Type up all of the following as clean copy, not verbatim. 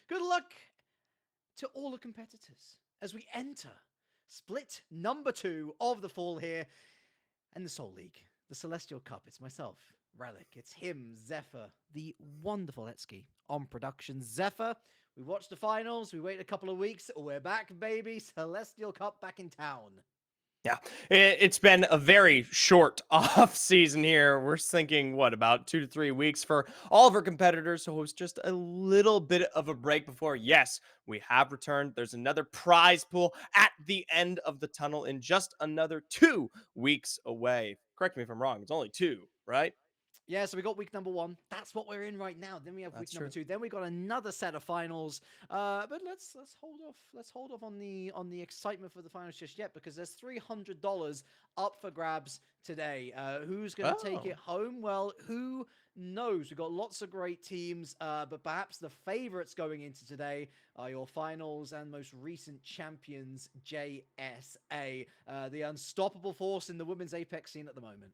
Good luck to all the competitors as we enter split number 2 of the fall here and the Soul League, the Celestial Cup. It's myself, Relic. It's him, Zephyr, the wonderful Etsky on production. Zephyr, we watched the finals. We waited a couple of weeks. We're back, baby. Celestial Cup back in town. Yeah, it's been a very short off season here. We're thinking, what, about 2 to 3 weeks for all of our competitors. So it was just a little bit of a break before. Yes, we have returned. There's another prize pool at the end of the tunnel in just another 2 weeks away. Correct me if I'm wrong. It's only 2, right? Yeah, so we got week number 1. That's what we're in right now. Then we have week That's number true. 2. Then we got another set of finals. But let's hold off. Let's hold off on the excitement for the finals just yet, because there's $300 up for grabs today. Who's going to take it Oh. home? Well, who knows? We've got lots of great teams, but perhaps the favorites going into today are your finals and most recent champions, JSA, the unstoppable force in the women's Apex scene at the moment.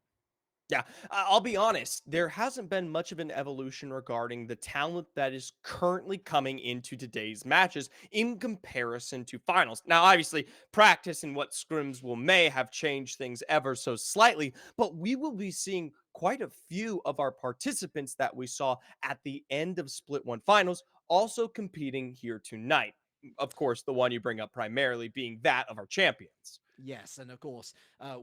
Yeah, I'll be honest, there hasn't been much of an evolution regarding the talent that is currently coming into today's matches in comparison to finals. Now, obviously, practice and what scrims will may have changed things ever so slightly, but we will be seeing quite a few of our participants that we saw at the end of Split 1 finals also competing here tonight. Of course, the one you bring up primarily being that of our champions. Yes, and of course,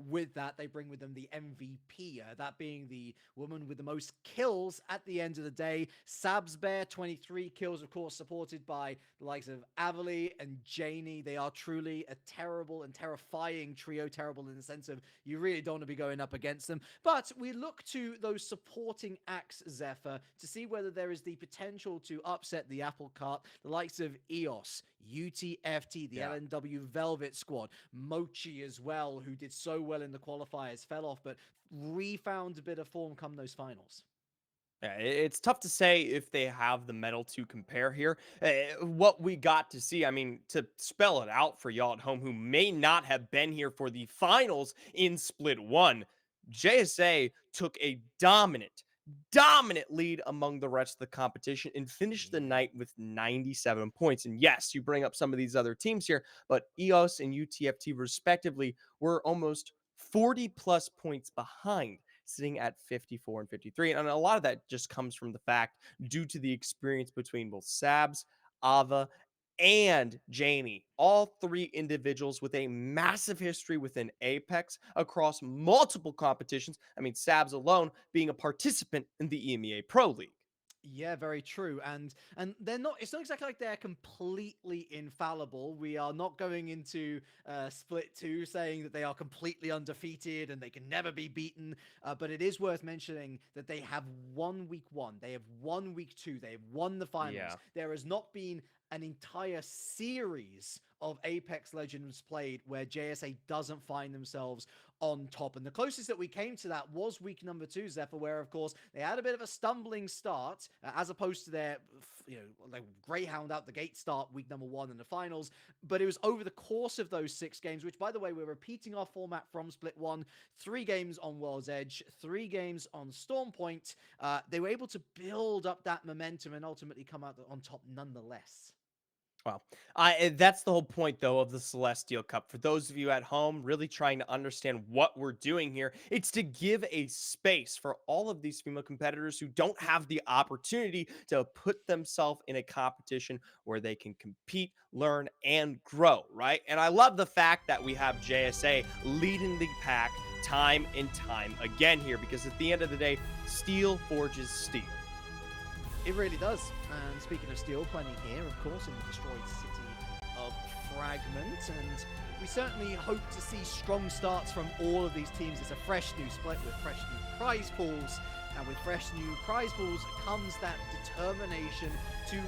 with that, they bring with them the MVP, that being the woman with the most kills at the end of the day. Sabsbear, 23 kills, of course, supported by the likes of Avali and Janie. They are truly a terrible and terrifying trio, terrible in the sense of you really don't want to be going up against them. But we look to those supporting acts, Zephyr, to see whether there is the potential to upset the apple cart. The likes of EOS, UTFT, the Yeah. LNW Velvet Squad, Mochi as well, who did so well in the qualifiers, fell off, but refound a bit of form come those finals. Yeah, it's tough to say if they have the metal to compare here. What we got to see, I mean, to spell it out for y'all at home who may not have been here for the finals in Split 1, JSA took a dominant lead among the rest of the competition and finished the Yeah. night with 97 points. And yes, you bring up some of these other teams here, but EOS and UTFT respectively were almost 40 plus points behind, sitting at 54 and 53. And a lot of that just comes from the fact, due to the experience between both Sabs, Ava, and Janie, all three individuals with a massive history within Apex across multiple competitions. I mean, Sabs alone being a participant in the EMEA Pro League. Yeah, very true. And they're not, it's not exactly like they're completely infallible. We are not going into Split 2 saying that they are completely undefeated and they can never be beaten. But it is worth mentioning that they have won week 1, they have won week 2, they have won the finals. Yeah. There has not been an entire series of Apex Legends played where JSA doesn't find themselves on top. And the closest that we came to that was week number 2, Zephyr, where, of course, they had a bit of a stumbling start, as opposed to their, like Greyhound out the gate start week number 1 in the finals. But it was over the course of those 6 games, which, by the way, we're repeating our format from Split 1, 3 games on World's Edge, 3 games on Stormpoint. They were able to build up that momentum and ultimately come out on top nonetheless. Well, that's the whole point, though, of the Celestial Cup. For those of you at home really trying to understand what we're doing here, it's to give a space for all of these female competitors who don't have the opportunity to put themselves in a competition where they can compete, learn, and grow, right? And I love the fact that we have JSA leading the pack time and time again here, because at the end of the day, steel forges steel. It really does. And speaking of steel, plenty here, of course, in the destroyed city of Fragment. And we certainly hope to see strong starts from all of these teams. It's a fresh new split with fresh new prize pools. And with fresh new prize pools comes that determination to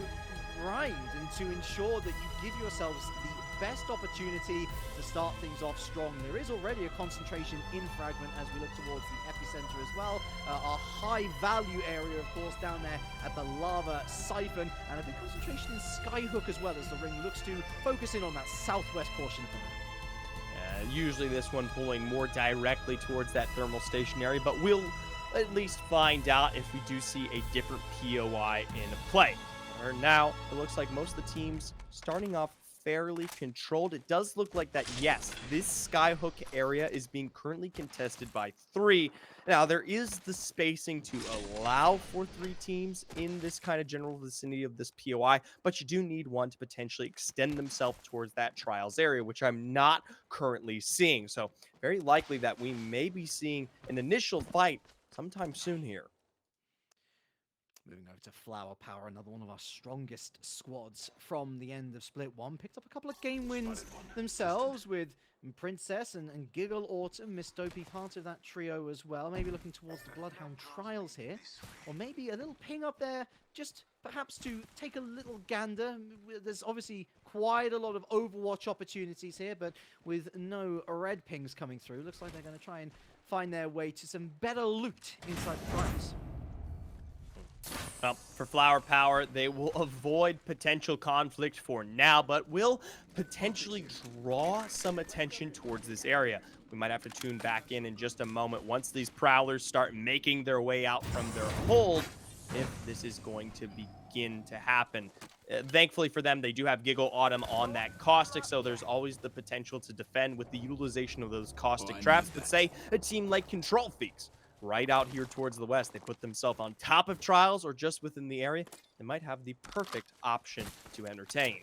grind and to ensure that you give yourselves the best opportunity to start things off strong. There is already a concentration in Fragment as we look towards the epicenter as well. Our high value area, of course, down there at the Lava Siphon, and a big concentration in Skyhook as well, as the ring looks to focus in on that southwest portion of the map. Usually this one pulling more directly towards that thermal station area, but we'll at least find out if we do see a different POI in play. For now, it looks like most of the teams starting off fairly controlled. It does look like that, yes, this Skyhook area is being currently contested by 3. Now, there is the spacing to allow for 3 teams in this kind of general vicinity of this POI, but you do need one to potentially extend themselves towards that Trials area, which I'm not currently seeing. So, very likely that we may be seeing an initial fight sometime soon here. Moving over to Flower Power, another one of our strongest squads from the end of Split 1. Picked up a couple of game wins themselves with Princess and Giggle Autumn. Miss Dopey part of that trio as well. Maybe looking towards the Bloodhound Trials here. Or maybe a little ping up there, just perhaps to take a little gander. There's obviously quite a lot of Overwatch opportunities here, but with no red pings coming through, looks like they're going to try and find their way to some better loot inside the trials. Well, for Flower Power, they will avoid potential conflict for now, but will potentially draw some attention towards this area. We might have to tune back in just a moment once these Prowlers start making their way out from their hold, if this is going to begin to happen. Thankfully for them, they do have Giggle Autumn on that Caustic, so there's always the potential to defend with the utilization of those Caustic traps. But say a team like Control Freaks, right out here towards the west, they put themselves on top of Trials or just within the area, they might have the perfect option to entertain.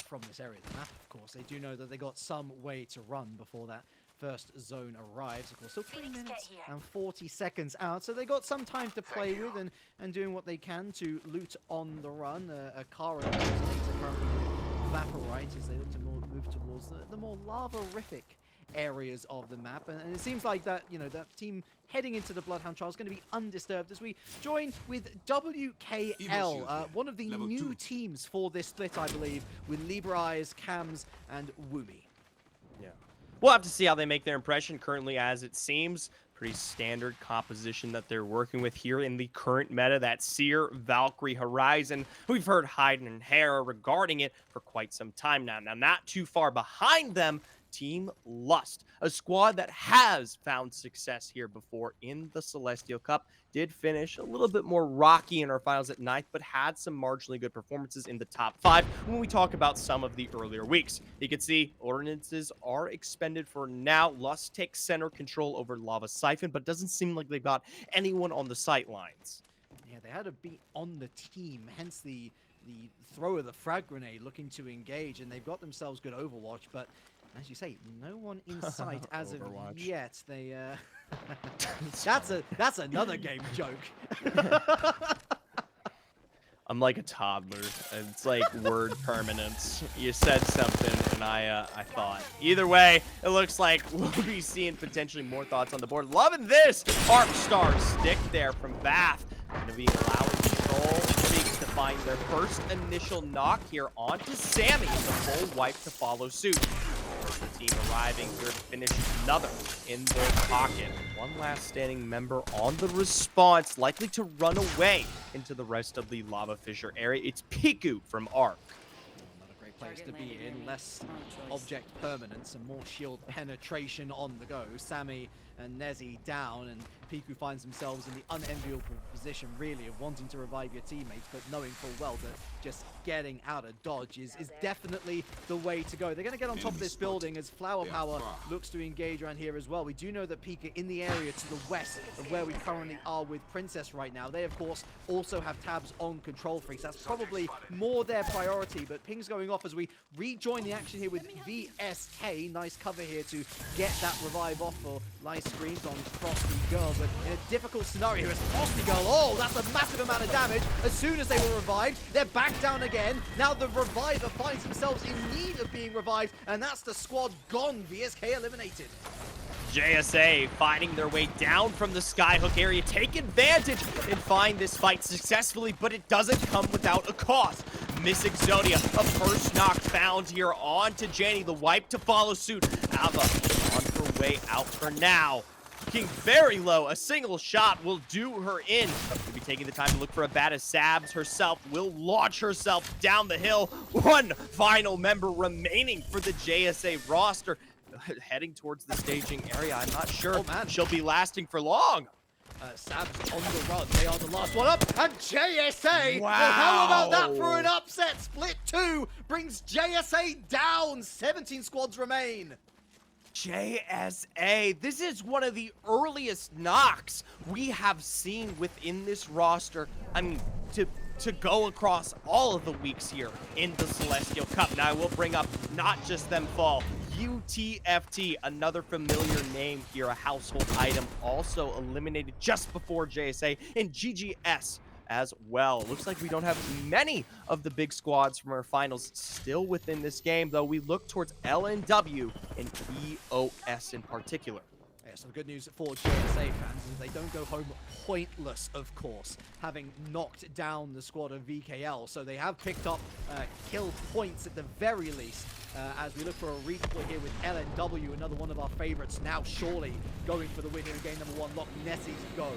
From this area of the map, of course, they do know that they got some way to run before that first zone arrives. Of course, still 3 minutes and 40 seconds out, so they got some time to play with and doing what they can to loot on the run. Akara and Zeta currently Vaporite as they look to move towards the more lava-rific areas of the map, and it seems like that, you know, that team heading into the Bloodhound Trial is going to be undisturbed as we join with WKL, one of the new teams for this split, I believe, with Libra Eyes, Cams, and Woomy. Yeah, we'll have to see how they make their impression. Currently, as it seems, pretty standard composition that they're working with here in the current meta, that Seer, Valkyrie, Horizon. We've heard Hyden and Hera regarding it for quite some time now. Now, not too far behind them, Team Lust, a squad that has found success here before in the Celestial Cup, did finish a little bit more rocky in our finals at 9th, but had some marginally good performances in the top 5 when we talk about some of the earlier weeks. You can see ordinances are expended for now. Lust takes center control over Lava Siphon, but doesn't seem like they've got anyone on the sight lines. Yeah, they had a beat on the team, hence the throw of the frag grenade looking to engage, and they've got themselves good Overwatch, but as you say, no one in sight as of yet. They that's another game joke. I'm like a toddler. It's like word permanence. You said something, and I thought. Either way, it looks like we'll be seeing potentially more thoughts on the board. Loving this Arc Star stick there from Bath. Going to be allowing Control Freaks to find their first initial knock here onto Sammy. The full wipe to follow suit. The team arriving here to finish another in their pocket. One last standing member on the response, likely to run away into the rest of the Lava Fissure area. It's Piku from Arc. Another great place to be in. Less object permanence and more shield penetration on the go. Sammy and Nezzy down, and Piku finds themselves in the unenviable position, really, of wanting to revive your teammates, but knowing full well that just getting out of dodge is definitely the way to go. They're going to get on top of this building as Flower Power looks to engage around here as well. We do know that Pika in the area to the west of where we currently are with Princess right now. They, of course, also have tabs on Control Freaks. That's probably more their priority, but ping's going off as we rejoin the action here with VSK. Nice cover here to get that revive off for nice screens on Frosty Girl, but in a difficult scenario as Frosty Girl, oh, that's a massive amount of damage. As soon as they were revived, they're back down again. Now the Reviver finds themselves in need of being revived, and that's the squad gone. VSK eliminated. JSA fighting their way down from the Skyhook area, take advantage and find this fight successfully, but it doesn't come without a cost. Miss Exodia, a first knock found here onto Janie, the wipe to follow suit. Ava on her way out for now. Looking very low, a single shot will do her in. We'll be taking the time to look for a bat as Sabs herself will launch herself down the hill. One final member remaining for the JSA roster. Heading towards the staging area. I'm not sure she'll be lasting for long. Sabs on the run. They are the last one up. And JSA! Wow. Well, how about that for an upset? Split 2 brings JSA down. 17 squads remain. JSA, this is one of the earliest knocks we have seen within this roster. I mean, to go across all of the weeks here in the Celestial Cup. Now, I will bring up not just them fall. UTFT, another familiar name here, a household item, also eliminated just before JSA. And GGS as well. Looks like we don't have many of the big squads from our finals still within this game, though we look towards LNW and EOS in particular. Yeah, so the good news for JSA fans is they don't go home pointless, of course, having knocked down the squad of VKL. So they have picked up kill points at the very least, as we look for a redeploy here with LNW, another one of our favorites, now surely going for the win here in game number 1. Loch Nessies go,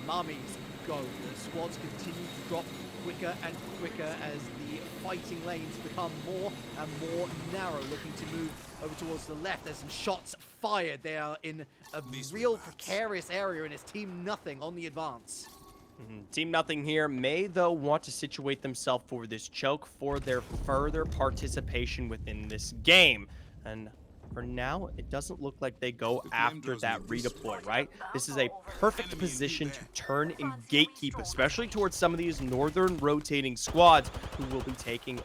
Mummies go. The squads continue to drop quicker and quicker as the fighting lanes become more and more narrow, looking to move over towards the left. There's some shots fired. They are in a real precarious area, and it's Team Nothing on the advance. Team Nothing here may, though, want to situate themselves for this choke for their further participation within this game. And for now, it doesn't look like they go after that redeploy, right? This is a perfect position to turn and gatekeep, especially towards some of these northern rotating squads who will be taking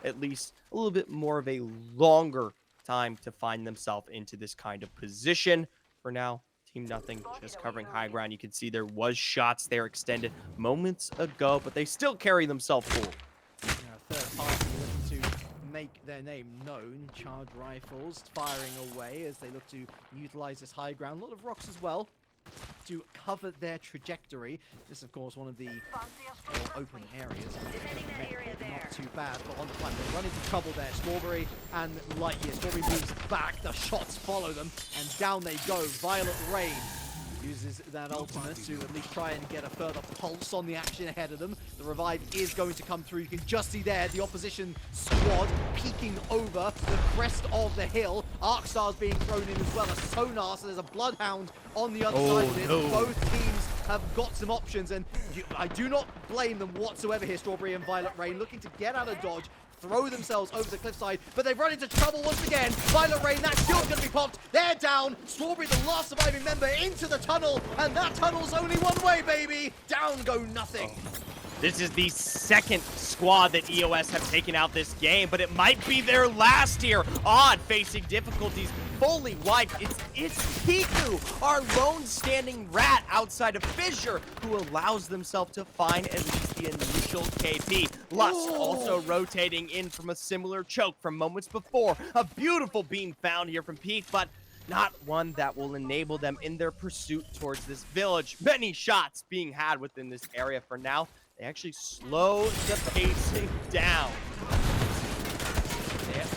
at least a little bit more of a longer time to find themselves into this kind of position. For now, Team Nothing just covering high ground. You can see there was shots there extended moments ago, but they still carry themselves forward. Third party looking to make their name known. Charged rifles firing away as they look to utilize this high ground. A lot of rocks as well to cover their trajectory. This is, of course, one of the more open areas. Not too bad, but on the flank they run into trouble there. Strawberry and Lightyear. Strawberry moves back, the shots follow them, and down they go. Violet Rain uses that ultimate to at least try and get a further pulse on the action ahead of them. The revive is going to come through. You can just see there the opposition squad peeking over the crest of the hill. Arcstar's being thrown in as well as sonar, so there's a Bloodhound on the other side of it. No. Both teams have got some options, and I do not blame them whatsoever here. Strawberry and Violet Rain looking to get out of dodge, throw themselves over the cliffside, but they've run into trouble once again. Violet Rain, that shield's going to be popped. They're down. Strawberry, the last surviving member, into the tunnel, and that tunnel's only one way, baby. Down go Nothing. This is the second squad that EOS have taken out this game, but it might be their last here. Odd facing difficulties, fully wiped. It's Piku, our lone standing rat outside of Fissure, who allows themselves to find at least the initial KP. Lust also rotating in from a similar choke from moments before. A beautiful beam found here from Peak, but not one that will enable them in their pursuit towards this village. Many shots being had within this area for now. They actually slow the pacing down. Yep.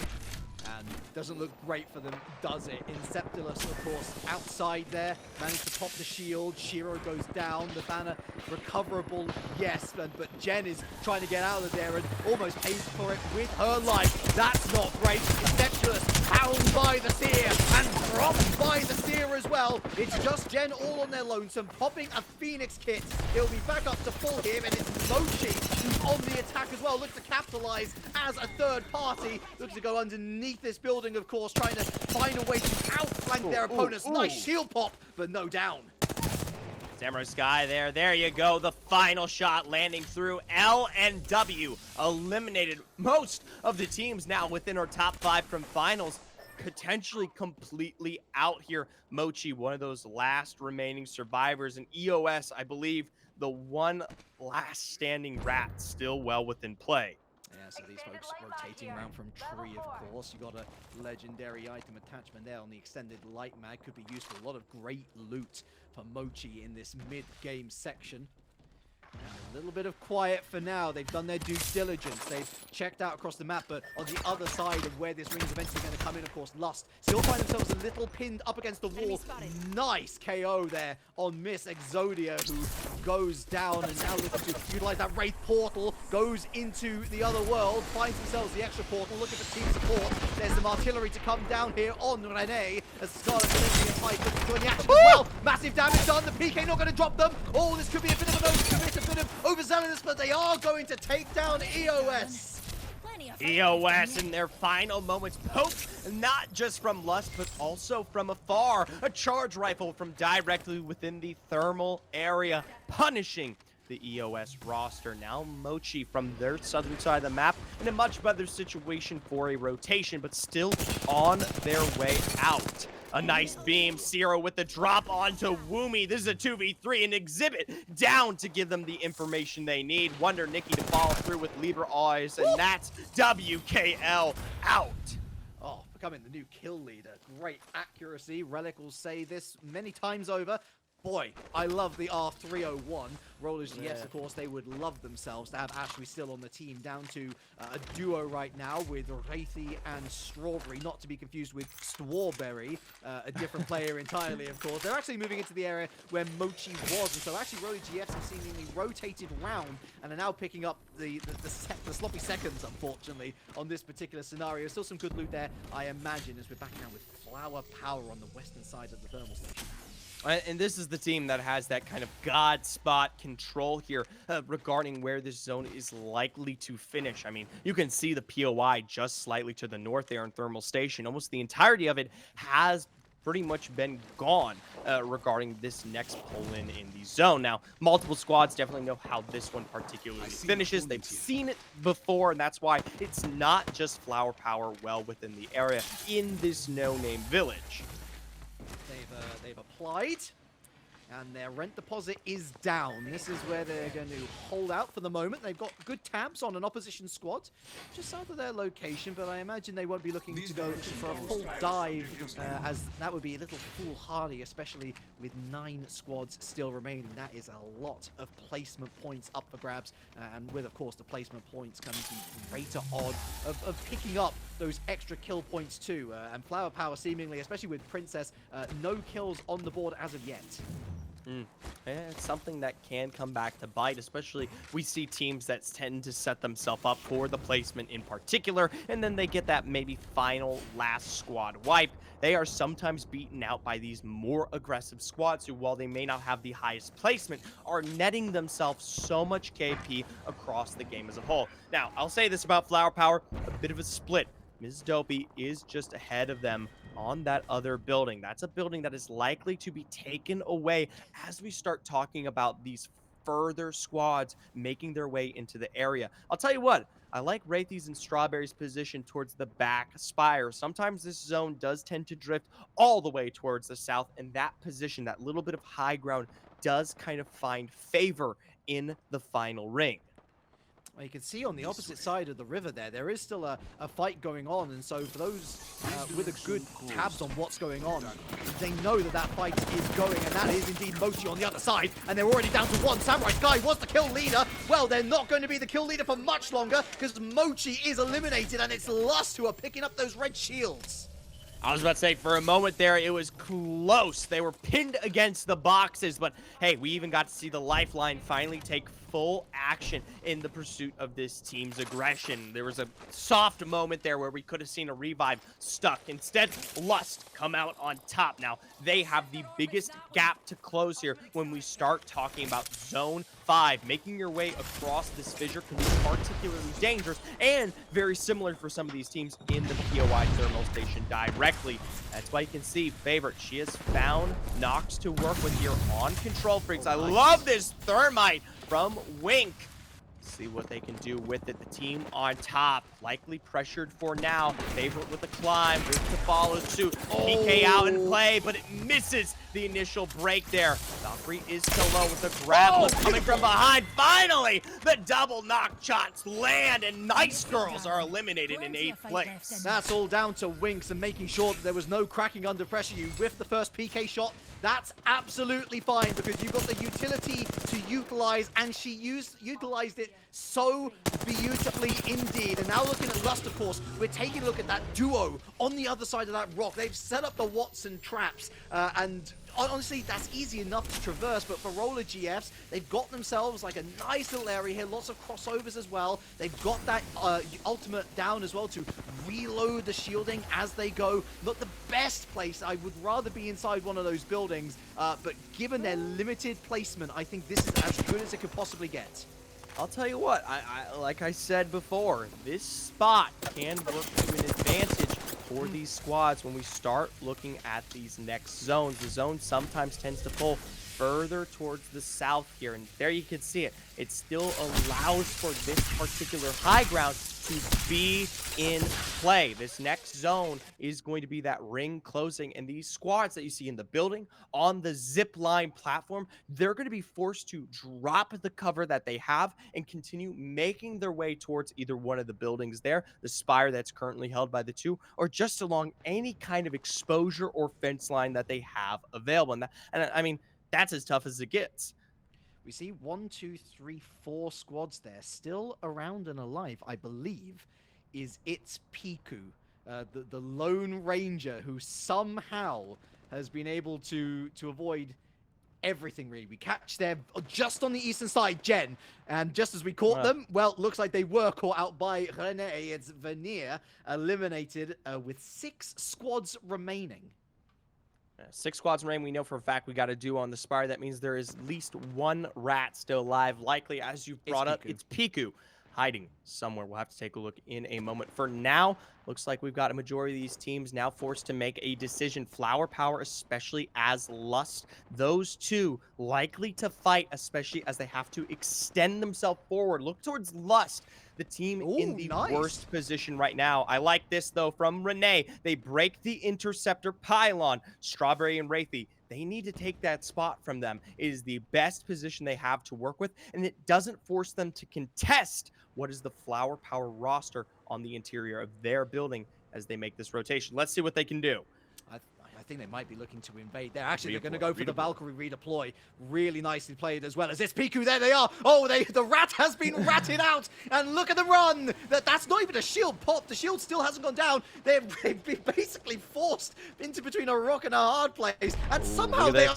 And doesn't look great for them, does it? Inceptulus, of course, outside there, managed to pop the shield. Shiro goes down. The banner recoverable, yes, but Jen is trying to get out of there and almost pays for it with her life. That's not great. Inceptulus pound by the Seer and dropped by the Seer as well. It's just Jen all on their lonesome, popping a Phoenix kit. He'll be back up to full here, and it's Mochi who's on the attack as well. Looks to capitalize as a third party. Looks to go underneath this building, of course, trying to find a way to outflank their opponents. Nice shield pop, but no down. Samurai Sky there you go. The final shot landing through. LNW eliminated most of the teams now within our top 5 from finals. Potentially completely out here. Mochi, one of those last remaining survivors, and EOS, I believe, the one last standing rat still well within play. Yeah, so these folks rotating around from tree, of course. You got a legendary item attachment there on the extended light mag. Could be useful. A lot of great loot for Mochi in this mid-game section. And a little bit of quiet for now. They've done their due diligence. They've checked out across the map, but on the other side of where this ring is eventually going to come in, of course, Lust still find themselves a little pinned up against the wall. Nice KO there on Miss Exodia, who goes down and now looking to utilize that Wraith portal, goes into the other world, finds themselves the extra portal, looking for team support. There's some artillery to come down here on Rene, as Scarlet Valenti and Pike looking to join the action as well. Massive damage done. The PK not going to drop them. Oh, this could be a bit of an overcommit, a bit of overzealous, but they are going to take down EOS. EOS in their final moments poked not just from Lust but also from afar. A charge rifle from directly within the thermal area, punishing the EOS roster. Now Mochi from their southern side of the map in a much better situation for a rotation, but still on their way out. A nice beam. Sierra with the drop onto Woomy. This is a 2v3, and Exhibit down to give them the information they need. Wonder Nikki to follow through with Libra Eyes, and that's WKL out. Oh, becoming the new kill leader. Great accuracy. Relic will say this many times over. Boy, I love the R301. Rollers GS, of course, they would love themselves to have Ashley still on the team, down to a duo right now with Wraithy and Strawberry, not to be confused with Strawberry, a different player entirely, of course. They're actually moving into the area where Mochi was, and so actually Roller GS have seemingly rotated round and are now picking up the sloppy seconds, unfortunately, on this particular scenario. Still some good loot there, I imagine, as we're back now with Flower Power on the western side of the thermal station. And this is the team that has that kind of god spot control here regarding where this zone is likely to finish. I mean, you can see the POI just slightly to the north there in Thermal Station. Almost the entirety of it has pretty much been gone regarding this next pull-in the zone. Now, multiple squads definitely know how this one particularly finishes. They've seen it before, and that's why it's not just Flower Power well within the area in this no-name village. They've applied, and their rent deposit is down. This is where they're going to hold out for the moment. They've got good tabs on an opposition squad just south of their location, but I imagine they won't be looking to go for a full dive, as that would be a little foolhardy, especially with 9 squads still remaining. That is a lot of placement points up for grabs, and with, of course, the placement points comes the greater odd of picking up those extra kill points too. And Flower Power seemingly, especially with Princess, no kills on the board as of yet. Yeah, it's something that can come back to bite, especially we see teams that tend to set themselves up for the placement in particular, and then they get that maybe final last squad wipe. They are sometimes beaten out by these more aggressive squads who, while they may not have the highest placement, are netting themselves so much KP across the game as a whole. Now, I'll say this about Flower Power, a bit of a split. Ms. Dopey is just ahead of them on that other building. That's a building that is likely to be taken away as we start talking about these further squads making their way into the area. I'll tell you what, I like Wraithy's and Strawberry's position towards the back spire. Sometimes this zone does tend to drift all the way towards the south, and that position, that little bit of high ground, does kind of find favor in the final ring. Well, you can see on the opposite side of the river there is still a fight going on, and so for those with a good tabs on what's going on, they know that that fight is going, and that is indeed Mochi on the other side, and they're already down to 1. Samurai Sky was the kill leader. Well, they're not going to be the kill leader for much longer, because Mochi is eliminated, and it's Lust who are picking up those red shields. I was about to say, for a moment there, it was close. They were pinned against the boxes, but hey, we even got to see the Lifeline finally take full action in the pursuit of this team's aggression. There was a soft moment there where we could have seen a revive stuck. Instead, Lust come out on top. Now, they have the biggest gap to close here when we start talking about Zone 5. Making your way across this fissure can be particularly dangerous and very similar for some of these teams in the POI thermal station directly. That's why you can see Favorite. She has found Nox to work with here on Control Freaks. I love this Thermite from Wink. See what they can do with it. The team on top, likely pressured for now. Favorite with a climb, Wink to follow suit. PK out in play, but it misses the initial break there. Valkyrie is still low with the grab coming from behind. Finally, the double knock shots land, and Nice Girls are eliminated in 8th place. That's all down to Winks and making sure that there was no cracking under pressure. You whiffed the first PK shot. That's absolutely fine because you've got the utility to utilize, and she utilized it so beautifully indeed. And now looking at Lust, of course, we're taking a look at that duo on the other side of that rock. They've set up the Watson traps, and honestly, that's easy enough to traverse, but for Roller GFs, they've got themselves like a nice little area here, lots of crossovers as well. They've got that ultimate down as well to reload the shielding as they go. Not the best place. I would rather be inside one of those buildings, but given their limited placement, I think this is as good as it could possibly get. I'll tell you what, like I said before, this spot can work to an advantage for these squads when we start looking at these next zones. The zone sometimes tends to pull further towards the south here, and there you can see it. It still allows for this particular high ground to be in play. This next zone is going to be that ring closing, and these squads that you see in the building on the zip line platform, they're going to be forced to drop the cover that they have and continue making their way towards either one of the buildings there, the spire that's currently held by the two, or just along any kind of exposure or fence line that they have available. And I mean, that's as tough as it gets. We see 1, 2, 3, 4 squads there, still around and alive, I believe, is It's Piku, the Lone Ranger who somehow has been able to avoid everything, really. We catch them just on the eastern side, Jen, and just as we caught them, well, looks like they were caught out by Rene. It's Veneer eliminated with 6 squads remaining. 6 squads remain. We know for a fact we got to do on the spire. That means there is at least 1 rat still alive. Likely, as you brought up, it's Piku hiding somewhere. We'll have to take a look in a moment. For now, looks like we've got a majority of these teams now forced to make a decision. Flower Power, especially as Lust, those two likely to fight, especially as they have to extend themselves forward. Look towards Lust, the team in the worst position right now. I like this, though, from Renee. They break the interceptor pylon. Strawberry and Wraithy, they need to take that spot from them. It is the best position they have to work with, and it doesn't force them to contest what is the Flower Power roster on the interior of their building as they make this rotation. Let's see what they can do. I think they might be looking to invade there. Actually, they're going to go for the Valkyrie redeploy. Really nicely played as well as this Piku. There they are. Oh, the rat has been ratted out. And look at the run. That's not even a shield pop. The shield still hasn't gone down. They've been basically forced into between a rock and a hard place. And somehow they are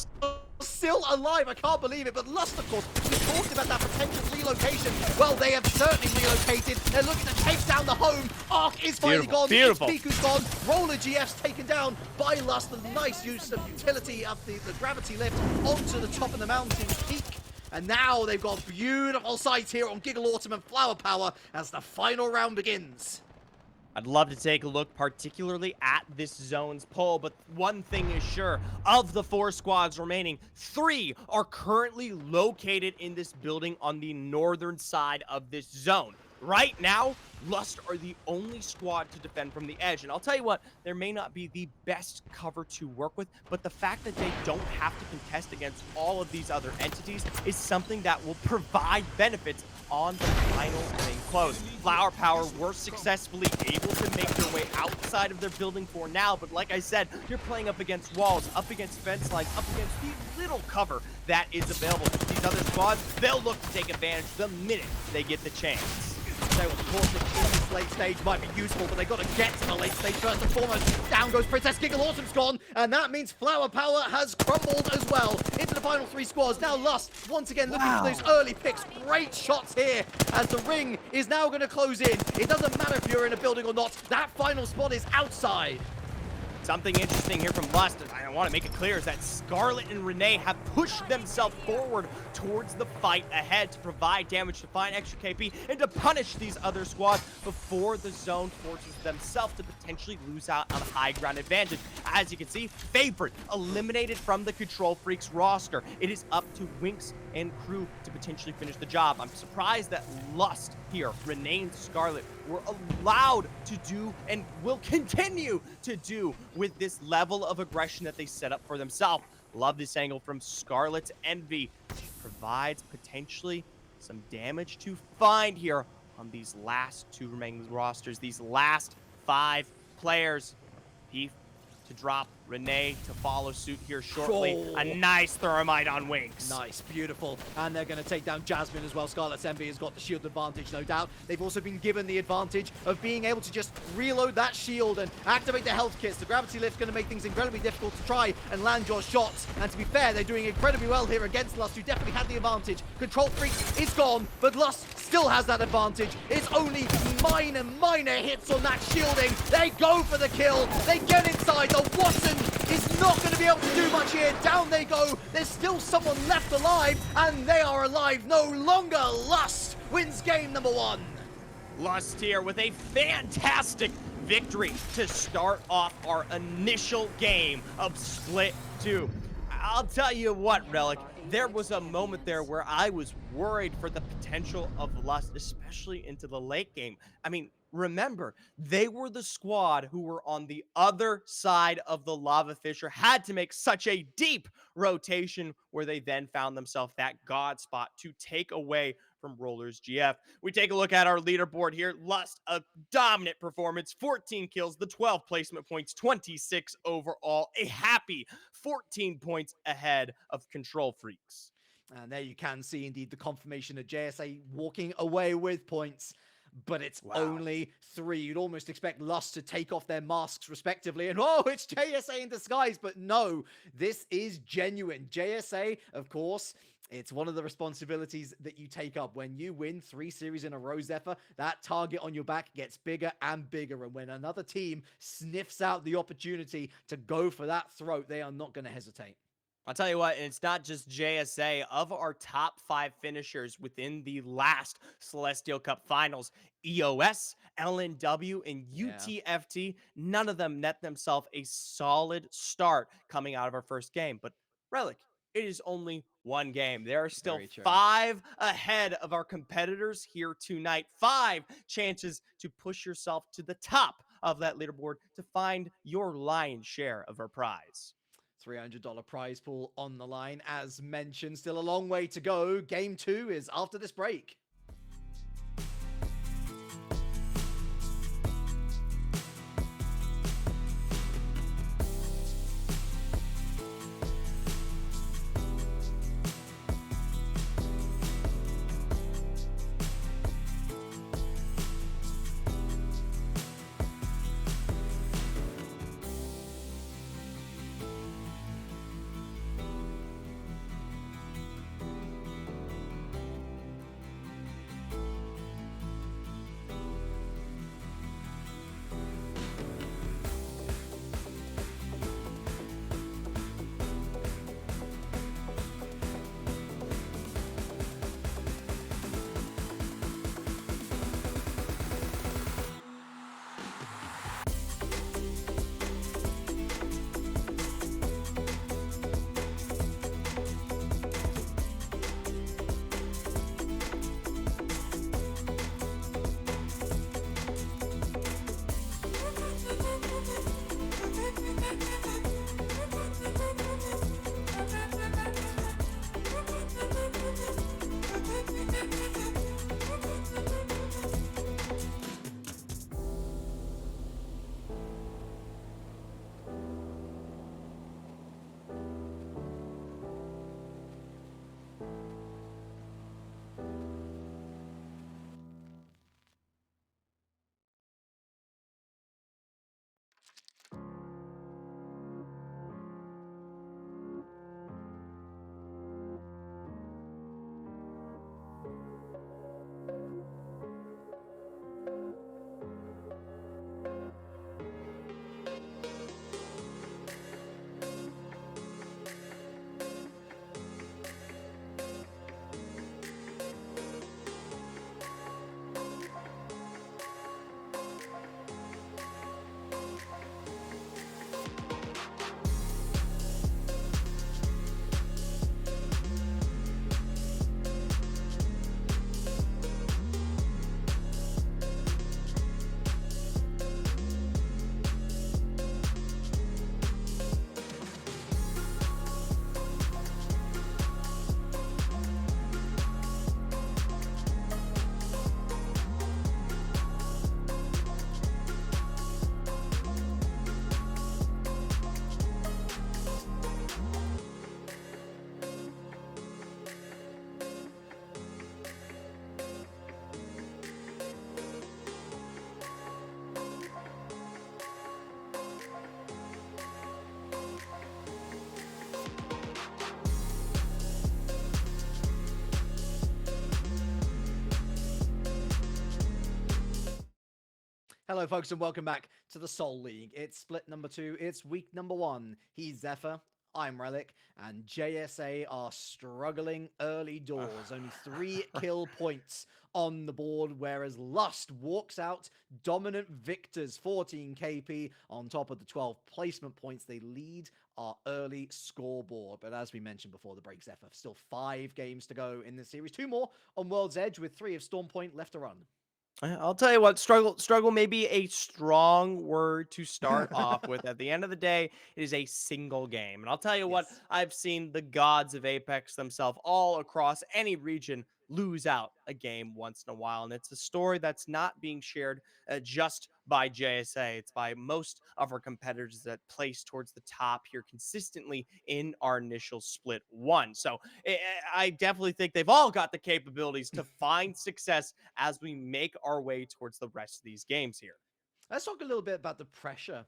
still alive. I can't believe it. But Lust, of course, we talked about that potential relocation. Well, they have certainly relocated. They're looking to take down the home. Arc is finally gone. Beautiful. Piku's gone. Roller GF's taken down by Lust. The nice use of utility of the gravity lift onto the top of the mountain peak. And now they've got beautiful sights here on Giggle Autumn and Flower Power as the final round begins. I'd love to take a look particularly at this zone's poll, but one thing is sure. Of the 4 squads remaining, 3 are currently located in this building on the northern side of this zone. Right now, Lust are the only squad to defend from the edge. And I'll tell you what, there may not be the best cover to work with, but the fact that they don't have to contest against all of these other entities is something that will provide benefits on the final ring close. Flower Power were successfully able to make their way outside of their building for now, but like I said, you're playing up against walls, up against fence lines, up against the little cover that is available. These other squads, they'll look to take advantage the minute they get the chance. So, of course, in this late stage might be useful, but they've got to get to the late stage first and foremost. Down goes Princess Giggle Autumn's gone, and that means Flower Power has crumbled as well. Into the final 3 squads. Now Lust, once again, looking for those early picks. Great shots here as the ring is now going to close in. It doesn't matter if you're in a building or not. That final spot is outside. Something interesting here from Lust, and I want to make it clear, is that Scarlet and Renee have pushed themselves forward towards the fight ahead to provide damage, to find extra KP, and to punish these other squads before the zone forces themselves to potentially lose out on high ground advantage. As you can see, Favorite eliminated from the Control Freaks roster. It is up to Winx and crew to potentially finish the job. I'm surprised that Lust here, Renee and Scarlet, were allowed to do and will continue to do with this level of aggression that they set up for themselves. Love this angle from Scarlet's Envy. Provides potentially some damage to find here on these last 2 remaining rosters, these last 5 players. Heath to drop, Renee to follow suit here shortly. Oh. A nice thermite on Winx. Nice, beautiful. And they're going to take down Jasmine as well. Scarlet's Envy has got the shield advantage, no doubt. They've also been given the advantage of being able to just reload that shield and activate the health kits. The gravity lift's going to make things incredibly difficult to try and land your shots. And to be fair, they're doing incredibly well here against Lust, who definitely had the advantage. Control Freaks is gone, but Lust still has that advantage. It's only minor hits on that shielding. They go for the kill. They get inside. The Watson is not going to be able to do much here. Down they go. There's still someone left alive, and they are alive no longer. Lust wins game number 1. Lust here with a fantastic victory to start off our initial game of Split 2. I'll tell you what, Relic. There was a moment there where I was worried for the potential of Lust, especially into the late game. I mean, remember, they were the squad who were on the other side of the lava fissure, had to make such a deep rotation where they then found themselves that god spot to take away from Rollers GF. We take a look at our leaderboard here. Lust, a dominant performance, 14 kills, the 12 placement points, 26 overall, a happy 14 points ahead of Control Freaks. And there you can see indeed the confirmation of JSA walking away with points. But it's only 3. You'd almost expect Lust to take off their masks respectively. And oh, it's JSA in disguise. But no, this is genuine. JSA, of course, it's one of the responsibilities that you take up. When you win 3 series in a row, Zephyr, that target on your back gets bigger and bigger. And when another team sniffs out the opportunity to go for that throat, they are not going to hesitate. I'll tell you what, and it's not just JSA. Of our top 5 finishers within the last Celestial Cup finals, EOS, LNW, and UTFT, none of them net themselves a solid start coming out of our first game. But Relic, it is only 1 game. There are still 5 ahead of our competitors here tonight. 5 chances to push yourself to the top of that leaderboard to find your lion's share of our prize. $300 prize pool on the line. As mentioned, still a long way to go. Game 2 is after this break. Hello, folks, and welcome back to the Soul League. It's split number 2. It's week number 1. He's Zephyr. I'm Relic, and JSA are struggling early doors. Only 3 kill points on the board, whereas Lust walks out dominant victors, 14 KP on top of the 12 placement points. They lead our early scoreboard. But as we mentioned before the break, Zephyr, still 5 games to go in this series. 2 more on World's Edge with 3 of Storm Point left to run. I'll tell you what, struggle may be a strong word to start off with. At the end of the day, it is a single game. And I'll tell you what, Yes. I've seen the gods of Apex themselves all across any region lose out a game once in a while. And it's a story that's not being shared just by JSA. It's by most of our competitors that place towards the top here consistently in our initial split one. So I definitely think they've all got the capabilities to find success as we make our way towards the rest of these games here. Let's talk a little bit about the pressure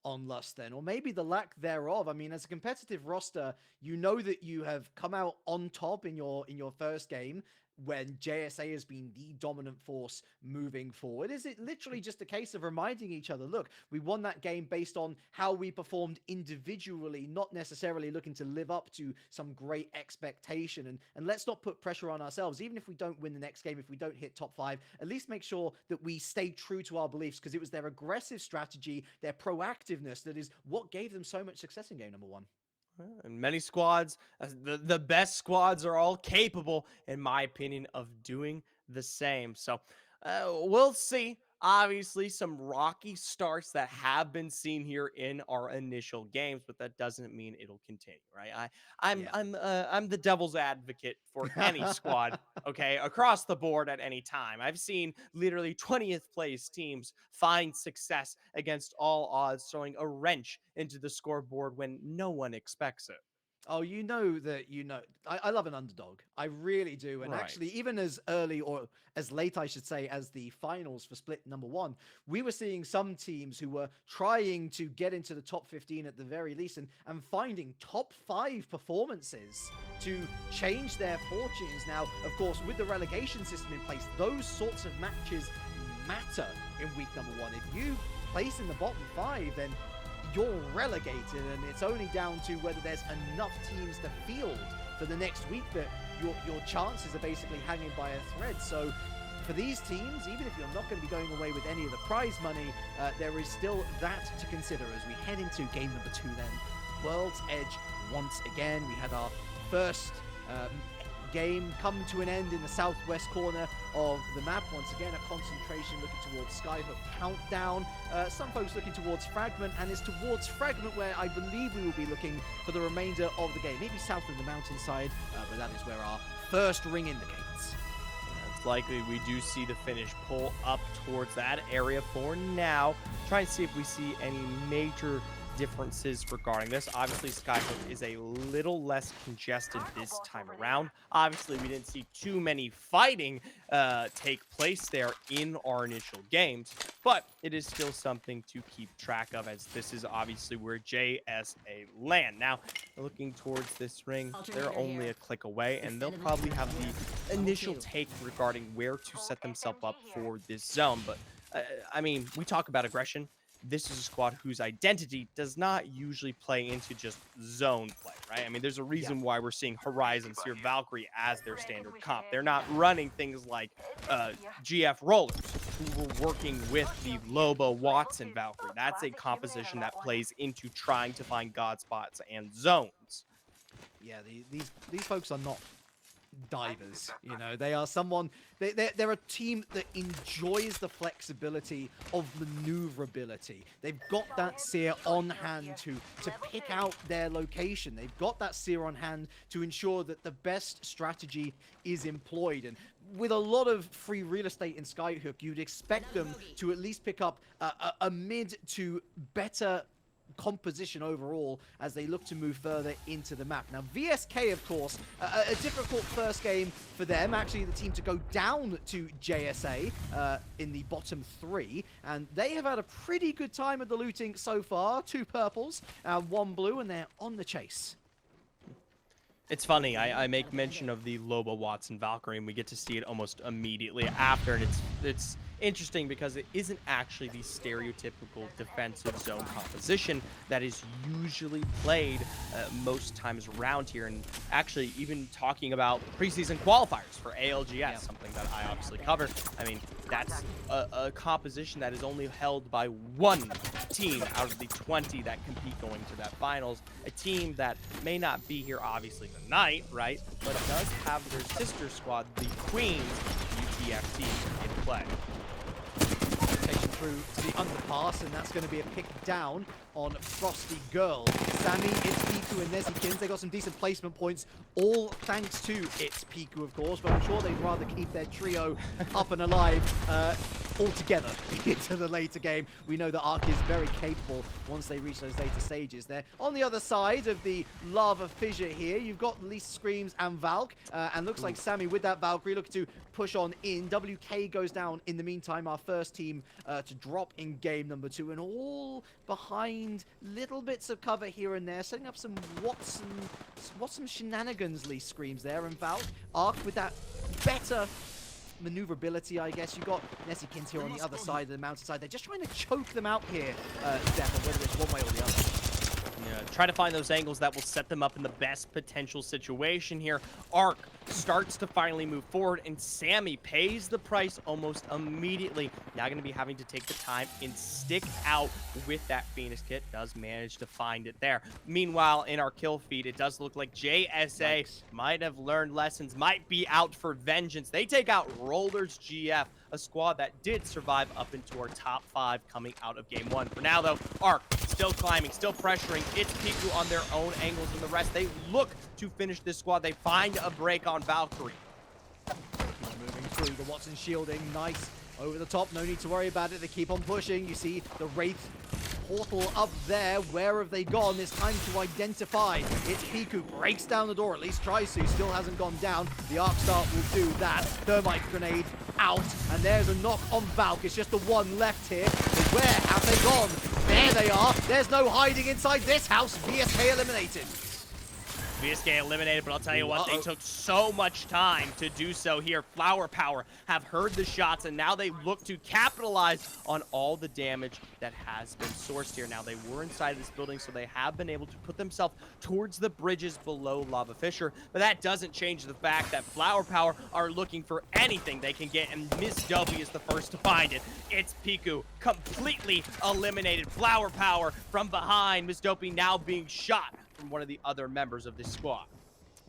on Lust then, or maybe the lack thereof. I mean, as a competitive roster, you know that you have come out on top in your first game when JSA has been the dominant force moving forward. Is it literally just a case of reminding each other, look, we won that game based on how we performed individually, not necessarily looking to live up to some great expectation, and let's not put pressure on ourselves. Even if we don't win the next game, if we don't hit top 5, at least make sure that we stay true to our beliefs, because it was their aggressive strategy, their proactiveness that is what gave them so much success in game number 1. And many squads, the best squads are all capable, in my opinion, of doing the same. So we'll see. Obviously, some rocky starts that have been seen here in our initial games, but that doesn't mean it'll continue, right? Yeah. I'm the devil's advocate for any squad, okay, across the board at any time. I've seen literally 20th place teams find success against all odds, throwing a wrench into the scoreboard when no one expects it. Oh, you know that I love an underdog. I really do. And Right. actually, even as early or as late, I should say, as the finals for split number 1, we were seeing some teams who were trying to get into the top 15 at the very least and finding top 5 performances to change their fortunes. Now, of course, with the relegation system in place, those sorts of matches matter in week number 1. If you place in the bottom 5, then you're relegated, and it's only down to whether there's enough teams to field for the next week that your chances are basically hanging by a thread. So for these teams, even if you're not going to be going away with any of the prize money, there is still that to consider as we head into game number 2 then. World's Edge once again. We had our first game come to an end in the southwest corner of the map. Once again, a concentration looking towards Skyhook Countdown. Some folks looking towards Fragment, and it's towards Fragment where I believe we will be looking for the remainder of the game. Maybe south of the mountainside, but that is where our first ring indicates. It's likely we do see the finish pull up towards that area for now. Try and see if we see any major differences regarding this. Obviously, Skyhook is a little less congested this time around. Obviously, we didn't see too many fighting take place there in our initial games, but it is still something to keep track of, as this is obviously where JSA land. Now, looking towards this ring, they're only a click away, and they'll probably have the initial take regarding where to set themselves up for this zone. But I mean, we talk about aggression. This is a squad whose identity does not usually play into just zone play, right? I mean, there's a reason why we're seeing Horizon, Seer Valkyrie as their standard comp. They're not running things like GF Rollers, who were working with the Loba Watson Valkyrie. That's a composition that plays into trying to find god spots and zones. Yeah, these folks are not divers. They are someone, they're a team that enjoys the flexibility of maneuverability. They've got that seer on hand to pick out their location. They've got that seer on hand to ensure that the best strategy is employed. And with a lot of free real estate in Skyhook, you'd expect them to at least pick up a mid to better composition overall as they look to move further into the map. Now, VSK, of course, a difficult first game for them. Actually, the team to go down to JSA in the bottom 3, and they have had a pretty good time at the looting so far. 2 purples, 1 blue, and they're on the chase. It's funny, I make mention of the Loba Watson Valkyrie, and we get to see it almost immediately after, and Interesting because it isn't actually the stereotypical defensive zone composition that is usually played most times around here. And actually, even talking about preseason qualifiers for ALGS, something that I obviously covered. I mean, that's a composition that is only held by one team out of the 20 that compete going to that finals. A team that may not be here obviously tonight, right? But does have their sister squad, the Queens UTFT, in play. Taken through to the underpass, and that's going to be a pick down on Frosty Girl. Sammy, it's Piku and Nezikins. They got some decent placement points, all thanks to It's Piku, of course, but I'm sure they'd rather keep their trio up and alive all together into the later game. We know that Arc is very capable once they reach those later stages there. On the other side of the lava fissure here, you've got Lisa Screams and Valk, and looks like Sammy with that Valkyrie looking to push on in. WK goes down in the meantime, our first team to drop in game number 2, and all behind little bits of cover here and there, setting up some Watson shenanigans. Lee Screams there, and Valk. Arc with that better maneuverability, I guess. You've got Nezikins here on the other side of the mountainside. They're just trying to choke them out here, Stefan, whether it's one way or the other. Yeah, try to find those angles that will set them up in the best potential situation here. Arc starts to finally move forward, and Sammy pays the price almost immediately. Now going to be having to take the time and stick out with that Phoenix kit. Does manage to find it there. Meanwhile, in our kill feed, it does look like JSA might have learned lessons, might be out for vengeance. They take out Rollers GF, a squad that did survive up into our top 5 coming out of game 1. For now, though, Arc still climbing, still pressuring. It's Piku on their own angles, and the rest, they look to finish this squad. They find a break on Valkyrie. Moving through the Watson shielding, nice over the top, no need to worry about it. They keep on pushing. You see the Wraith portal up there. Where have they gone? It's time to identify. It's Piku, breaks down the door, at least tries to, still hasn't gone down. The Arc Star will do that. Thermite grenade out, and there's a knock on Valk. It's just the one left here. But where have they gone? There they are. There's no hiding inside this house. VSK eliminated. VSK eliminated, but I'll tell you what, they took so much time to do so here. Flower Power have heard the shots, and now they look to capitalize on all the damage that has been sourced here. Now, they were inside of this building, so they have been able to put themselves towards the bridges below Lava Fissure, but that doesn't change the fact that Flower Power are looking for anything they can get, and Miss W is the first to find it. It's Piku, completely eliminated. Flower Power from behind. Miss Dopey now being shot from one of the other members of this squad.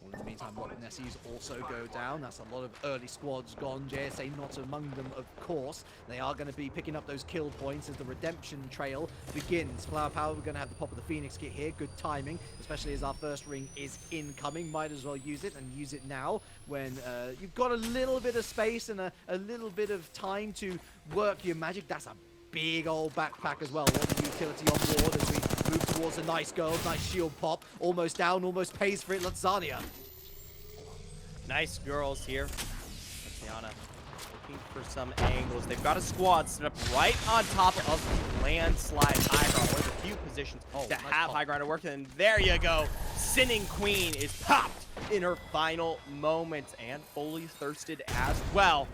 Well, in the meantime, Loch Nessies also go down. That's a lot of early squads gone. JSA not among them, of course. They are going to be picking up those kill points as the redemption trail begins. Flower Power, we're going to have the pop of the Phoenix kit here. Good timing, especially as our first ring is incoming. Might as well use it, and use it now when you've got a little bit of space and a little bit of time to work your magic. That's a big old backpack as well. A lot of utility on board as we move towards a nice girl. Nice shield pop. Almost down, almost pays for it. Lasagna. Nice girls here. Tatiana looking for some angles. They've got a squad set up right on top of the landslide high ground. One of the few positions to nice have pop. high ground to work in. And there you go. Sinning Queen is popped in her final moments, and fully thirsted as well.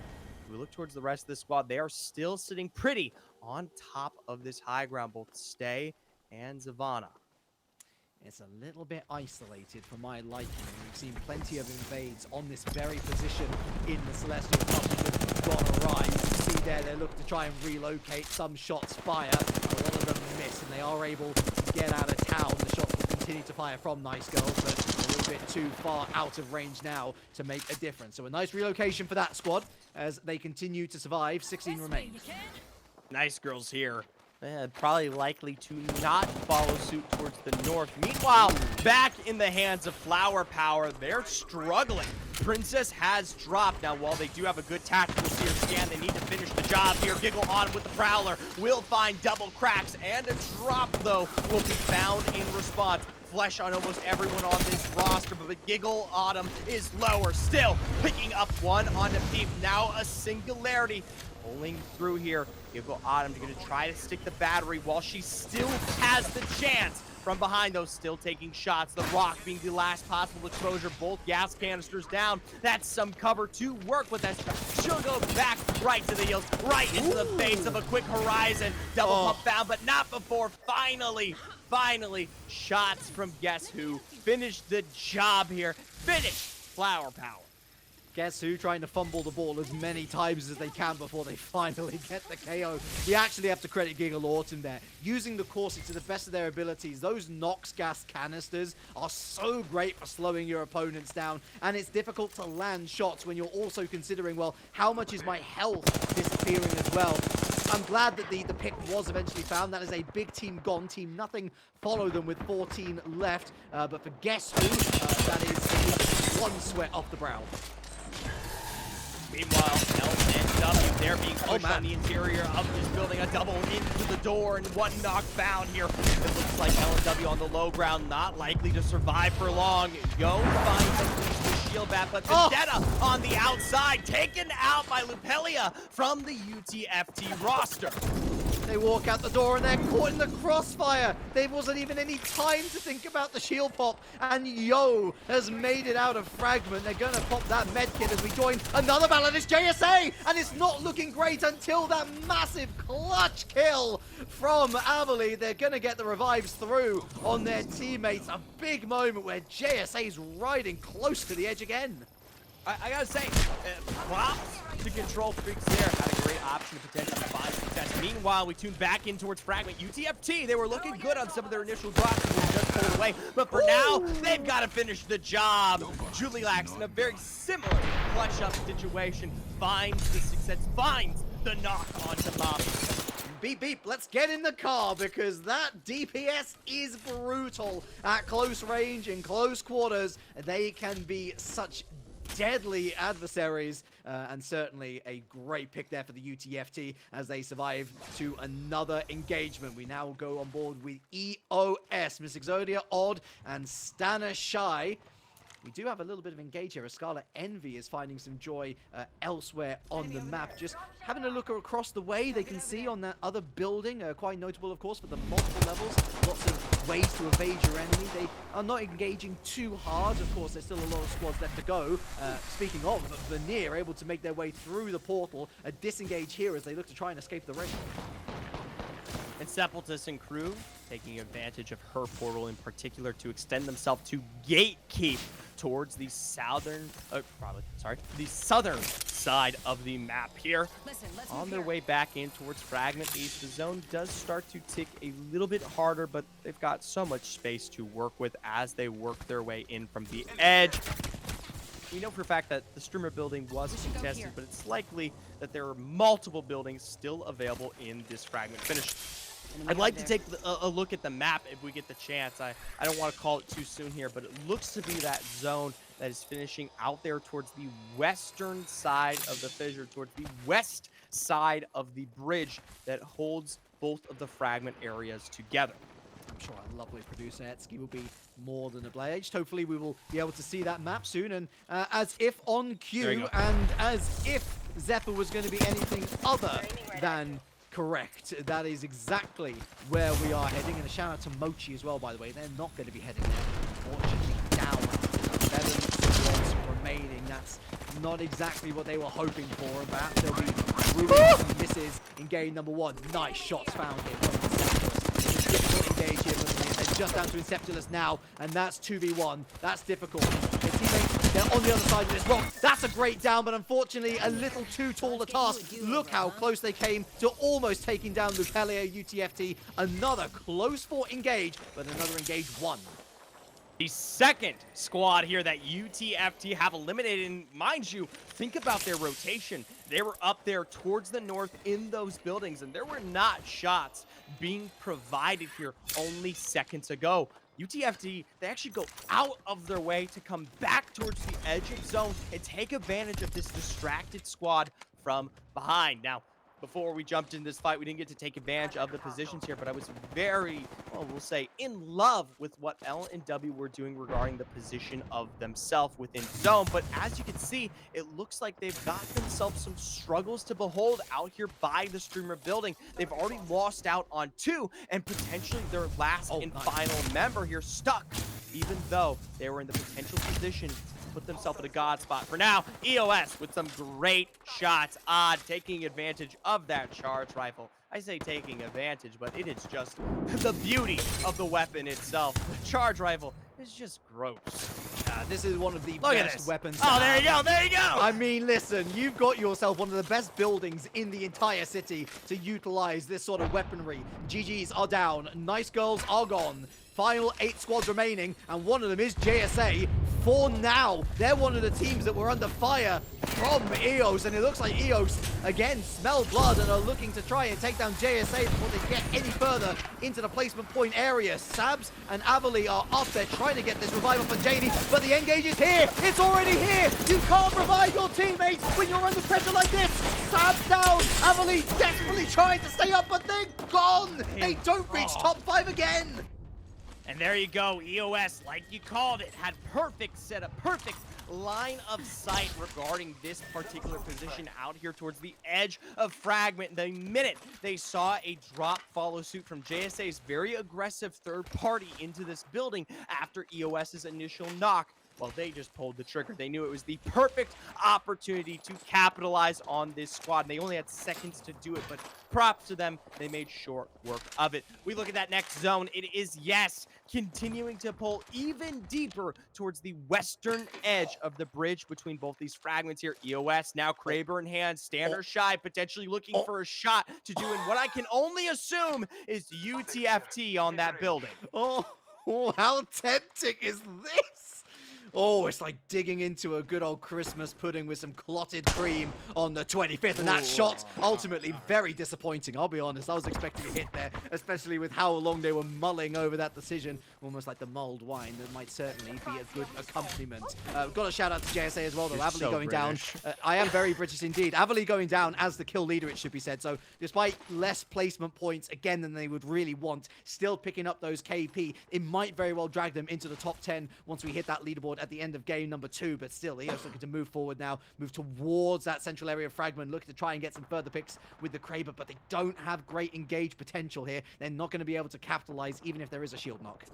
If we look towards the rest of the squad, they are still sitting pretty on top of this high ground, both Stay and Zavana. It's a little bit isolated for my liking. We've seen plenty of invades on this very position in the Celestial Cup that have gone awry. You can see there, they're looking to try and relocate. Some shots fire, a lot of them miss, and they are able to get out of town. The shots will continue to fire from Nice Girls, but a little bit too far out of range now to make a difference. So a nice relocation for that squad as they continue to survive. 16 remain. Nice girls here. Probably likely to not follow suit towards the north. Meanwhile, back in the hands of Flower Power, they're struggling. Princess has dropped. Now, while they do have a good tactical seer scan, they need to finish the job here. Giggle on with the Prowler. Will find double cracks, and a drop, though, will be found in response. Flesh on almost everyone on this roster, but Giggle Autumn is lower. Still picking up one on the Peep. Now a Singularity pulling through here. Giggle Autumn going to try to stick the battery while she still has the chance from behind, though, still taking shots. The Rock being the last possible exposure. Both gas canisters down. That's some cover to work with. That she'll go back right to the heels, right into the face of a quick Horizon. Double pump found, but not before finally, shots from Guess Who finished the job here. Finished Flower Power. Guess Who trying to fumble the ball as many times as they can before they finally get the KO. We actually have to credit Giga Lawton there. Using the Corsi to the best of their abilities, those Nox gas canisters are so great for slowing your opponents down, and it's difficult to land shots when you're also considering, well, how much is my health disappearing as well? I'm glad that the pick was eventually found. That is a big team gone. Team Nothing follow them with 14 left, but for Guess Who, that is one sweat off the brow. Meanwhile, LNW, they're being pushed on the interior of this building. A double into the door and one knockdown here. It looks like LNW on the low ground, not likely to survive for long. Go find at least the shield bat, but Vendetta on the outside, taken out by Lupelia from the UTFT roster. They walk out the door and they're caught in the crossfire. There wasn't even any time to think about the shield pop. And Yo has made it out of Fragment. They're going to pop that medkit as we join another battle. It's JSA. And it's not looking great until that massive clutch kill from Amelie. They're going to get the revives through on their teammates. A big moment where JSA's riding close to the edge again. I gotta say, props to Control Freaks there. Had a great option to potentially find success. Meanwhile, we tune back in towards Fragment. UTFT, they were looking good on some of their initial drops and they just pulled away. But for now, they've got to finish the job. Julilax, in a very similar clutch-up situation, finds the success, finds the knock onto Mommy. Beep, beep, let's get in the car because that DPS is brutal at close range, in close quarters. They can be such deadly adversaries, and certainly a great pick there for the UTFT as they survive to another engagement. We now go on board with EOS, Miss Exodia, Odd, and Stana Shy. We do have a little bit of engage here. Escala Envy is finding some joy elsewhere on the map. Just having a look across the way, they can see on that other building, quite notable, of course, for the multiple levels. Lots of ways to evade your enemy. They are not engaging too hard. Of course, there's still a lot of squads left to go. Speaking of, Veneer able to make their way through the portal. A disengage here as they look to try and escape the ring. And Sepultus and crew taking advantage of her portal in particular to extend themselves to gatekeep towards the southern, the southern side of the map here. On their way back in towards Fragment East, the zone does start to tick a little bit harder, but they've got so much space to work with as they work their way in from the edge. We know for a fact that the streamer building was contested, but it's likely that there are multiple buildings still available in this Fragment finish. I'd like to take a look at the map if we get the chance. I don't want to call it too soon here, but it looks to be that zone that is finishing out there towards the western side of the fissure, towards the west side of the bridge that holds both of the Fragment areas together. I'm sure our lovely producer Etsky will be more than obliged. Hopefully we will be able to see that map soon. And as if on cue, and as if Zephyr was going to be anything other than correct, that is exactly where we are heading. And a shout out to Mochi as well, by the way. They're not going to be heading there, unfortunately. Down 11 squads remaining. That's not exactly what they were hoping for. And perhaps they'll be ruining some misses in game number one. Nice shots found here from the Sepultus. Difficult engage here for them. They're just down to Inceptulus now, and that's 2v1. That's difficult. Their teammates, they're on the other side of this rock. That's a great down, but unfortunately a little too tall a task. Look how close they came to almost taking down Lupelia UTFT. Another close fought engage, but another engage won. The second squad here that UTFT have eliminated, and mind you, think about their rotation. They were up there towards the north in those buildings, and there were not shots being provided here only seconds ago. UTFT, they actually go out of their way to come back towards the edge of zone and take advantage of this distracted squad from behind. Now, before we jumped in this fight, we didn't get to take advantage of the positions here, but I was very, well, we'll say, in love with what L&W were doing regarding the position of themselves within zone. But as you can see, it looks like they've got themselves some struggles to behold out here by the streamer building. They've already lost out on 2, and potentially their last and final member here stuck, even though they were in the potential position to put themselves in a god spot. For now, EOS with some great shots. Odd taking advantage of that charge rifle. I say taking advantage, but it is just the beauty of the weapon itself. The charge rifle is just gross. This is one of the Look at best this. weapons. Oh, to there you have. go, there you go. I mean, listen, you've got yourself one of the best buildings in the entire city to utilize this sort of weaponry. GGs are down. Nice girls are gone. Final 8 squads remaining, and one of them is JSA. For now, they're one of the teams that were under fire from EOS, and it looks like EOS, again, smell blood and are looking to try and take down JSA before they get any further into the placement point area. Sabs and Avali are up there trying to get this revival for Janie, but the engage is here. It's already here. You can't revive your teammates when you're under pressure like this. Sabs down. Avali desperately trying to stay up, but they're gone. They don't reach top 5 again. And there you go, EOS, like you called it, had perfect setup, perfect line of sight regarding this particular position out here towards the edge of Fragment. The minute they saw a drop follow suit from JSA's very aggressive third party into this building after EOS's initial knock, well, they just pulled the trigger. They knew it was the perfect opportunity to capitalize on this squad. And they only had seconds to do it, but props to them. They made short work of it. We look at that next zone. It is, yes, continuing to pull even deeper towards the western edge of the bridge between both these fragments here. EOS now Kraber in hand, Standard Shy potentially looking for a shot to do in what I can only assume is UTFT on that building. Oh, how tempting is this? Oh, it's like digging into a good old Christmas pudding with some clotted cream on the 25th. And that shot, ultimately, very disappointing. I'll be honest. I was expecting a hit there, especially with how long they were mulling over that decision. Almost like the mulled wine. That might certainly be a good accompaniment. Got a shout out to JSA as well, though. Avali so going British. down. I am very British indeed. Avali going down as the kill leader, it should be said. So despite less placement points, again, than they would really want, still picking up those KP, it might very well drag them into the top 10 once we hit that leaderboard at the end of game number 2. But still, EOS looking to move forward now, move towards that central area of Fragment, looking to try and get some further picks with the Kraber, but they don't have great engage potential here. They're not going to be able to capitalize even if there is a shield knock.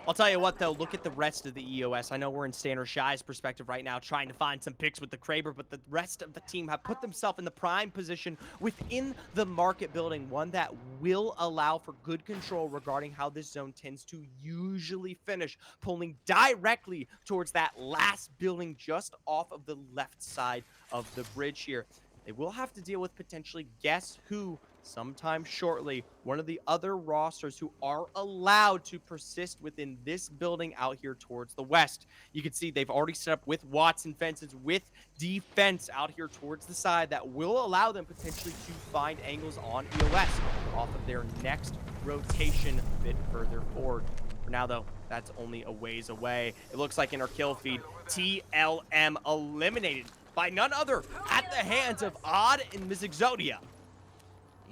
I'll tell you what, though, look at the rest of the EOS. I know we're in Standard Shy's perspective right now, trying to find some picks with the Kraber, but the rest of the team have put themselves in the prime position within the market building, one that will allow for good control regarding how this zone tends to usually finish, pulling directly towards that last building just off of the left side of the bridge here. They will have to deal with potentially guess who sometime shortly, one of the other rosters who are allowed to persist within this building out here towards the west. You can see they've already set up with Watson fences, with defense out here towards the side that will allow them potentially to find angles on EOS off of their next rotation a bit further forward. For now, though, that's only a ways away. It looks like in our kill feed, TLM eliminated by none other at the hands of Odd and Ms. Exodia.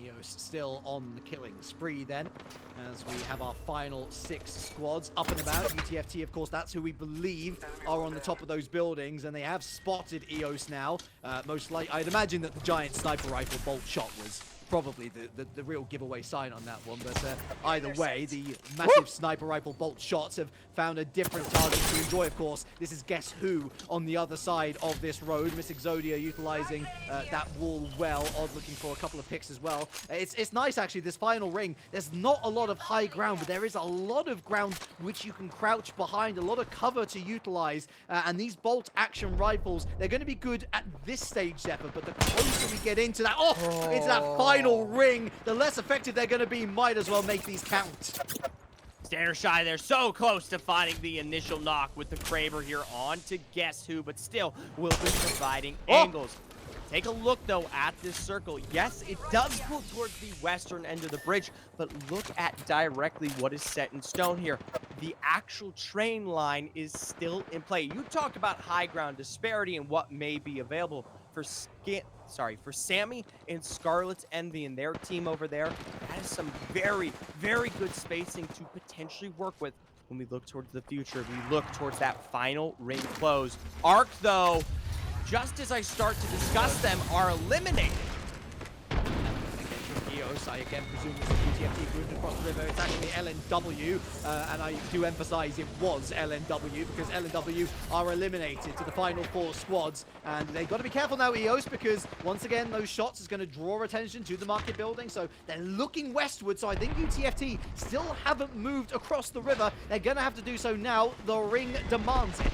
EOS still on the killing spree then, as we have our final 6 squads up and about. UTFT, of course, that's who we believe are on the top of those buildings, and they have spotted EOS now. Most likely, I'd imagine that the giant sniper rifle bolt shot was probably the real giveaway sign on that one, but either way, the massive sniper rifle bolt shots have found a different target to enjoy, of course. This is Guess Who on the other side of this road. Miss Exodia utilizing that wall well. Odd looking for a couple of picks as well. It's nice, actually, this final ring. There's not a lot of high ground, but there is a lot of ground which you can crouch behind, a lot of cover to utilize, and these bolt action rifles, they're going to be good at this stage, Zephyr, but the closer we get into that, into that final ring, the less effective they're going to be. Might as well make these count. Standard Shy, they're so close to finding the initial knock with the Kraber here on to Guess Who, but still will be providing angles. Take a look, though, at this circle. Yes, it does pull towards the western end of the bridge, but look at directly what is set in stone here. The actual train line is still in play. You talked about high ground disparity and what may be available. for Sammy and Scarlet's Envy and their team over there, that is some very, very good spacing to potentially work with when we look towards the future. We look towards that final ring close. Arc, though, just as I start to discuss them, are eliminated. Eos, I again presume it's a UTFT moved across the river. It's actually LNW, and I do emphasize it was LNW because LNW are eliminated to the final 4 squads, and they've got to be careful now, Eos, because once again those shots is going to draw attention to the market building, so they're looking westward. So I think UTFT still haven't moved across the river. They're going to have to do so now. The ring demands it.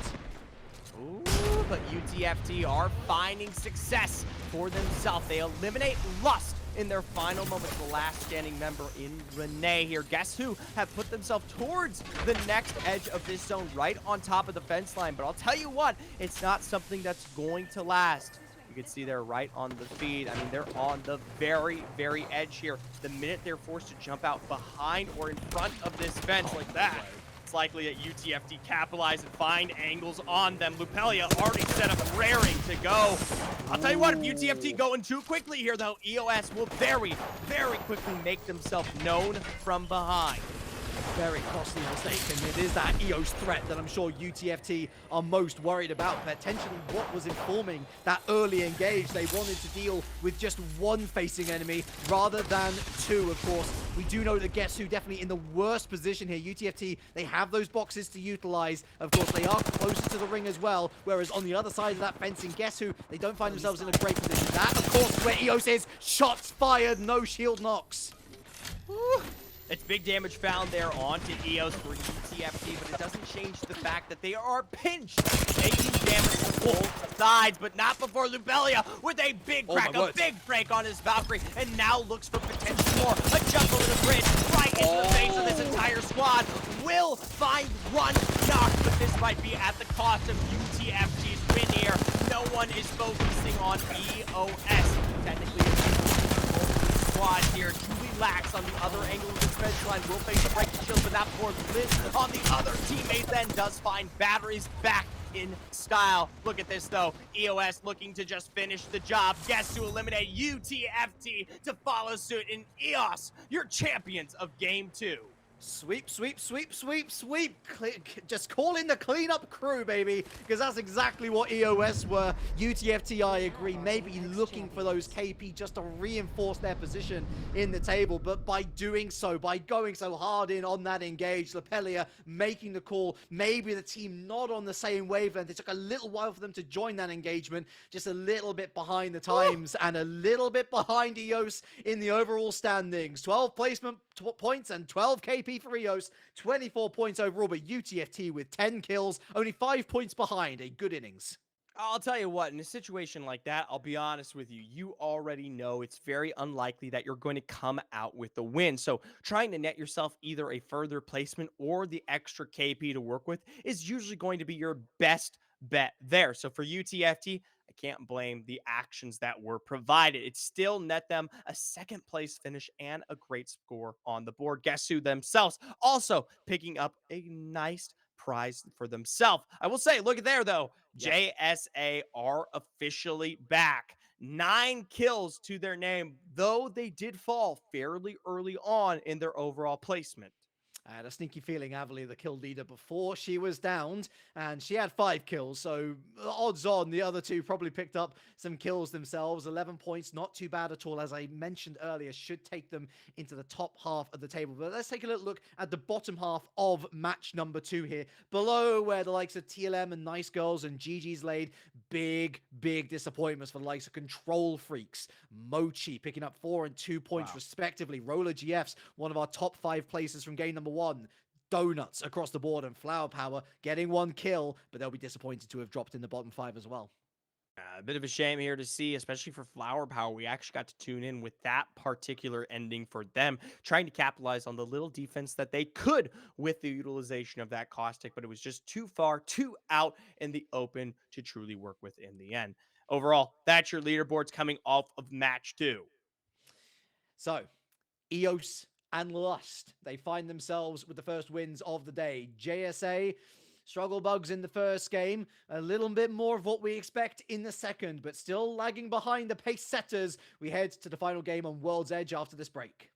Ooh, but UTFT are finding success for themselves. They eliminate Lust in their final moments. The last standing member in Renee here. Guess who have put themselves towards the next edge of this zone, right on top of the fence line. But I'll tell you what, it's not something that's going to last. You can see they're right on the feed. I mean, they're on the very, very edge here. The minute they're forced to jump out behind or in front of this fence like that, it's likely that UTFT capitalize and find angles on them. Lupelia already set up raring to go. I'll tell you what, if UTFT going too quickly here, though, EOS will very, very quickly make themselves known from behind. Very costly mistake, and it is that Eos threat that I'm sure UTFT are most worried about. Potentially what was informing that early engage. They wanted to deal with just one facing enemy rather than 2, of course. We do know that Guess Who definitely in the worst position here. UTFT, they have those boxes to utilize. Of course, they are closer to the ring as well, whereas on the other side of that fencing, Guess Who, they don't find themselves in a great position. That, of course, is where Eos is. Shots fired, no shield knocks. Woo. It's big damage found there onto Eos for UTFT, but it doesn't change the fact that they are pinched, taking damage from both sides, but not before Lupelia with a big crack, a big break on his Valkyrie, and now looks for potential more. A jump over the bridge, right into the face of this entire squad. Will find one knock, but this might be at the cost of UTFT's win here. No one is focusing on EOS. Technically, squad here truly lacks on the other angle of this fence line. Will face a break the shield, but not before Liz on the other teammate then does find batteries back in style. Look at this though. EOS looking to just finish the job. Guess to eliminate UTFT to follow suit in EOS, your champions of game 2. Sweep, sweep, sweep, sweep, sweep. Just call in the cleanup crew, baby, because that's exactly what EOS were. UTFT, I agree, maybe looking for those KP just to reinforce their position in the table, but by doing so, by going so hard in on that engage, Lupelia making the call, maybe the team not on the same wavelength. It took a little while for them to join that engagement, just a little bit behind the times and a little bit behind EOS in the overall standings. 12 placement points and 12 KP for EOS, 24 points overall, but UTFT with 10 kills, only 5 points behind. A good innings. I'll tell you what, in a situation like that, I'll be honest with you, you already know it's very unlikely that you're going to come out with the win. So trying to net yourself either a further placement or the extra KP to work with is usually going to be your best bet there. So for UTFT, I can't blame the actions that were provided. It still net them a second place finish and a great score on the board. Guess who themselves also picking up a nice prize for themselves. I will say, look at there though. JSA are officially back. 9 kills to their name, though they did fall fairly early on in their overall placement. I had a sneaky feeling Avalie, the kill leader, before she was downed, and she had 5 kills, so odds on the other two probably picked up some kills themselves. 11 points, not too bad at all, as I mentioned earlier, should take them into the top half of the table. But let's take a little look at the bottom half of match number 2 here. Below, where the likes of TLM and Nice Girls and GG's laid, big disappointments for the likes of Control Freaks. Mochi picking up 4 and 2 points respectively. Roller GFs, one of our top 5 places from game number 1. Donuts across the board, and Flower Power getting 1 kill, but they'll be disappointed to have dropped in the bottom 5 as well. A bit of a shame here to see, especially for Flower Power. We actually got to tune in with that particular ending for them, trying to capitalize on the little defense that they could with the utilization of that caustic, but it was just too far, too out in the open to truly work with in the end. Overall, that's your leaderboards coming off of match 2. So, EOS and Lust, they find themselves with the first wins of the day. JSA Struggle bugs in the first game, a little bit more of what we expect in the second, but still lagging behind the pace setters. We head to the final game on World's Edge after this break.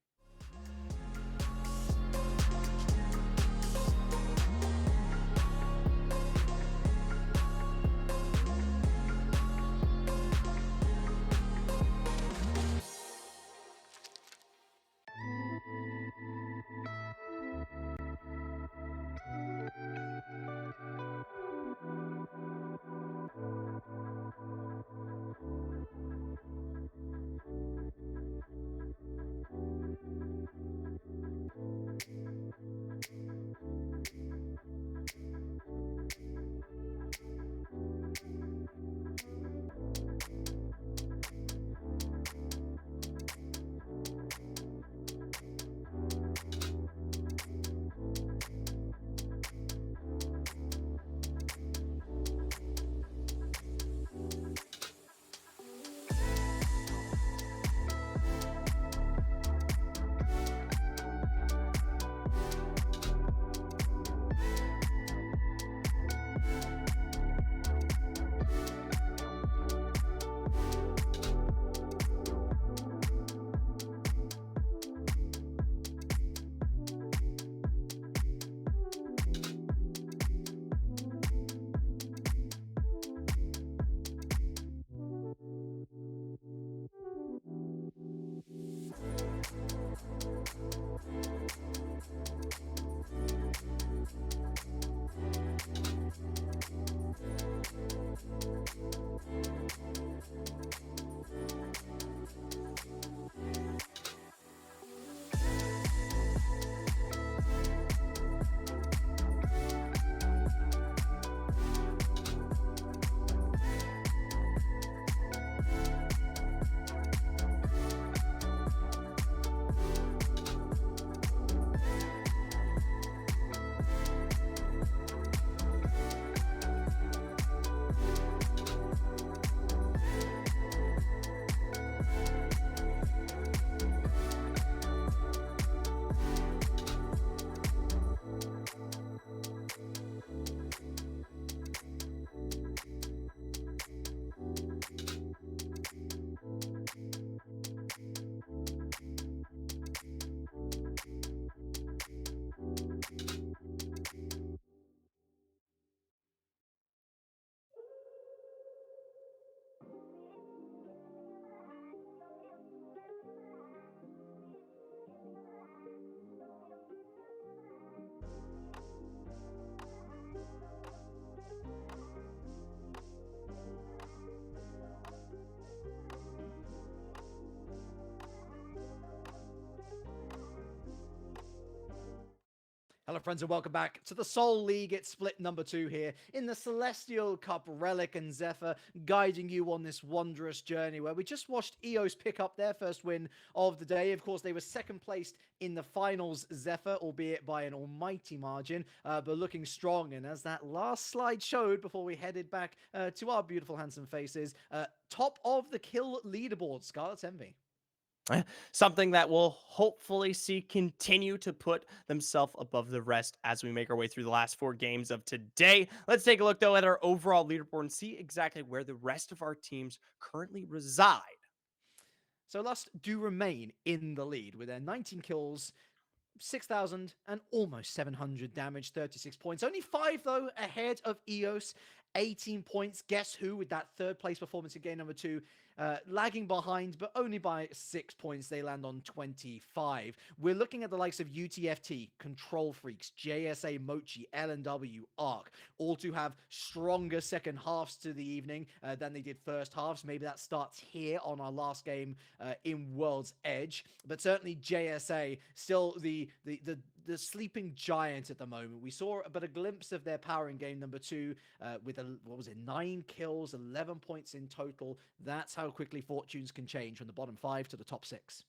Hello, friends, and welcome back to the Soul League. It's split number 2 here in the Celestial Cup. Relic and Zephyr guiding you on this wondrous journey where we just watched EOS pick up their first win of the day. Of course, they were second placed in the finals, Zephyr, albeit by an almighty margin, but looking strong. And as that last slide showed before we headed back to our beautiful, handsome faces, top of the kill leaderboard, Scarlet's Envy. Something that we'll hopefully see continue to put themselves above the rest as we make our way through the last 4 games of today. Let's take a look, though, at our overall leaderboard and see exactly where the rest of our teams currently reside. So Lust do remain in the lead with their 19 kills, 6,000 and almost 700 damage, 36 points. Only 5, though, ahead of EOS. 18 points. Guess who with that third place performance in game number 2? Lagging behind, but only by 6 points. They land on 25. We're looking at the likes of UTFT, Control Freaks, JSA, Mochi, LNW, ARC, all to have stronger second halves to the evening than they did first halves. Maybe that starts here on our last game in World's Edge, but certainly JSA still the sleeping giant at the moment. We saw but a glimpse of their power in game number 2 with 9 kills, 11 points in total. That's how quickly fortunes can change from the bottom 5 to the top 6.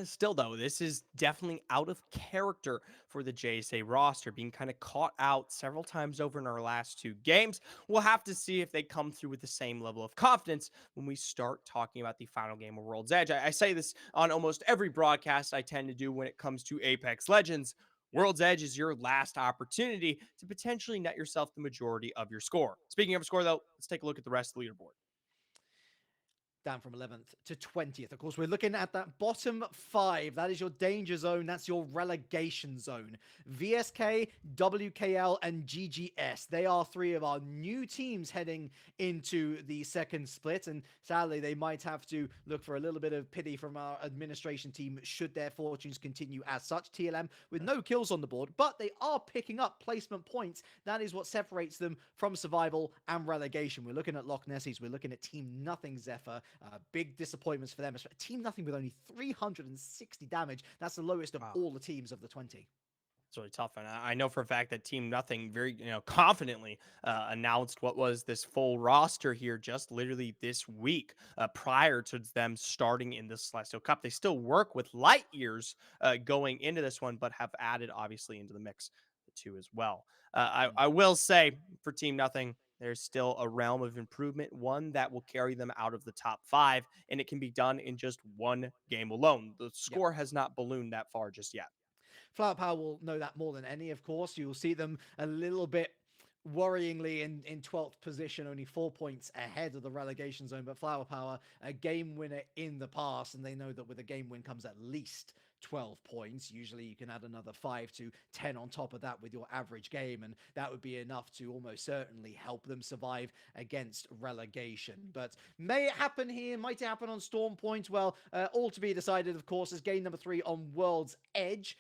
Still, though, this is definitely out of character for the JSA roster, being kind of caught out several times over in our last 2 games. We'll have to see if they come through with the same level of confidence when we start talking about the final game of World's Edge. I say this on almost every broadcast I tend to do when it comes to Apex Legends. World's Edge is your last opportunity to potentially net yourself the majority of your score. Speaking of score, though, let's take a look at the rest of the leaderboard. Down from 11th to 20th. Of course, we're looking at that bottom 5. That is your danger zone. That's your relegation zone. VSK, WKL, and GGS. They are 3 of our new teams heading into the second split. And sadly, they might have to look for a little bit of pity from our administration team should their fortunes continue as such. TLM with no kills on the board, but they are picking up placement points. That is what separates them from survival and relegation. We're looking at Loch Nessies. We're looking at Team Nothing Zephyr. Big disappointments for them. Team Nothing with only 360 damage. That's the lowest of all the teams of the 20. It's really tough, and I know for a fact that Team Nothing very confidently announced what was this full roster here just literally this week prior to them starting in the Celestial Cup. They still work with light years going into this one, but have added obviously into the mix the 2 as well. I will say for Team Nothing, there's still a realm of improvement, one that will carry them out of the top 5, and it can be done in just one game alone. The score has not ballooned that far just yet. Flower Power will know that more than any, of course. You'll see them a little bit worryingly in 12th position, only 4 points ahead of the relegation zone. But Flower Power, a game winner in the past, and they know that with a game win comes at least 12 points. Usually you can add another 5 to 10 on top of that with your average game, and that would be enough to almost certainly help them survive against relegation. But may it happen here? Might it happen on Storm Point? Well, all to be decided, of course, as game number 3 on World's Edge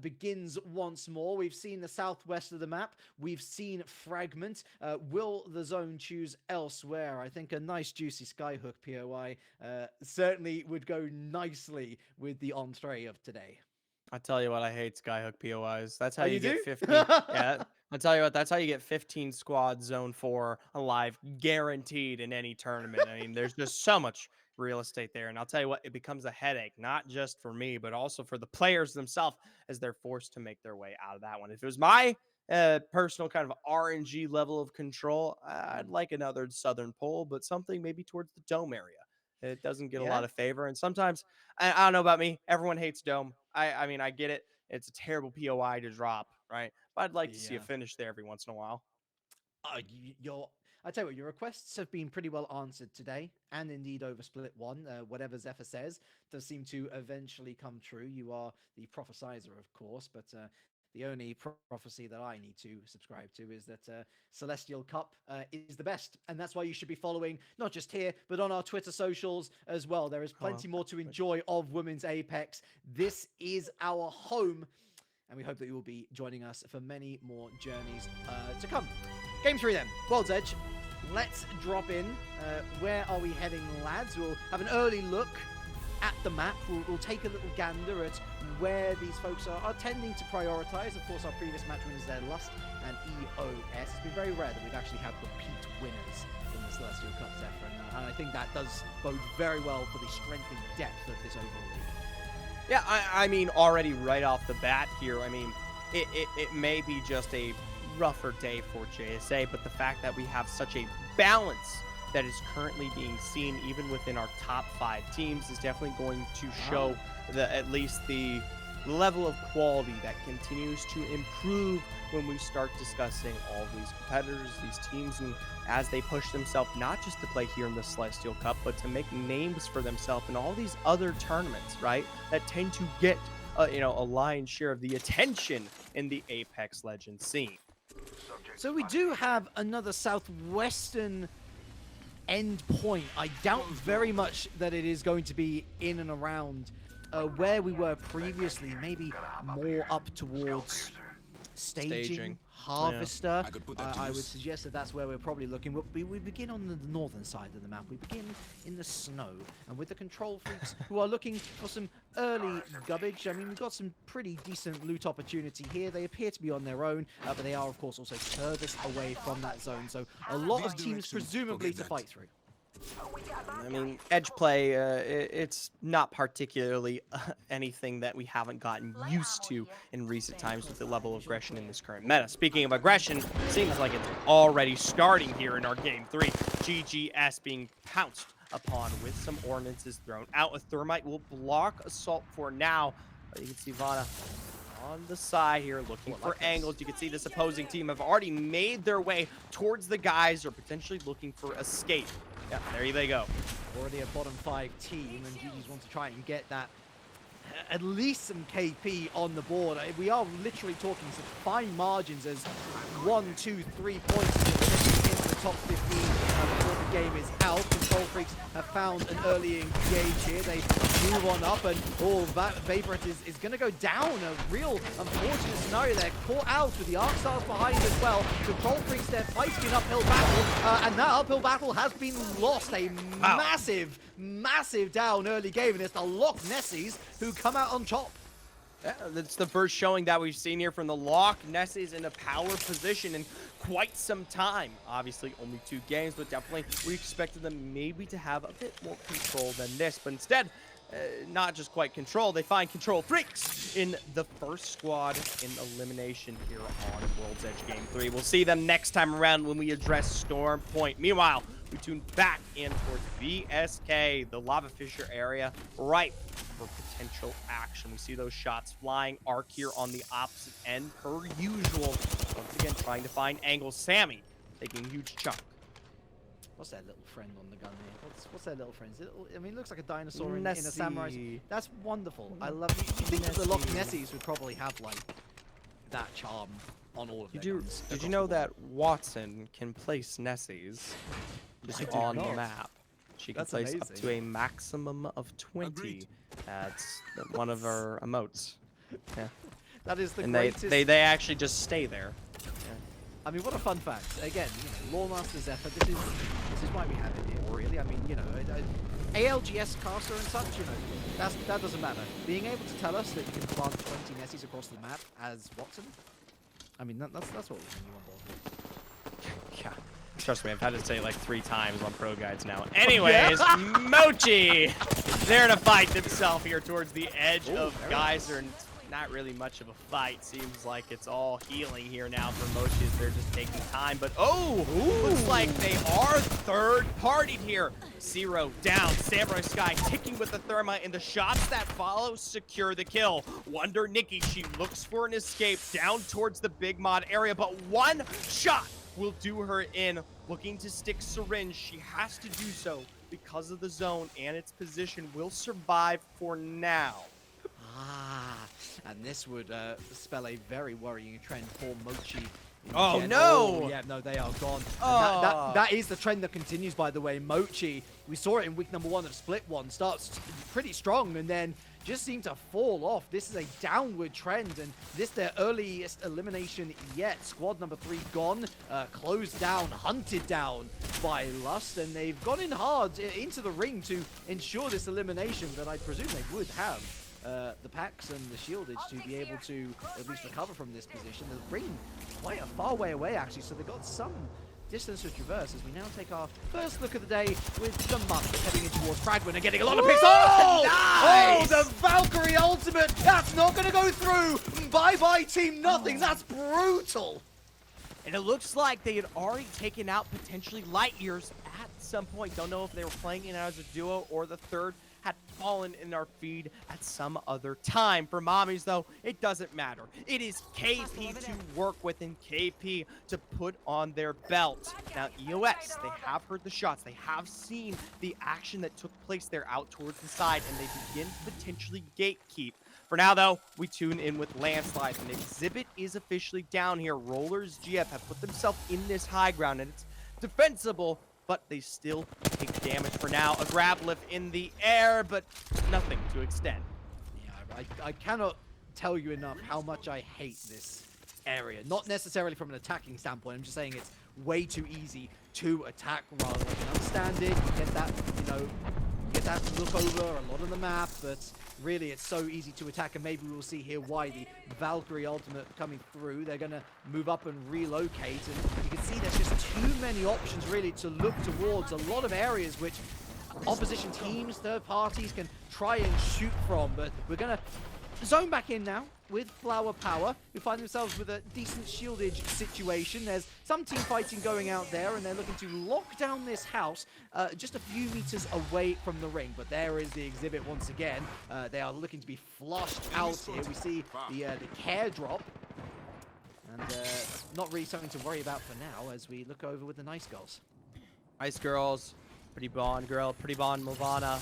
begins once more. We've seen the southwest of the map. We've seen Fragment. Will the zone choose elsewhere? I think a nice juicy Skyhook POI certainly would go nicely with the entree of today. I tell you what, I hate Skyhook POIs. That's how Oh, you you get do? 15. Yeah, I tell you what, that's how you get 15 squad zone 4 alive, guaranteed in any tournament. I mean, there's just so much real estate there, and I'll tell you what, it becomes a headache, not just for me, but also for the players themselves as they're forced to make their way out of that one. If it was my personal kind of RNG level of control, I'd like another southern pole, but something maybe towards the dome area. It doesn't get a lot Yeah. of favor, and sometimes I don't know about me. Everyone hates Dome. I mean, I get it. It's a terrible POI to drop, right? But I'd like to see a Yeah. finish there every once in a while. I tell you what, your requests have been pretty well answered today, and indeed over Split 1. Whatever Zephyr says does seem to eventually come true. You are the prophesizer, of course, but the only prophecy that I need to subscribe to is that Celestial Cup is the best, and that's why you should be following not just here, but on our Twitter socials as well. There is plenty more to enjoy of Women's Apex. This is our home, and we hope that you will be joining us for many more journeys to come. Game 3 then, World's Edge. Let's drop in. Where are we heading, lads? We'll have an early look at the map. We'll take a little gander at where these folks are tending to prioritize. Of course, our previous match winners there, Lust and EOS. It's been very rare that we've actually had repeat winners in the Celestial Cup, Zephyr, and I think that does bode very well for the strength and depth of this overall league. Yeah, I mean, already right off the bat here, I mean, it may be just a rougher day for JSA, but the fact that we have such a balance that is currently being seen even within our top 5 teams is definitely going to show at least the level of quality that continues to improve when we start discussing all these competitors, these teams, and as they push themselves not just to play here in the Celestial Cup, but to make names for themselves in all these other tournaments, right? That tend to get a lion's share of the attention in the Apex Legends scene. So we do have another southwestern end point. I doubt very much that it is going to be in and around where we were previously, maybe more up towards staging. Harvester. Yeah. I would suggest that that's where we're probably looking. We begin on the northern side of the map. We begin in the snow, and with the control freaks who are looking for some early gubbage. I mean, we've got some pretty decent loot opportunity here. They appear to be on their own, but they are, of course, also furthest away from that zone. So a lot of teams presumably to fight through. I mean, edge play, it's not particularly anything that we haven't gotten used to in recent times with the level of aggression in this current meta. Speaking of aggression, seems like it's already starting here in our game 3. GGS being pounced upon with some ordnances thrown out. A thermite will block assault for now. But you can see Vana on the side here, looking Well, for like this. angles. You can see this opposing team have already made their way towards the guys or potentially looking for escape. Yeah, there they go. Already a bottom 5 team, and GG's want to try and get that at least some KP on the board. We are literally talking some fine margins as 1, 2, 3 points into the top 15 before the game is out. Control Freaks have found an early engage here. They move on up, and Vaporant is going to go down. A real unfortunate scenario there. Caught out with the Arc Stars behind as well. Control Freaks, they're fighting an uphill battle, and that uphill battle has been lost. A massive down early game, and it's the Loch Nessies who come out on top. Yeah, that's the first showing that we've seen here from the Loch Nessies in a power position in quite some time. Obviously, only 2 games, but definitely we expected them maybe to have a bit more control than this. But instead, not just quite control, they find Control Freaks in the first squad in elimination here on World's Edge Game 3. We'll see them next time around when we address Storm Point. Meanwhile, we tune back in towards VSK, the Lava Fissure area, ripe for potential action. We see those shots flying. Arc here on the opposite end, per usual. Once again, trying to find angles. Sammy taking a huge chunk. What's that little friend on the gun here? What's that little friend? Is it, I mean, it looks like a dinosaur in a samurai. That's wonderful. I love it. You think that the Loch Nessies would probably have, like, that charm on all of their guns. Did you know that Watson can place Nessies just I did on the not. map? She can That's place up to amazing. a maximum of 20. That's one of our emotes. Yeah. That is the And greatest. they actually just stay there. I mean, what a fun fact. Again, you know, Lawmaster Zephyr, this is why we have it here, really. I mean, you know, ALGS caster and such, you know, that doesn't matter. Being able to tell us that you can plant 20 Nessies across the map as Watson, I mean, that's what we can you on board with. Yeah. Trust me, I've had to say it like 3 times on Pro Guides now. Anyways, Mochi there to fight himself here towards the edge of very Geyser. And it's not really much of a fight. Seems like it's all healing here now for Mochi as they're just taking time. But looks like they are third-partied here. Zero down. Samurai Sky ticking with the Thermite, and the shots that follow secure the kill. Wonder Nikki, she looks for an escape down towards the Big Mod area, but one shot will do her in. Looking to stick Syringe, she has to do so because of the zone and its position. Will survive for now. And this would spell a very worrying trend for Mochi. Oh, Gen. no! Oh, yeah, no, they are gone. And Oh. that is the trend that continues, by the way. Mochi, we saw it in week number 1 of Split 1, starts pretty strong and then just seemed to fall off. This is a downward trend, and this their earliest elimination yet. Squad number 3 gone, closed down, hunted down by Lust, and they've gone in hard into the ring to ensure this elimination, but I presume they would have the packs and the shieldage to be able to at least recover from this position. The ring quite a far way away, actually, so they've got some distance to traverse as we now take our first look of the day with the Monk heading in towards Fragment and getting a lot of picks. Oh! Nice! Oh, the Valkyrie ultimate! That's not going to go through! Bye-bye, Team Nothing! That's brutal! And it looks like they had already taken out potentially Light Years at some point. Don't know if they were playing it as a duo or the third had fallen in our feed at some other time. For Mommies, though, it doesn't matter. It is KP to work with and KP to put on their belt. Now, EOS, they have heard the shots. They have seen the action that took place there out towards the side, and they begin to potentially gatekeep. For now, though, we tune in with Landslide, and Exhibit is officially down here. Rollers GF have put themselves in this high ground, and it's defensible, but they still take damage for now. A grab lift in the air, but nothing to extend. Yeah, I cannot tell you enough how much I hate this area. Not necessarily from an attacking standpoint. I'm just saying it's way too easy to attack rather. I can understand it. You get that, you know, you get that look over a lot of the map, but really it's so easy to attack, and maybe we'll see here why the Valkyrie ultimate coming through. They're going to move up and relocate, and you can see there's just too many options really to look towards. A lot of areas which opposition teams, third parties can try and shoot from, but we're going to zone back in now with Flower Power, who find themselves with a decent shieldage situation. There's some team fighting going out there, and they're looking to lock down this house just a few meters away from the ring. But there is the exhibit once again. They are looking to be flushed out here. We see the care drop. And not really something to worry about for now as we look over with the nice girls. Nice girls, pretty Bond girl, pretty Bond Movana,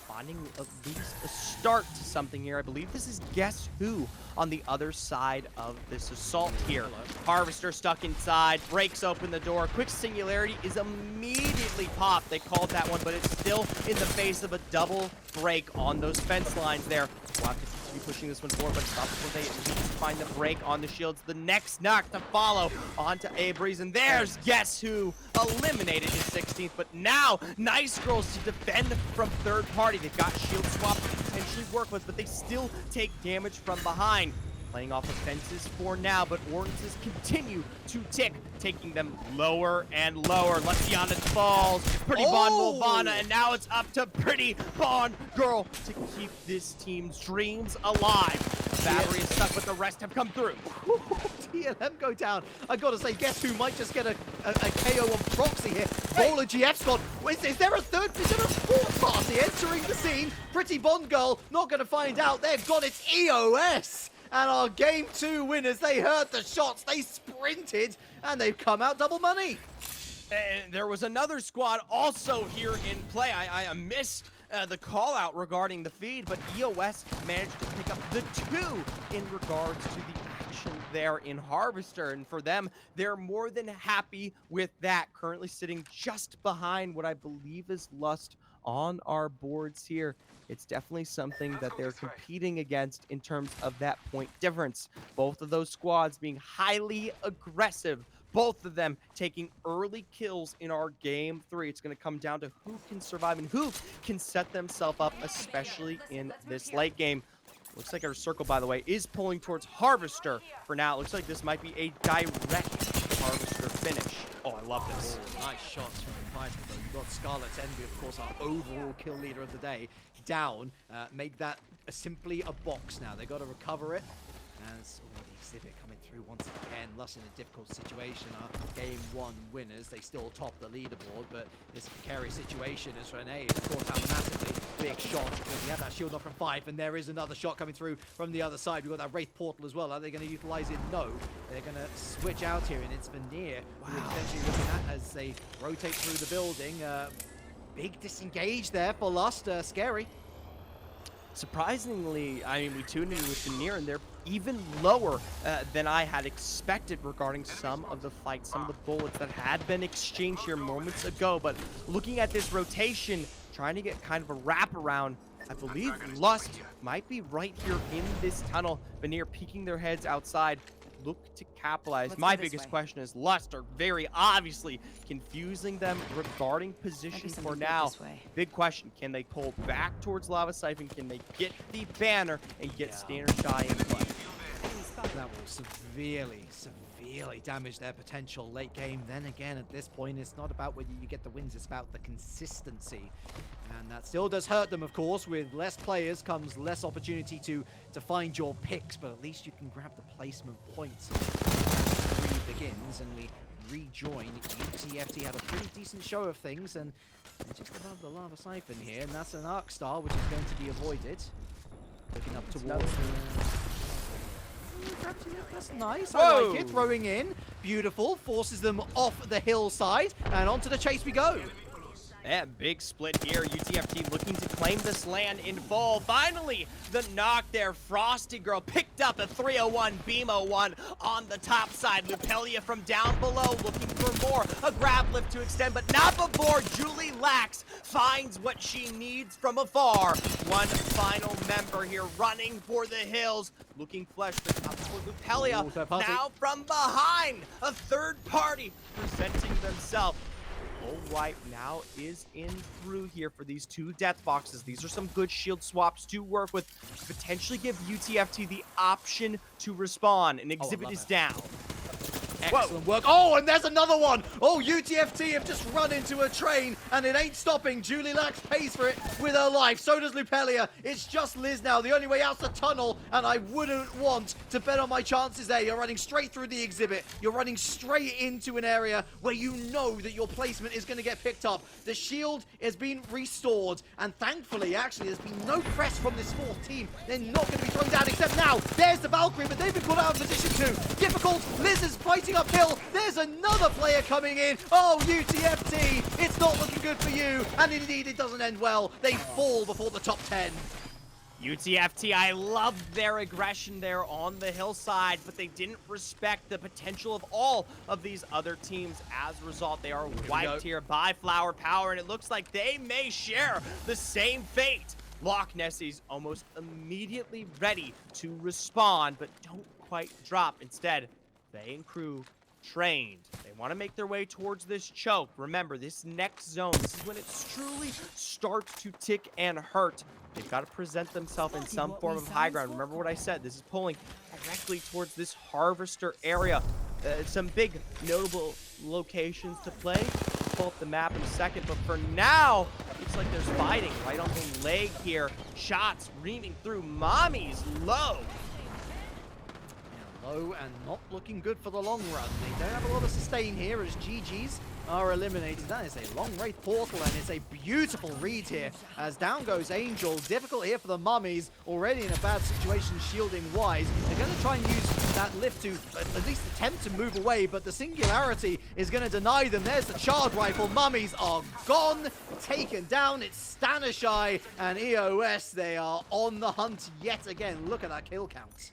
finding at least a start to something here. I believe this is Guess Who on the other side of this assault here. Harvester stuck inside, breaks open the door. Quick Singularity is immediately popped. They called that one, but it's still in the face of a double break on those fence lines there. Wow, be pushing this one forward, but it's not before they at least find the break on the shields. The next knock to follow onto A-Breeze, and there's Guess Who eliminated his 16th, but now Nice Girls to defend from third party. They've got shield swap to potentially work with, but they still take damage from behind. Playing off of fences for now, but ordinances continue to tick, taking them lower and lower. Luciana falls, Pretty Bond Movana, and now it's up to Pretty Bond Girl to keep this team's dreams alive. Battery is stuck, but the rest have come through. TLM go down. I gotta say, Guess Who might just get a KO on Proxy here. Bowler GF's gone. Is there a fourth party entering the scene? Pretty Bond Girl not gonna find out. They've got its EOS. And our Game 2 winners, they heard the shots, they sprinted, and they've come out double money. And there was another squad also here in play. I missed the call out regarding the feed, but EOS managed to pick up the 2 in regards to the action there in Harvester. And for them, they're more than happy with that. Currently sitting just behind what I believe is Lust on our boards here. It's definitely something that they're competing against in terms of that point difference. Both of those squads being highly aggressive. Both of them taking early kills in our game 3. It's going to come down to who can survive and who can set themselves up, especially in this late game. Looks like our circle, by the way, is pulling towards Harvester for now. It looks like this might be a direct Harvester finish. Oh, I love this. Nice shots from the fight. You've got Scarlet's Envy, of course, our overall kill leader of the day, down. Make that simply a box now. They got to recover it. As the exhibit coming through once again. Lust in a difficult situation. Our Game 1 winners, they still top the leaderboard, but this precarious situation as Renee is caught out massively. Big shot. We have that shield off from 5, and there is another shot coming through from the other side. We've got that Wraith Portal as well. Are they going to utilize it? No. They're going to switch out here, and it's Veneer who we're potentially looking at as they rotate through the building. Big disengage there for Lust. Scary. Surprisingly, I mean, we tuned in with Veneer, and they're even lower than I had expected regarding some of the fights, some of the bullets that had been exchanged here moments ago. But looking at this rotation, trying to get kind of a wraparound, I believe Lust might be right here in this tunnel. Veneer peeking their heads outside. Look to capitalize. My biggest question is Lust are very obviously confusing them regarding position for now. Big question, can they pull back towards Lava Siphon? Can they get the banner and get Standard Shy in play? That will severely damage their potential late game. Then again, at this point, it's not about whether you get the wins, it's about the consistency. And that still does hurt them, of course. With less players comes less opportunity to find your picks, but at least you can grab the placement points. Three begins, and we rejoin. UTFT had a pretty decent show of things, and just above the Lava Siphon here, and that's an Arc Star, which is going to be avoided. Looking up towards that's nice. Whoa. I like it. Throwing in. Beautiful. Forces them off the hillside. And onto the chase we go. Yeah, big split here. UTFT looking to claim this land in full. Finally, the knock there. Frosty Girl picked up a 301 BMO 1 on the top side. Lupelia from down below looking for more. A grab lift to extend, but not before Julie Lax finds what she needs from afar. One final member here running for the hills. Looking flesh, but not before Lupelia. Ooh, now from behind, a third party presenting themselves. All right, now is in through here for these 2 death boxes. These are some good shield swaps to work with. Potentially give UTFT the option to respawn. An exhibit is down. Excellent work. Oh, and there's another one. Oh, UTFT have just run into a train, and it ain't stopping. Julie Lax pays for it with her life. So does Lupelia. It's just Liz now. The only way out's the tunnel, and I wouldn't want to bet on my chances there. You're running straight through the exhibit. You're running straight into an area where you know that your placement is going to get picked up. The shield has been restored, and thankfully, actually, there's been no press from this fourth team. They're not going to be thrown down, except now. There's the Valkyrie, but they've been put out of position too. Difficult. Liz is fighting uphill. There's another player coming in. Oh, UTFT, it's not looking good for you. And indeed, it doesn't end well. They fall before the top 10. UTFT, I loved their aggression there on the hillside, but they didn't respect the potential of all of these other teams. As a result, they are wiped here by Flower Power, and it looks like they may share the same fate. Loch Nessie's almost immediately ready to respond, but don't quite drop. Instead, they and crew trained. They want to make their way towards this choke. Remember, this next zone, this is when it truly starts to tick and hurt. They've got to present themselves in some form of high ground. Remember what I said. This is pulling directly towards this Harvester area. Some big notable locations to play. Pull up the map in a second, but for now, it looks like there's fighting right on the leg here. Shots reaming through. Mommy's low. Low and not looking good for the long run. They don't have a lot of sustain here as GG's are eliminated. That is a long wraith portal, and it's a beautiful read here as down goes Angel. Difficult here for the Mummies, already in a bad situation shielding wise. They're going to try and use that lift to at least attempt to move away, but the Singularity is going to deny them. There's the charge rifle. Mummies are gone, taken down. It's Stanishai and EOS. They are on the hunt yet again. Look at that kill count.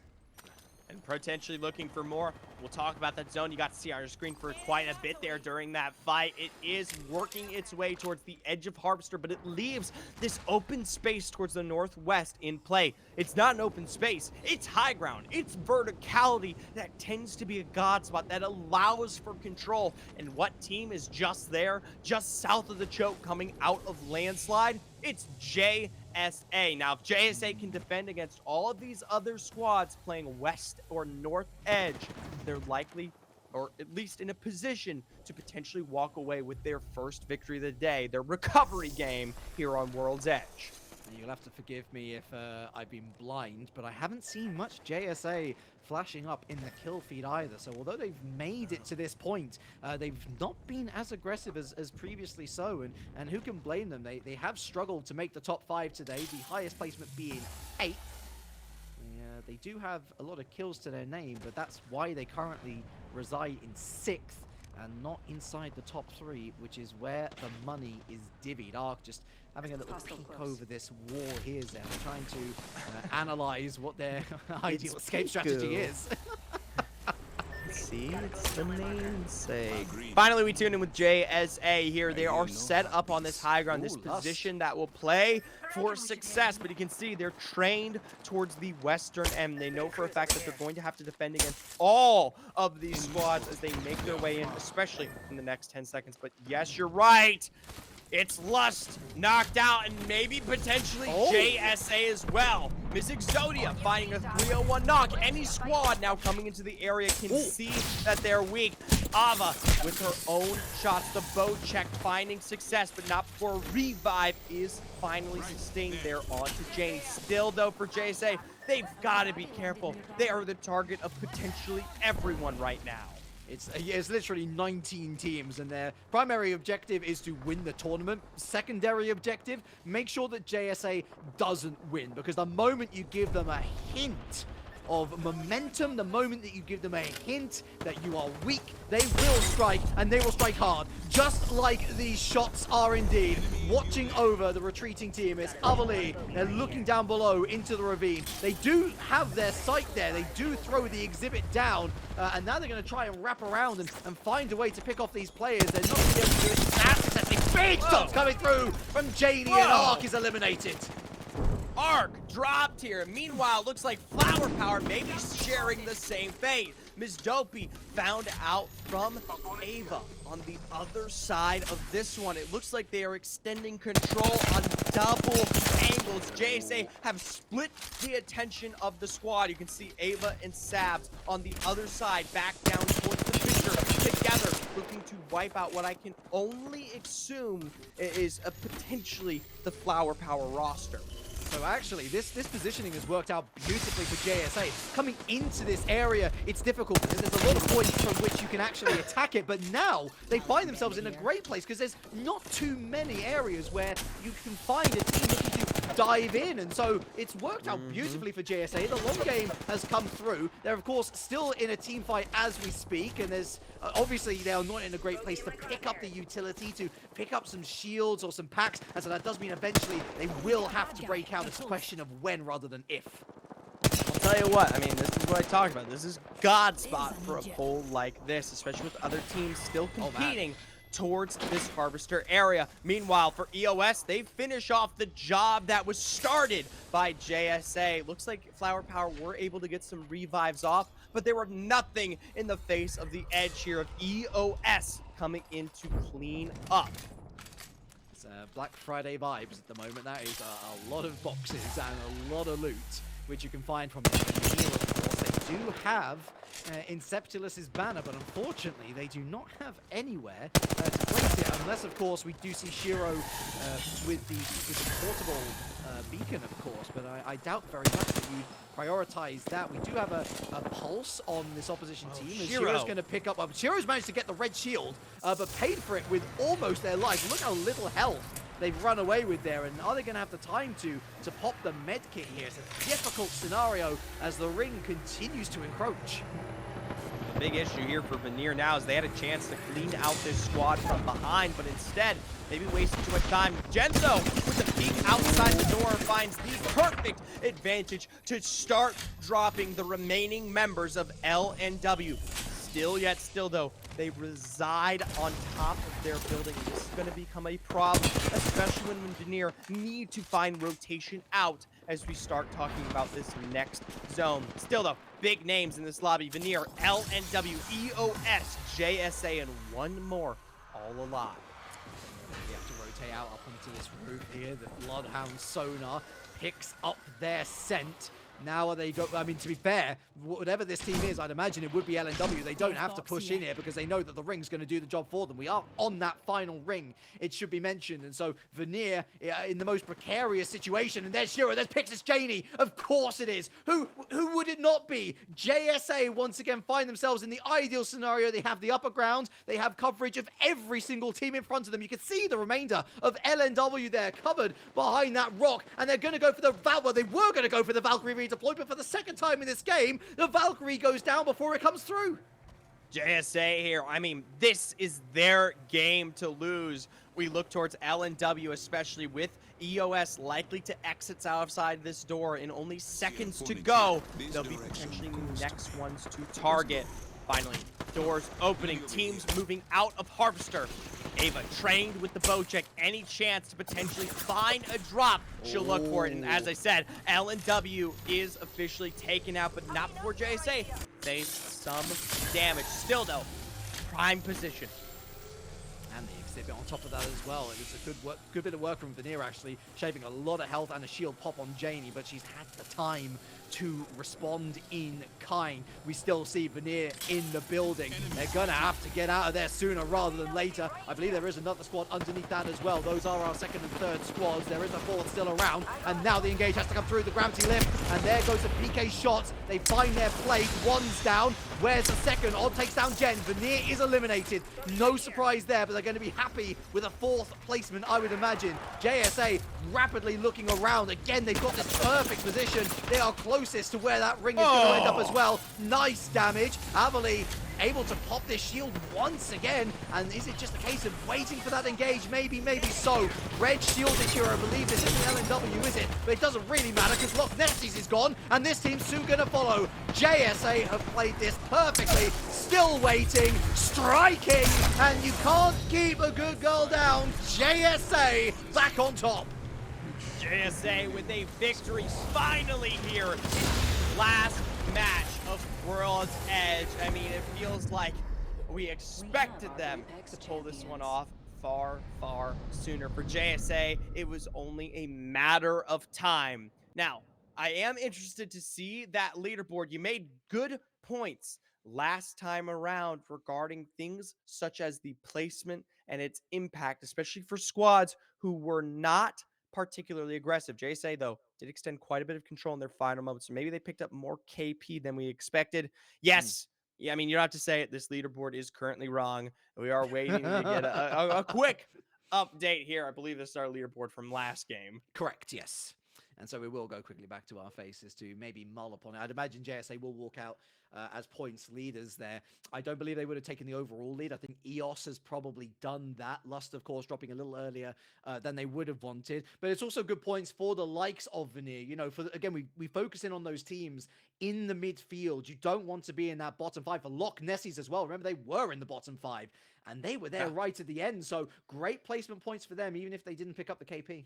And potentially looking for more. We'll talk about that zone you got to see on your screen for quite a bit there during that fight. It is working its way towards the edge of Harvester, but it leaves this open space towards the northwest in play. It's not an open space. It's high ground. It's verticality that tends to be a god spot that allows for control. And what team is just there, just south of the choke coming out of Landslide? It's JSA. Now, if JSA can defend against all of these other squads playing west or north edge, they're likely, or at least in a position, to potentially walk away with their first victory of the day, their recovery game here on World's Edge. You'll have to forgive me if I've been blind, but I haven't seen much JSA flashing up in the kill feed either. So although they've made it to this point, they've not been as aggressive as previously so. And who can blame them? They have struggled to make the top 5 today, the highest placement being 8th. They do have a lot of kills to their name, but that's why they currently reside in 6th and not inside the top 3, which is where the money is divvied. Ark just having a little peek over this wall here, Zen, trying to analyze what their ideal escape strategy is. See, it's the namesake. Finally, we tune in with JSA here. They are set up on this high ground, this position that will play for success. But you can see they're trained towards the western end. They know for a fact that they're going to have to defend against all of these squads as they make their way in, especially in the next 10 seconds. But yes, you're right. It's Lust knocked out, and maybe potentially JSA as well. Miss Exodia finding a 301 knock. Any squad now coming into the area can see that they're weak. Ava with her own shots. The bow check finding success, but not before revive is finally sustained there onto Jane. Still, though, for JSA, they've got to be careful. They are the target of potentially everyone right now. It's literally 19 teams, and their primary objective is to win the tournament. Secondary objective, make sure that JSA doesn't win, because the moment you give them a hint of momentum, the moment that you give them a hint that you are weak, they will strike, and they will strike hard. Just like these shots are indeed. Watching over the retreating team is Avali. They're looking down below into the ravine. They do have their sight there. They do throw the exhibit down, and now they're going to try and wrap around and find a way to pick off these players. They're not going to be able to do it as successfully. Big shots coming through from Janie, and Ark is eliminated. Ark dropped here. Meanwhile, looks like Flower Power may be sharing the same fate. Ms. Dopey found out from Ava on the other side of this one. It looks like they are extending control on double angles. JSA have split the attention of the squad. You can see Ava and Sabs on the other side, back down towards the picture. wipe out what I can only assume is a potentially the Flower Power roster. So actually, this positioning has worked out beautifully for JSA. Coming into this area, it's difficult because there's a lot of points from which you can actually attack it, but now they find themselves in a great place because there's not too many areas where you can find a team looking to dive in, and so it's worked out beautifully for JSA. The long game has come through. They're, of course, still in a team fight as we speak, and there's obviously they are not in a great place to pick up the utility, to pick up some shields or some packs, and so that does mean eventually they will have to break out. It's a question of when rather than if. I'll tell you what, I mean, this is what I talked about. This is God spot for a poll like this, especially with other teams still competing towards this Harvester area. Meanwhile, for EOS, they finish off the job that was started by JSA. Looks like Flower Power were able to get some revives off, but there were nothing in the face of the edge here of EOS coming in to clean up. It's Black Friday vibes at the moment. That is a lot of boxes and a lot of loot, which you can find from the of course. They do have Inceptulus's banner, but unfortunately they do not have anywhere to place it, unless of course we do see Shiro with the portable beacon, of course, but I doubt very much that you prioritize that. We do have a pulse on this opposition team, and Shiro's going to pick up. Shiro's managed to get the red shield, but paid for it with almost their life. Look how little health they've run away with there, and are they going to have the time to pop the med kit here? It's a difficult scenario as the ring continues to encroach. The big issue here for Veneer now is they had a chance to clean out this squad from behind, but instead, maybe wasting too much time. Genzo, with the peek outside the door, finds the perfect advantage to start dropping the remaining members of LNW. Still though, they reside on top of their building. This is going to become a problem, especially when Veneer need to find rotation out as we start talking about this next zone. Still though, big names in this lobby. Veneer, LNW, EOS, JSA, and one more all alive. They have to rotate out up onto this roof here. The Bloodhound sonar picks up their scent. Now they go, I mean, to be fair, whatever this team is, I'd imagine it would be LNW. They don't have to push in here because they know that the ring's going to do the job for them. We are on that final ring, it should be mentioned. And so Veneer in the most precarious situation. And there's Shiro, there's Pixis Janie. Of course it is. Who would it not be? JSA once again find themselves in the ideal scenario. They have the upper ground. They have coverage of every single team in front of them. You can see the remainder of LNW there covered behind that rock. And they're going to go for the Valkyrie. They were going to go for the Valkyrie redeployed, but for the second time in this game, the Valkyrie goes down before it comes through. JSA here, I mean, this is their game to lose. We look towards LNW, especially with EOS likely to exit outside this door in only seconds to go. They'll be potentially the next ones to target. Finally, doors opening, teams moving out of Harvester. Ava trained with the Bocek, any chance to potentially find a drop, she'll look for it. And as I said, LNW is officially taken out, but not before JSA faced some damage. Still though, prime position. And the exhibit on top of that as well. It was a good bit of work from Veneer, actually, shaving a lot of health and a shield pop on Janie, but she's had the time to respond in kind. We still see Veneer in the building. They're gonna have to get out of there sooner rather than later. I believe there is another squad underneath that as well. Those are our second and third squads. There is a fourth still around, and now the engage has to come through the gravity lift, and there goes the PK shots. They find their place. One's down. Where's the second? Odd takes down Jen. Veneer is eliminated. No surprise there, but they're going to be happy with a fourth placement, I would imagine. JSA rapidly looking around. Again, they've got this perfect position. They are closest to where that ring is going to end up as well. Nice damage. Avali able to pop this shield once again. And is it just a case of waiting for that engage? Maybe so. Red shielded here, I believe this isn't LNW, is it? But it doesn't really matter because Loch Nestes is gone, and this team's soon going to follow. JSA have played this perfectly. Still waiting, striking, and you can't keep a good girl down. JSA back on top. JSA with a victory finally here. Last match of World's Edge. I mean, it feels like we expected them to pull this one off far sooner. For JSA, it was only a matter of time. Now, I am interested to see that leaderboard. You made good points last time around regarding things such as the placement and its impact, especially for squads who were not particularly aggressive. JSA, though, did extend quite a bit of control in their final moments. So maybe they picked up more KP than we expected. Yes. Yeah, I mean, you don't have to say it. This leaderboard is currently wrong. We are waiting to get a quick update here. I believe this is our leaderboard from last game. Correct, yes. And so we will go quickly back to our faces to maybe mull upon it. I'd imagine JSA will walk out as points leaders there. I don't believe they would have taken the overall lead. I think EOS has probably done that. Lust, of course, dropping a little earlier than they would have wanted. But it's also good points for the likes of Veneer. You know, again, we focus in on those teams in the midfield. You don't want to be in that bottom five. For Loch Nessies as well. Remember, they were in the bottom five. And they were there right at the end. So great placement points for them, even if they didn't pick up the KP.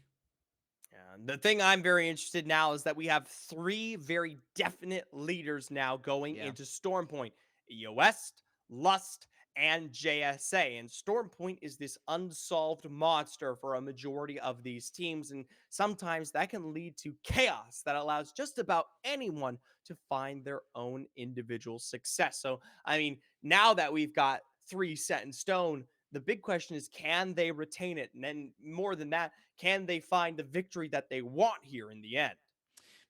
And the thing I'm very interested now is that we have 3 very definite leaders now going into Stormpoint. EOS, Lust, and JSA. And Stormpoint is this unsolved monster for a majority of these teams. And sometimes that can lead to chaos that allows just about anyone to find their own individual success. So, I mean, now that we've got 3 set in stone, the big question is, can they retain it? And then more than that, can they find the victory that they want here in the end?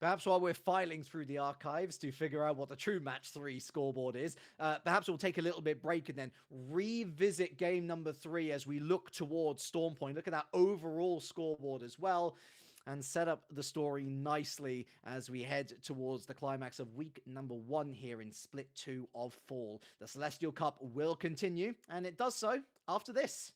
Perhaps while we're filing through the archives to figure out what the true match 3 scoreboard is, perhaps we'll take a little bit break and then revisit game number 3 as we look towards Stormpoint. Look at that overall scoreboard as well, and set up the story nicely as we head towards the climax of week number 1 here in Split 2 of Fall. The Celestial Cup will continue, and it does so after this.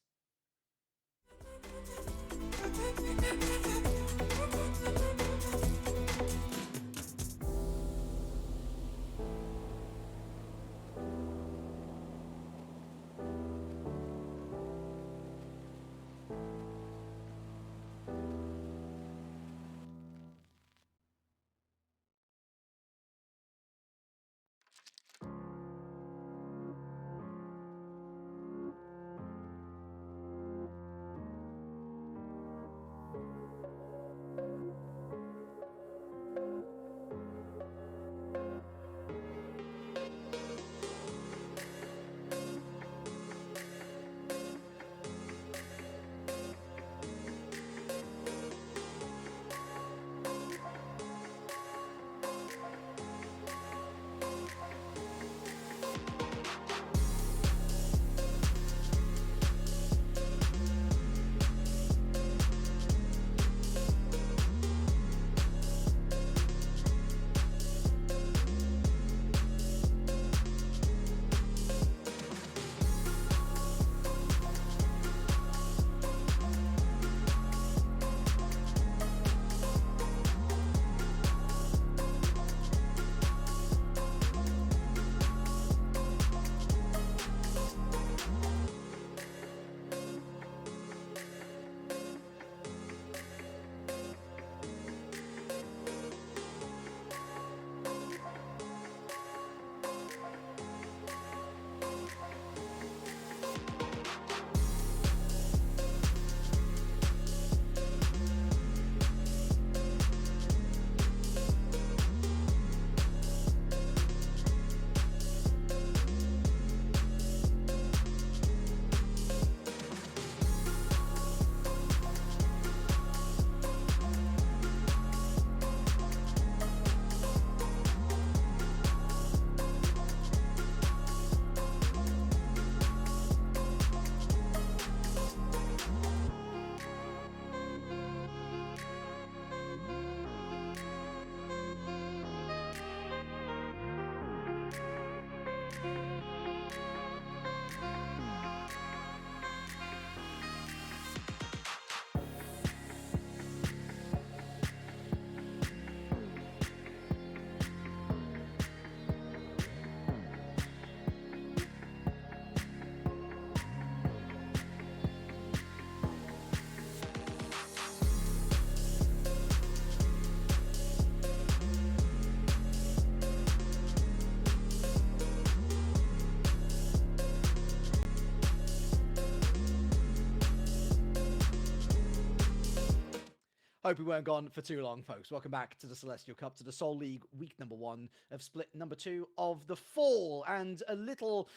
Hope we weren't gone for too long, folks. Welcome back to the Celestial Cup, to the Seoul League week number 1 of split number 2 of the fall. And a little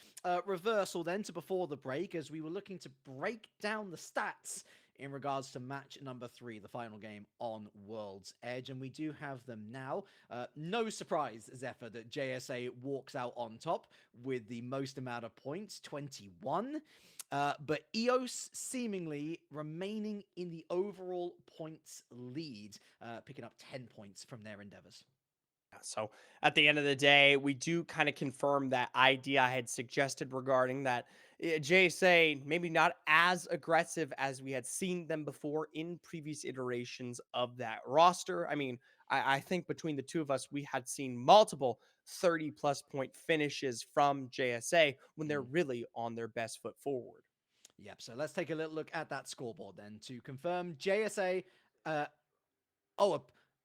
reversal then to before the break, as we were looking to break down the stats in regards to match number 3, the final game on World's Edge. And we do have them now. No surprise, Zephyr, that JSA walks out on top with the most amount of points, 21. But EOS seemingly remaining in the overall points lead, picking up 10 points from their endeavors. So at the end of the day, we do kind of confirm that idea I had suggested regarding that JSA maybe not as aggressive as we had seen them before in previous iterations of that roster. I mean, I think between the two of us, we had seen multiple 30-plus point finishes from JSA when they're really on their best foot forward. Yep, so let's take a little look at that scoreboard then to confirm JSA.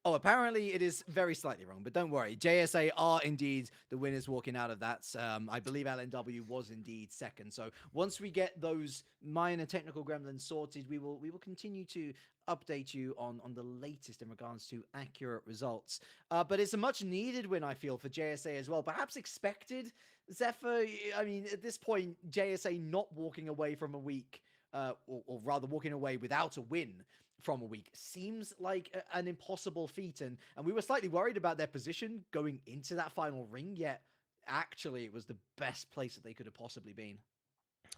Apparently it is very slightly wrong, but don't worry. JSA are indeed the winners walking out of that. I believe LNW was indeed second. So once we get those minor technical gremlins sorted, we will continue to update you on the latest in regards to accurate results. But it's a much needed win, I feel, for JSA as well. Perhaps expected, Zephyr. I mean, at this point, JSA not walking away from a week, or rather walking away without a win from a week seems like an impossible feat, and we were slightly worried about their position going into that final ring, yet actually it was the best place that they could have possibly been.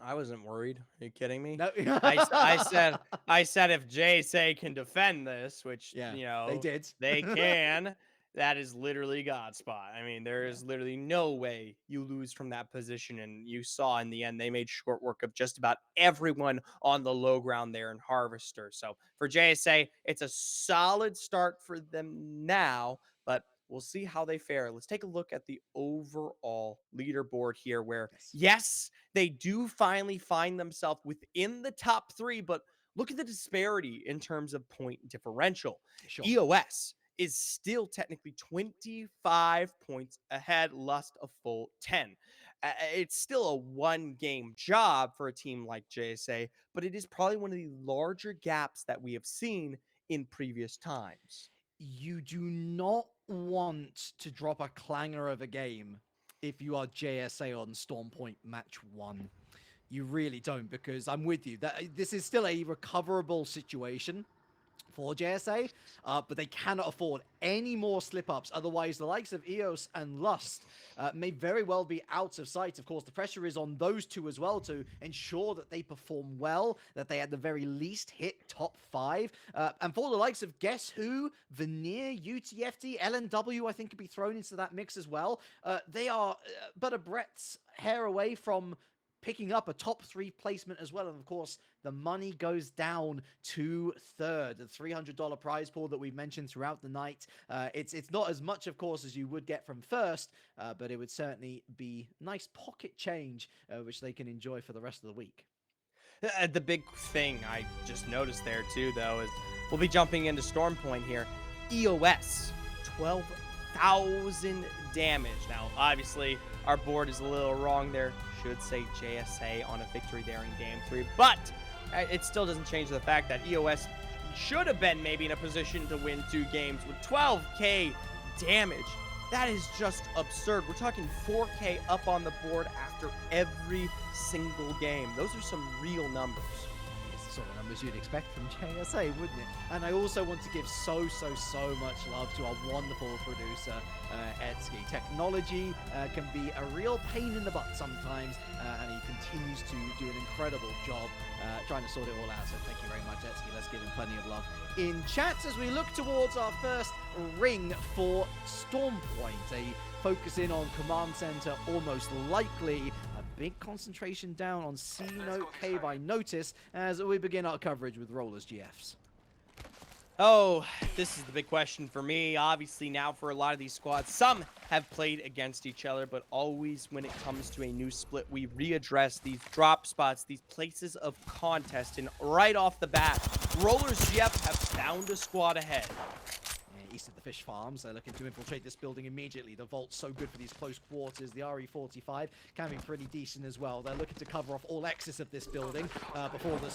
I wasn't worried. Are you kidding me? No. I said if JSA can defend this, which Yeah, they did. they can, that is literally God's spot. I mean, there is literally no way you lose from that position. And you saw in the end, they made short work of just about everyone on the low ground there in Harvester. So for JSA, it's a solid start for them now, but we'll see how they fare. Let's take a look at the overall leaderboard here, where, yes, they do finally find themselves within the top 3, but look at the disparity in terms of point differential. Sure. EOS is still technically 25 points ahead, Lust a full 10. It's still a one-game job for a team like JSA, but it is probably one of the larger gaps that we have seen in previous times. You do not want to drop a clanger of a game if you are JSA on Storm Point match 1. You really don't, because I'm with you. This is still a recoverable situation for JSA, but they cannot afford any more slip-ups. Otherwise, the likes of EOS and Lust may very well be out of sight. Of course, the pressure is on those two as well to ensure that they perform well, that they at the very least hit top 5. And for the likes of Guess Who, Veneer, UTFT, LNW, I think could be thrown into that mix as well. They are but a breadth's hair away from picking up a top 3 placement as well. And of course, the money goes down to third, the $300 prize pool that we've mentioned throughout the night. It's not as much, of course, as you would get from first, but it would certainly be nice pocket change, which they can enjoy for the rest of the week. The big thing I just noticed there too, though, is we'll be jumping into Storm Point here. EOS, 12,000 damage. Now, obviously, our board is a little wrong there. Should say JSA on a victory there in Game 3. But it still doesn't change the fact that EOS should have been maybe in a position to win 2 games with 12k damage. That is just absurd. We're talking 4k up on the board after every single game. Those are some real numbers. Sort of numbers you'd expect from JSA, wouldn't it? And I also want to give so much love to our wonderful producer, Etsky. Technology can be a real pain in the butt sometimes, and he continues to do an incredible job trying to sort it all out. So thank you very much, Etsky. Let's give him plenty of love in chat as we look towards our first ring for Storm Point. A focus in on Command Center, almost likely. Big concentration down on C-Note Cave, I notice, as we begin our coverage with Rollers GFs. Oh, this is the big question for me. Obviously, now for a lot of these squads, some have played against each other, but always when it comes to a new split, we readdress these drop spots, these places of contest, and right off the bat, Rollers GF have found a squad ahead. East of the fish farms, they're looking to infiltrate this building immediately. The Vault's so good for these close quarters. The RE45 can be pretty decent as well. They're looking to cover off all access of this building before the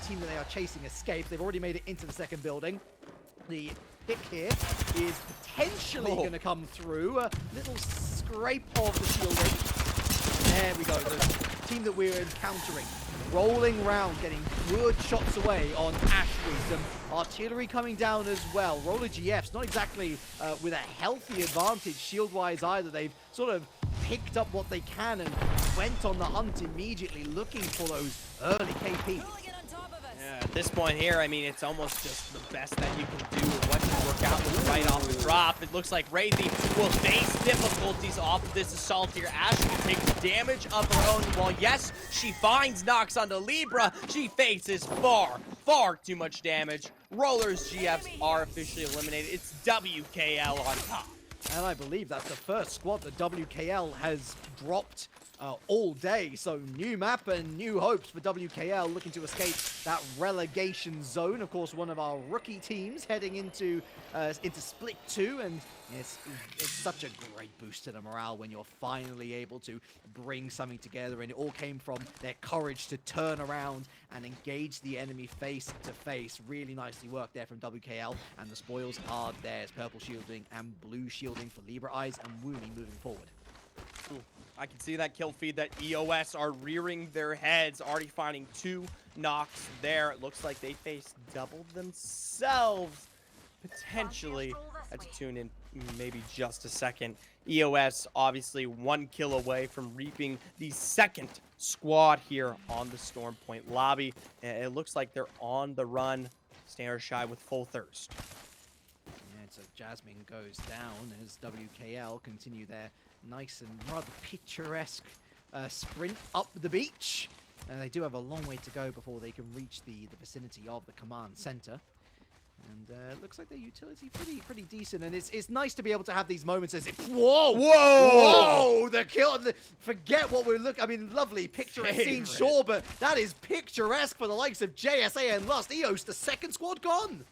team that they are chasing escape. They've already made it into the second building. The pick here is potentially going to come through. A little scrape of the shielding. There we go. The team that we're encountering rolling round, getting good shots away on Ashby. Some artillery coming down as well. Roller GFs, not exactly with a healthy advantage shield-wise either. They've sort of picked up what they can and went on the hunt immediately, looking for those early KPs. Yeah, at this point here, I mean, it's almost just the best that you can do. What can work out with right off the drop? It looks like Wraithy will face difficulties off of this assault here. Ashley takes damage of her own. While yes, she finds knocks onto Libra, she faces far too much damage. Roller's GFs are officially eliminated. It's WKL on top. And I believe that's the first squad that WKL has dropped all day. So new map and new hopes for WKL, looking to escape that relegation zone. Of course, one of our rookie teams heading into Split 2, and it's such a great boost to the morale when you're finally able to bring something together, and it all came from their courage to turn around and engage the enemy face to face. Really nicely worked there from WKL, and the spoils are theirs. Purple shielding and blue shielding for Libra Eyes and Woomy moving forward. Ooh, I can see that kill feed that EOS are rearing their heads, already finding 2 knocks there. It looks like they face double themselves, potentially. I have to tune in maybe just a second. EOS obviously 1 kill away from reaping the second squad here on the Storm Point lobby. It looks like they're on the run. Standard Shy with full thirst. Yeah, so Jasmine goes down as WKL continue their nice and rather picturesque sprint up the beach. They do have a long way to go before they can reach the vicinity of the command center. And it looks like their utility pretty decent, and it's nice to be able to have these moments as whoa, the kill. Forget what we're looking. I mean, lovely picturesque scene, sure, but that is picturesque for the likes of JSA and Lust. EOS, the second squad gone.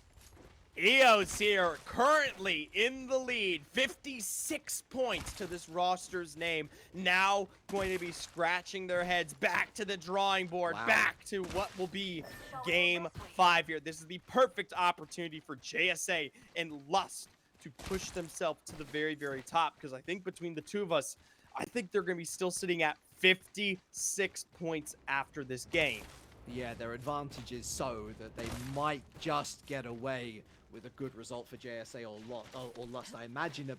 EOS here, currently in the lead, 56 points to this roster's name. Now going to be scratching their heads back to the drawing board, back to what will be Game 5 here. This is the perfect opportunity for JSA and Lust to push themselves to the very top, because I think between the two of us, I think they're going to be still sitting at 56 points after this game. Yeah, their advantage is so that they might just get away with a good result for JSA or Lust. I imagine that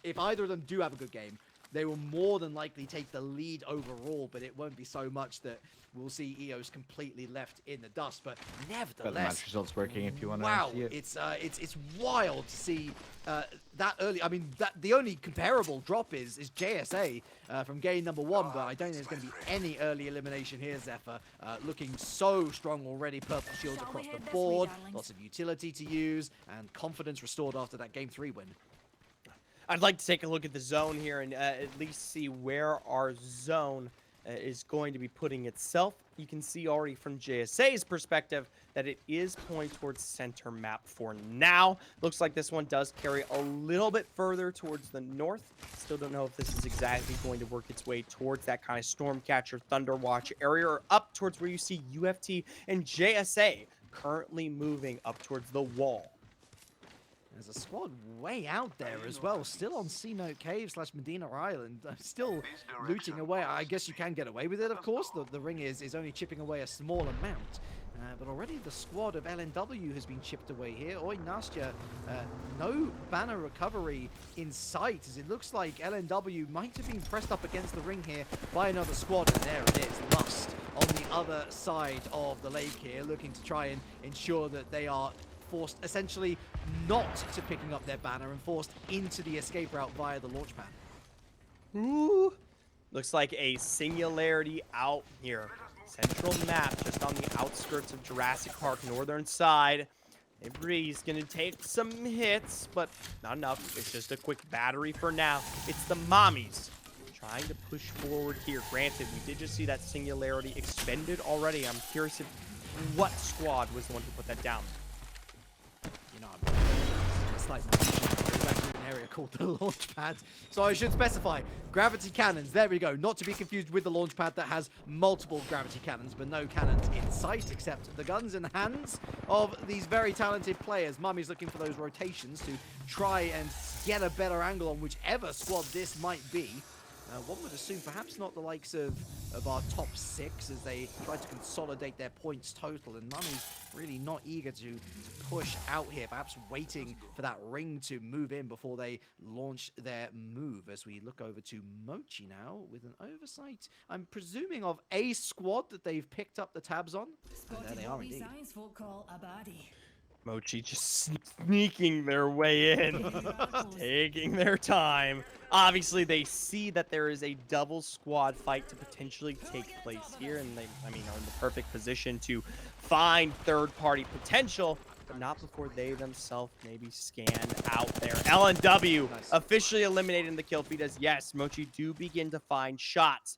if either of them do have a good game, they will more than likely take the lead overall, but it won't be so much that we'll see EOS completely left in the dust. But nevertheless, the match results working if you want wow, to see it. It's wild to see that early. I mean, the only comparable drop is JSA from game number 1, but I don't think there's going to be any early elimination here. Zephyr looking so strong already. Purple shields across the board, lots of utility to use, and confidence restored after that game 3 win. I'd like to take a look at the zone here and at least see where our zone is going to be putting itself. You can see already from JSA's perspective that it is pointing towards center map for now. Looks like this one does carry a little bit further towards the north. Still don't know if this is exactly going to work its way towards that kind of Stormcatcher, Thunderwatch area, or up towards where you see UFT and JSA currently moving up towards the wall. There's a squad way out there as well, still on Sea Note Cave / Medina Island, still looting away. I guess you can get away with it, of course. The ring is only chipping away a small amount. But already the squad of LNW has been chipped away here. Oi, Nastya, no banner recovery in sight, as it looks like LNW might have been pressed up against the ring here by another squad. And there it is, Lust on the other side of the lake here, looking to try and ensure that they are forced essentially not to picking up their banner and forced into the escape route via the launch pad. Ooh, looks like a singularity out here. Central map just on the outskirts of Jurassic Park, northern side. Avery's gonna take some hits, but not enough. It's just a quick battery for now. It's the mommies trying to push forward here. Granted, we did just see that singularity expended already. I'm curious if what squad was the one who put that down. You know, I'm slight area area called the launch pad. So I should specify, gravity cannons, there we go. Not to be confused with the launch pad that has multiple gravity cannons, but no cannons in sight except the guns in the hands of these very talented players. Mummy's looking for those rotations to try and get a better angle on whichever squad this might be. One would assume perhaps not the likes of our top 6 as they try to consolidate their points total, and Mummy's really not eager to push out here, perhaps waiting for that ring to move in before they launch their move. As we look over to Mochi now with an oversight, I'm presuming, of a squad that they've picked up the tabs on. And there they are indeed. Mochi just sneaking their way in, taking their time. Obviously, they see that there is a double squad fight to potentially take place here, and they, are in the perfect position to find third-party potential, but not before they themselves maybe scan out there. LNW officially eliminating the kill feed as, yes, Mochi do begin to find shots.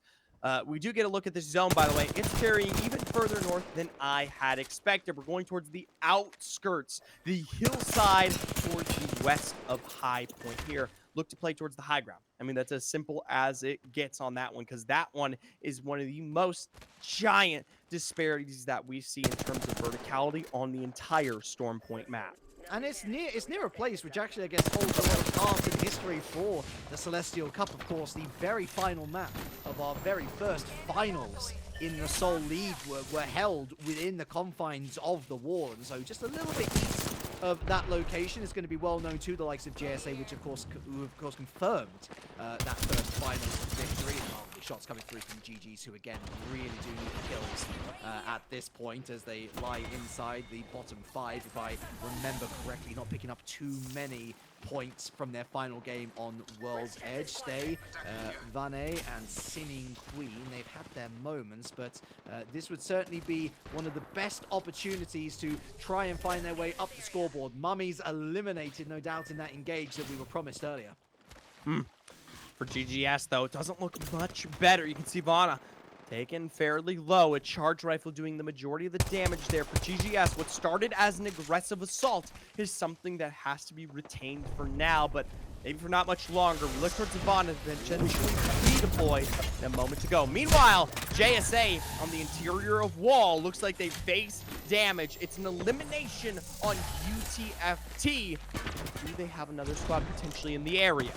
We do get a look at this zone, by the way. It's carrying even further north than I had expected. We're going towards the outskirts, the hillside towards the west of High Point here. Look to play towards the high ground. That's as simple as it gets on that one, because that one is one of the most giant disparities that we see in terms of verticality on the entire Storm Point map. And it's near a place which actually, I guess, holds a lot of art and history for the Celestial Cup, of course. The very final map of our very first finals in the Seoul League were held within the confines of the wall. And so just a little bit east of that location is going to be well known to the likes of JSA, which who of course confirmed that first final victory. The shots coming through from GGs, who again really do need the kills at this point as they lie inside the bottom 5, if I remember correctly, not picking up too many points from their final game on World's Edge. Stay, Vane and Sinning Queen, they've had their moments, but this would certainly be one of the best opportunities to try and find their way up the scoreboard. Mummy's eliminated, no doubt, in that engage that we were promised earlier. For GGS, though, it doesn't look much better. You can see Vana taken fairly low. A charge rifle doing the majority of the damage there for GGS. What started as an aggressive assault is something that has to be retained for now, but maybe for not much longer. We look towards Vana, then eventually redeployed a moment to go. Meanwhile, JSA on the interior of Wall looks like they face damage. It's an elimination on UTFT. Do they have another squad potentially in the area?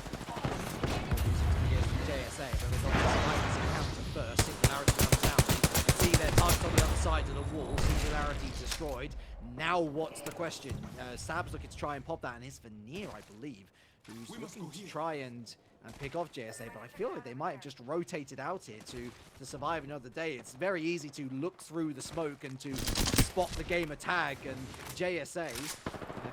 JSA, but they've got to survive this encounter first. Singularity comes down. You can see their target on the other side of the wall. Singularity destroyed. Now what's the question? Sab's looking to try and pop that, and it's Veneer, I believe, who's looking to try and pick off JSA, but I feel like they might have just rotated out here to survive another day. It's very easy to look through the smoke and to spot the gamer tag, and JSA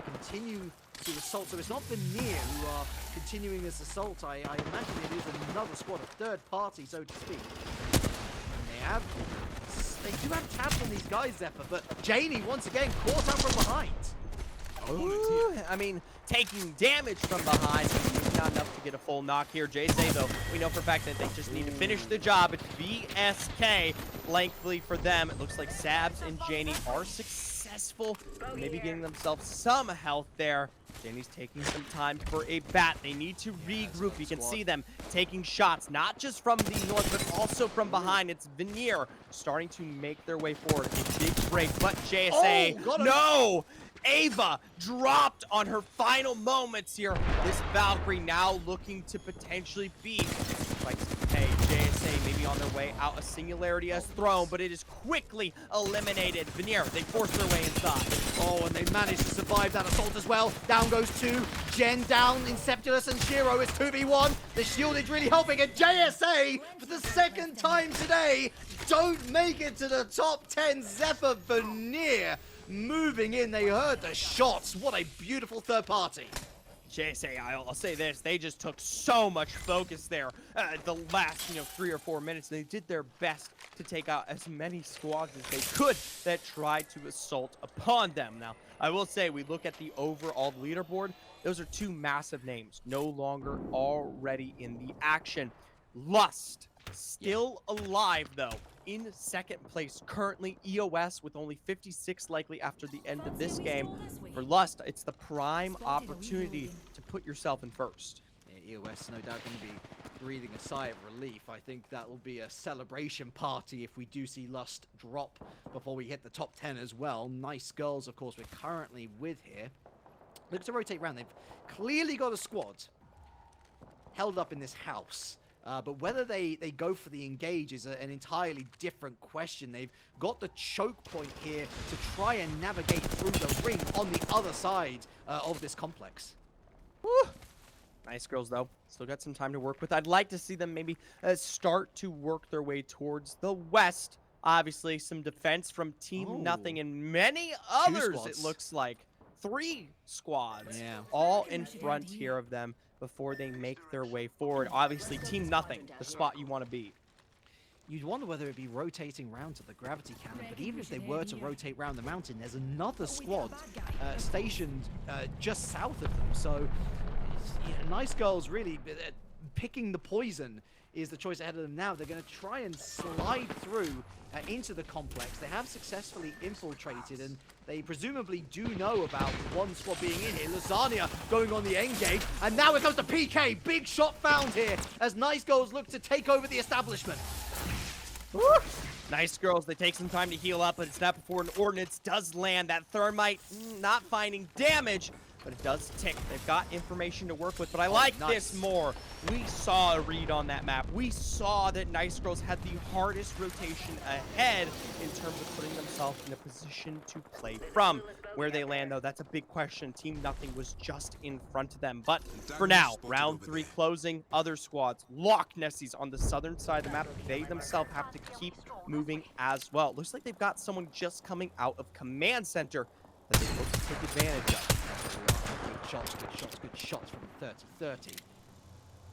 continue to assault. So it's not Veneer who are continuing this assault. I imagine it is another squad, a third party, so to speak. And they do have tabs on these guys, Zephyr, but Janie once again caught up from behind. Ooh, taking damage from behind, not enough to get a full knock here. JSA, though, we know for a fact that they just need to finish the job. It's VSK. Thankfully for them, it looks like Sabs and Janie are successful, maybe getting themselves some health there. Janie's taking some time for a bat. They need to regroup. You can see them taking shots, not just from the north, but also from behind. It's Veneer starting to make their way forward. A big break, but JSA, no! Ava dropped on her final moments here. This Valkyrie now looking to potentially be like, hey, JSA maybe on their way out. A Singularity has thrown, but it is quickly eliminated. Veneer, they force their way inside. Oh, and they managed to survive that assault as well. Down goes 2. Jen down, Inceptulus and Shiro is 2v1. The shield is really helping, and JSA, for the second time today, don't make it to the top 10. Zephyr Veneer moving in. They heard the shots. What a beautiful third party. JSA, I'll say this, they just took so much focus there the last 3 or 4 minutes. They did their best to take out as many squads as they could that tried to assault upon them. Now, I will say, we look at the overall leaderboard, those are 2 massive names, no longer already in the action. Lust, still alive though, in second place currently. EOS with only 56 likely after the end of this game. For Lust, it's the prime opportunity to put yourself in first. Yeah, EOS no doubt going to be breathing a sigh of relief. I think that will be a celebration party if we do see Lust drop before we hit the top 10 as well. Nice girls, of course, we're currently with here. Look to rotate around. They've clearly got a squad held up in this house. But whether they go for the engage is an entirely different question. They've got the choke point here to try and navigate through the ring on the other side of this complex. Woo! Nice girls, though. Still got some time to work with. I'd like to see them maybe start to work their way towards the west. Obviously, some defense from Team Nothing and many others, it looks like. 3 squads, all in front here of them before they make their way forward. Obviously, Team Nothing, the spot you want to be. You'd wonder whether it'd be rotating round to the gravity cannon, but even if they were to rotate round the mountain, there's another squad stationed just south of them. So, Nice Girls really picking the poison is the choice ahead of them now. They're going to try and slide through into the complex. They have successfully infiltrated, and they presumably do know about one squad being in here. Lasagna going on the engage, and now it comes to PK. Big shot found here as Nice Girls look to take over the establishment. Woo! Nice girls, they take some time to heal up, but it's not before an ordnance does land. That thermite not finding damage, but it does tick. They've got information to work with, but I like this more. We saw a read on that map. We saw that Nice Girls had the hardest rotation ahead in terms of putting themselves in a position to play from. Where they land, though, that's a big question. Team Nothing was just in front of them. But for now, round 3 closing. Other squads, Loch Nessies on the southern side of the map. They themselves have to keep moving as well. Looks like they've got someone just coming out of Command Center that they look to take advantage of. Good shots from 30-30.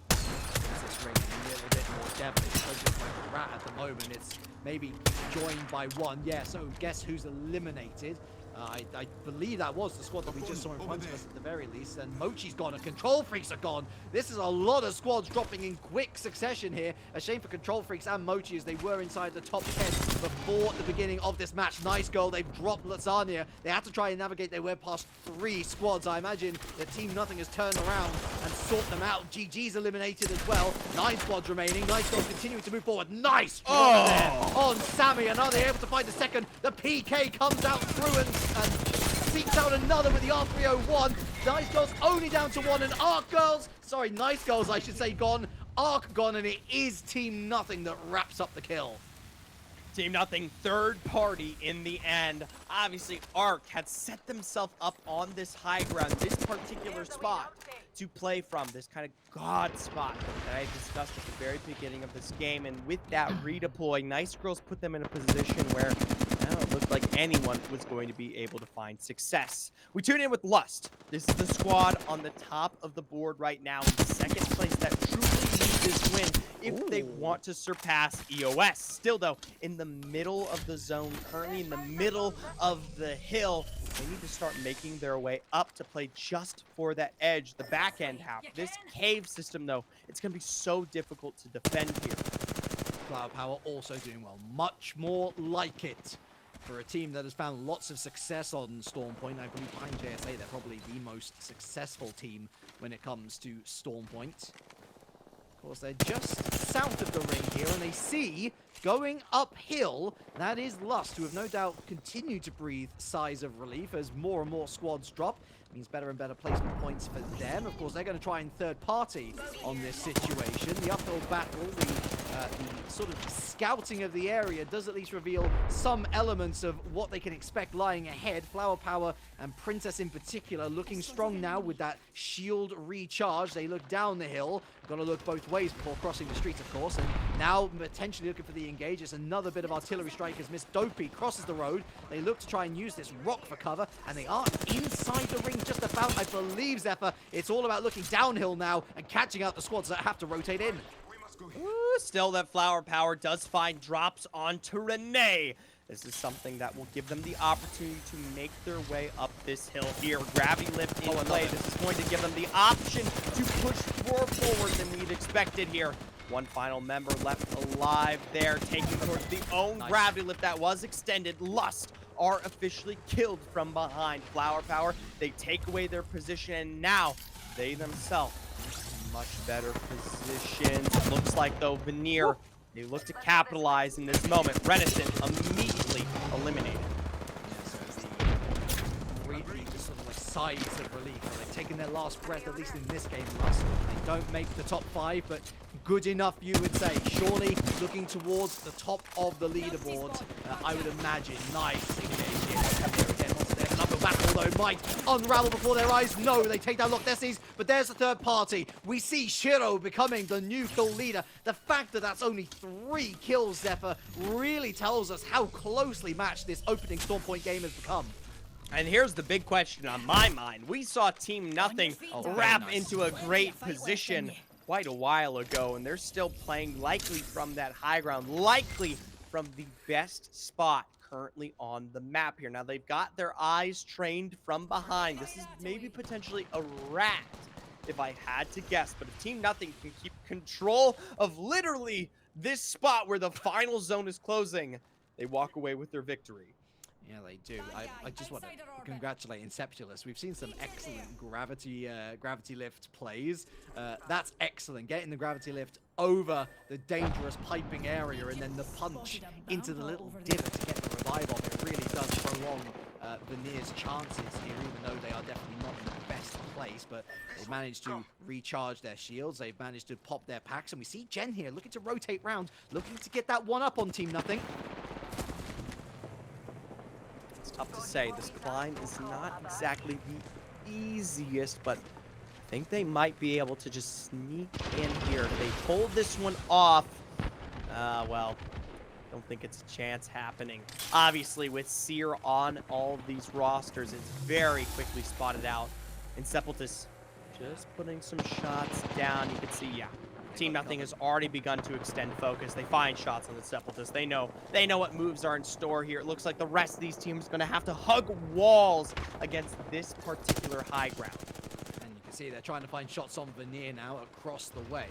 This ring a little bit more devilish, focused like a rat at the moment. It's maybe joined by one. Yeah, so guess who's eliminated? I believe that was the squad that we just saw in front of us at the very least. And Mochi's gone, and Control Freaks are gone. This is a lot of squads dropping in quick succession here. A shame for Control Freaks and Mochi as they were inside the top 10 before the beginning of this match. Nice Girl, they've dropped Lasagna. They had to try and navigate their way past 3 squads. I imagine that Team Nothing has turned around and sort them out. GG's eliminated as well. 9 squads remaining. Nice Girls continuing to move forward. Nice drop there on Sammy, and are they able to find the second? The PK comes out through and seeks out another with the R301. Nice Girls only down to 1, and Nice Girls I should say gone. Arc gone, and it is Team Nothing that wraps up the kill. Team Nothing, third party in the end. Obviously, Arc had set themselves up on this high ground, this particular spot to play from, this kind of god spot that I discussed at the very beginning of this game. And with that redeploy, Nice Girls put them in a position where it looked like anyone was going to be able to find success. We tune in with Lust. This is the squad on the top of the board right now in second place that truly need this win if they want to surpass EOS. Still, though, in the middle of the zone, currently in the middle of the hill, they need to start making their way up to play just for that edge, the back end half. This cave system, though, it's going to be so difficult to defend here. Flower Power also doing well. Much more like it for a team that has found lots of success on Stormpoint. I believe behind JSA, they're probably the most successful team when it comes to Stormpoint. Of course, they're just south of the ring here, and they see going uphill, that is Lust, who have no doubt continued to breathe sighs of relief as more and more squads drop. It means better and better placement points for them. Of course, they're going to try and third party on this situation. The uphill battle, the sort of scouting of the area does at least reveal some elements of what they can expect lying ahead. Flower Power and Princess in particular looking strong now with that shield recharge. They look down the hill. Got to look both ways before crossing the street, of course. And now potentially looking for the engage. It's another bit of artillery strike as Miss Dopey crosses the road. They look to try and use this rock for cover, and they are inside the ring just about, I believe, Zephyr. It's all about looking downhill now and catching out the squads that have to rotate in. Ooh, still, that Flower Power does find drops onto Renee. This is something that will give them the opportunity to make their way up this hill here. Gravity lift in play. This is going to give them the option to push more forward than we'd expected here. One final member left alive there, taking towards the own Nice. gravity lift that was extended. Lust are officially killed from behind. Flower Power, they take away their position, and now they themselves in much better positions. Looks like, though, Veneer, they look to capitalize in this moment. Reticent immediately eliminated. Really just sort of like sighs of relief. They've taken their last breath, at least in this game, Lust. They don't make the top 5, but good enough, you would say. Surely looking towards the top of the leaderboard, I would imagine. Nice engage here. Again, once they have an uphill battle, though, might unravel before their eyes. No, they take down Loch Nesses, but there's a third party. We see Shiro becoming the new kill leader. The fact that that's only 3 kills, Zephyr, really tells us how closely matched this opening Stormpoint game has become. And here's the big question on my mind. We saw Team Nothing wrap nice. into a great position quite a while ago, and they're still playing likely from that high ground, likely from the best spot currently on the map here. Now, they've got their eyes trained from behind. This is maybe potentially a rat, if I had to guess. But if Team Nothing can keep control of literally this spot where the final zone is closing, they walk away with their victory. Yeah, they do. I just want to congratulate Inceptulous. We've seen some excellent gravity lift plays. That's excellent. Getting the gravity lift over the dangerous piping area and then the punch into the little divot to get the revive off. It really does prolong Veneer's chances here, even though they are definitely not in the best place. But they've managed to recharge their shields. They've managed to pop their packs. And we see Jen here looking to rotate round, looking to get that one up on Team Nothing. Tough to say. This climb is not exactly the easiest, but I think they might be able to just sneak in here. If they pull this one off, well, don't think it's a chance happening. Obviously, with Seer on all of these rosters, it's very quickly spotted out. And Sepultus just putting some shots down. You can see, yeah, Team Nothing has already begun to extend focus. They find shots on the Sepultus. They know what moves are in store here. It looks like the rest of these teams are going to have to hug walls against this particular high ground. And you can see they're trying to find shots on Veneer now across the way.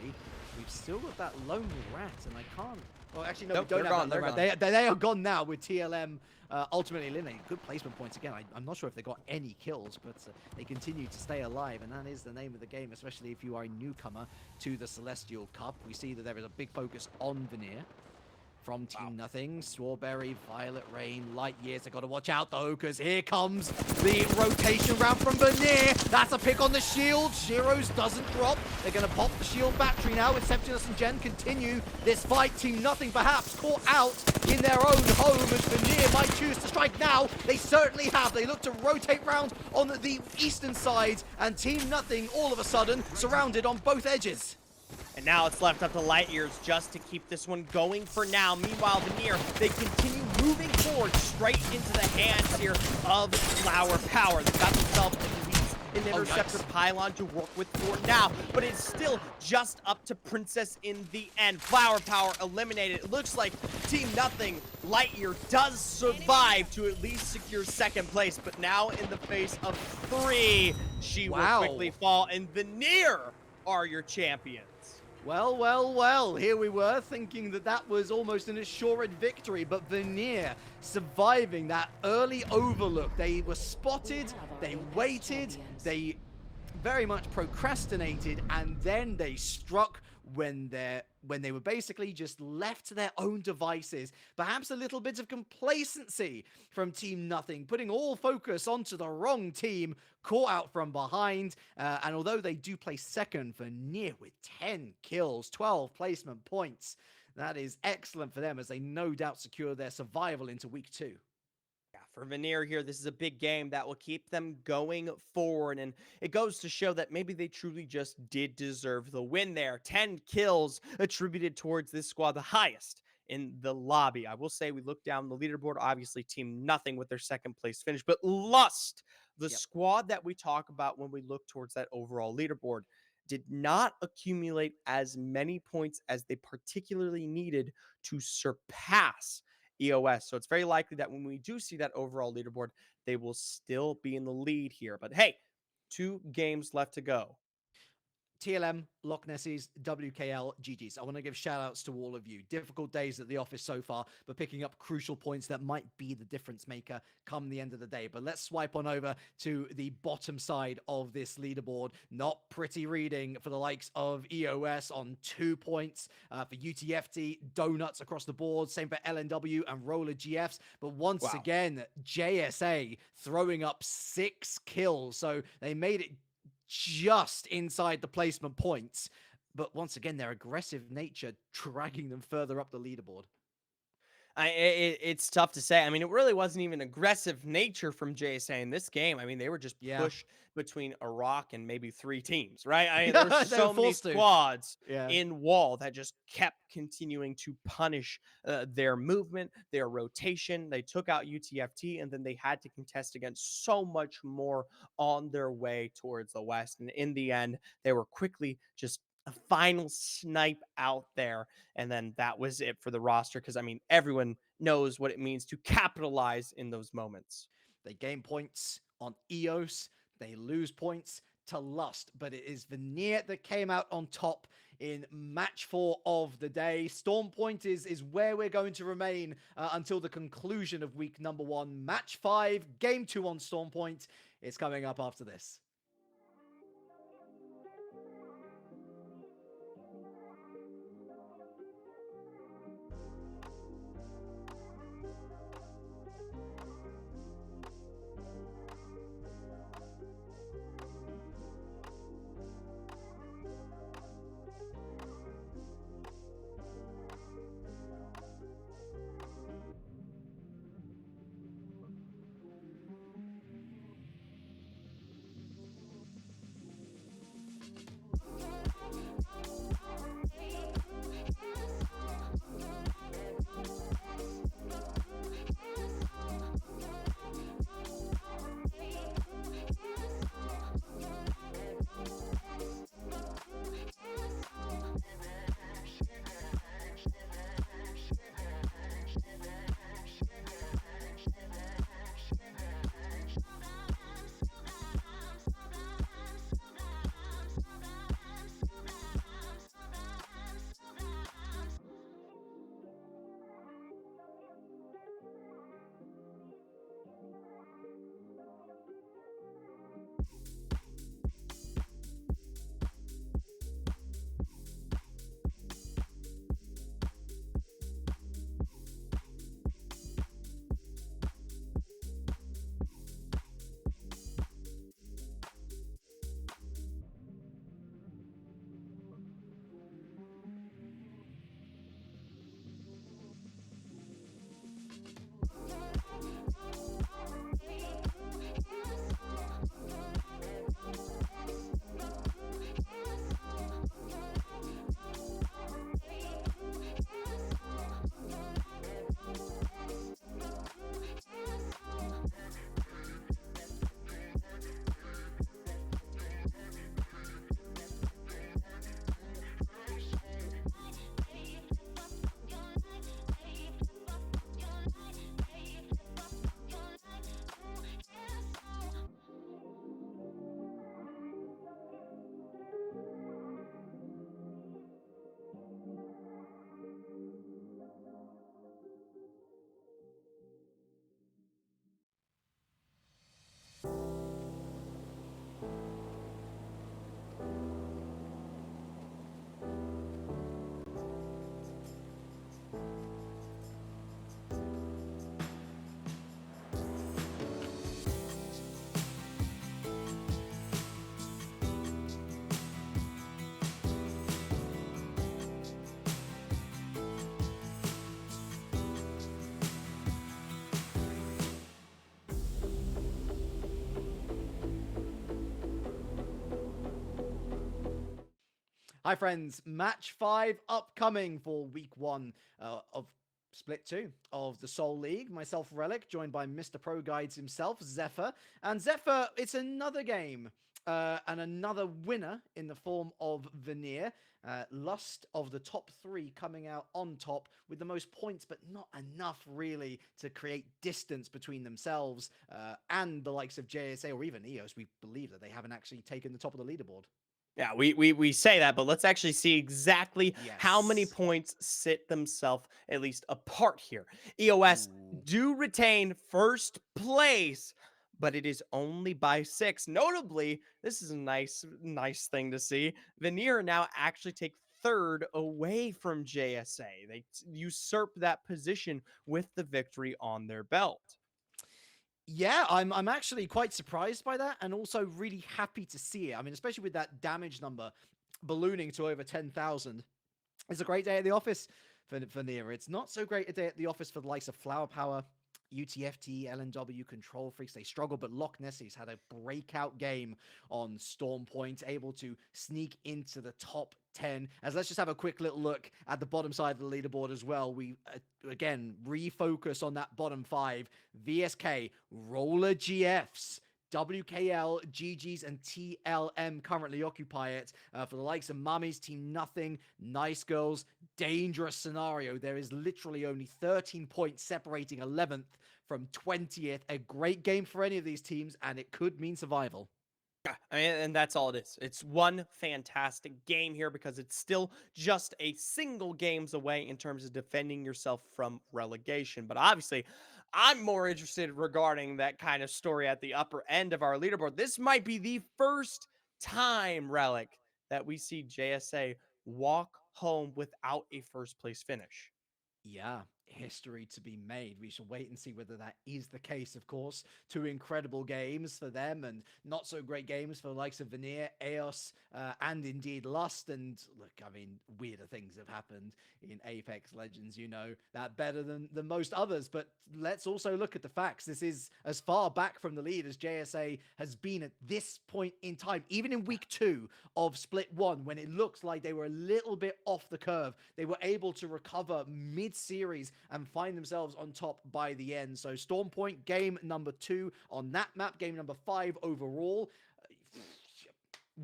We've still got that lonely rat, and I can't... Well, actually, no, Nope, we don't they're have gone, that lone they're rat. They are gone now with TLM ultimately eliminated. Good placement points again. I'm not sure if they got any kills, but they continue to stay alive, and that is the name of the game, especially if you are a newcomer to the Celestial Cup. We see that there is a big focus on Veneer from Team Nothing. Strawberry, Violet Rain, Light Years. They've got to watch out, though, because here comes the rotation round from Veneer. That's a pick on the shield. Shiro's doesn't drop. They're going to pop the shield battery now. Inceptulous and Jen continue this fight. Team Nothing perhaps caught out in their own home as Veneer might choose to strike now. They certainly have. They look to rotate round on the eastern side, and Team Nothing all of a sudden surrounded on both edges. And now it's left up to Light Years just to keep this one going for now. Meanwhile, Veneer, they continue moving forward straight into the hands here of Flower Power. They've got themselves at least an interceptor pylon to work with for now, but it's still just up to Princess in the end. Flower Power eliminated. It looks like Team Nothing, Lightyear, does survive to at least secure second place, but now in the face of 3, she will quickly fall, and Veneer are your champions. Well, well, well, here we were thinking that that was almost an assured victory, but Veneer surviving that early overlook. They were spotted, they waited, they very much procrastinated, and then they struck when they were basically just left to their own devices. Perhaps a little bit of complacency from Team Nothing, putting all focus onto the wrong team, caught out from behind. And although they do place second, Veneer with 10 kills, 12 placement points. That is excellent for them as they no doubt secure their survival into week 2. For Veneer here, this is a big game that will keep them going forward, and it goes to show that maybe they truly just did deserve the win there. 10 kills attributed towards this squad, the highest in the lobby. I will say we look down the leaderboard, obviously Team Nothing with their second place finish, but Lust, the squad that we talk about when we look towards that overall leaderboard, did not accumulate as many points as they particularly needed to surpass EOS. So it's very likely that when we do see that overall leaderboard, they will still be in the lead here. But hey, 2 games left to go. TLM, Loch Nessies, WKL, GGs. I want to give shout outs to all of you. Difficult days at the office so far, but picking up crucial points that might be the difference maker come the end of the day. But let's swipe on over to the bottom side of this leaderboard. Not pretty reading for the likes of EOS on 2 points, for UTFT, donuts across the board. Same for LNW and Roller GFs. But once again, JSA throwing up 6 kills. So they made it just inside the placement points, but once again, their aggressive nature dragging them further up the leaderboard. It's tough to say. I mean, it really wasn't even aggressive nature from JSA in this game. I mean, they were just pushed between Iraq and maybe 3 teams, right? I mean, there were so many squads in wall that just kept continuing to punish their movement, their rotation. They took out UTFT, and then they had to contest against so much more on their way towards the west. And in the end, they were quickly just a final snipe out there, and then that was it for the roster, because I mean, everyone knows what it means to capitalize in those moments. They gain points on EOS, they lose points to Lust, but it is Veneer that came out on top in match 4 of the day. Storm Point is where we're going to remain until the conclusion of week number 1. Match 5, game 2 on Storm Point is coming up after this. Hi friends, match 5 upcoming for week 1 of Split 2 of the Soul League. Myself, Relic, joined by Mr. Pro Guides himself, Zephyr. And Zephyr, it's another game and another winner in the form of Veneer. Lust of the top 3 coming out on top with the most points, but not enough really to create distance between themselves and the likes of JSA or even EOS. We believe that they haven't actually taken the top of the leaderboard. Yeah, we say that, but let's actually see exactly how many Yes. points sit themselves at least apart here. EOS Ooh. do retain first place, but it is only by 6. Notably, this is a nice thing to see. Veneer now actually take third away from JSA. They usurp that position with the victory on their belt. Yeah, I'm actually quite surprised by that, and also really happy to see it. I mean, especially with that damage number ballooning to over 10,000. It's a great day at the office for Nira. It's not so great a day at the office for the likes of Flower Power, UTFT, LNW, Control Freaks. They struggle, but Loch Nessie's had a breakout game on Storm Point, able to sneak into the top 10. As let's just have a quick little look at the bottom side of the leaderboard as well. We, again, refocus on that bottom 5. VSK, Roller GFs, WKL, GGs, and TLM currently occupy it. For the likes of Mummies, Team Nothing, Nice Girls, dangerous scenario. There is literally only 13 points separating 11th from 20th. A great game for any of these teams, and it could mean survival. Yeah, and that's all it is. It's one fantastic game here because it's still just a single games away in terms of defending yourself from relegation. But obviously, I'm more interested regarding that kind of story at the upper end of our leaderboard. This might be the first time, Relic, that we see JSA walk home without a first place finish. Yeah, history to be made. We shall wait and see whether that is the case, of course. 2 incredible games for them, and not so great games for the likes of Veneer, Eos, and indeed Lust. And look, I mean, weirder things have happened in Apex Legends, you know, that better than most others. But let's also look at the facts. This is as far back from the lead as JSA has been at this point in time, even in week 2 of Split 1, when it looks like they were a little bit off the curve. They were able to recover mid-series and find themselves on top by the end. So Storm Point, game number 2 on that map, game number 5 overall.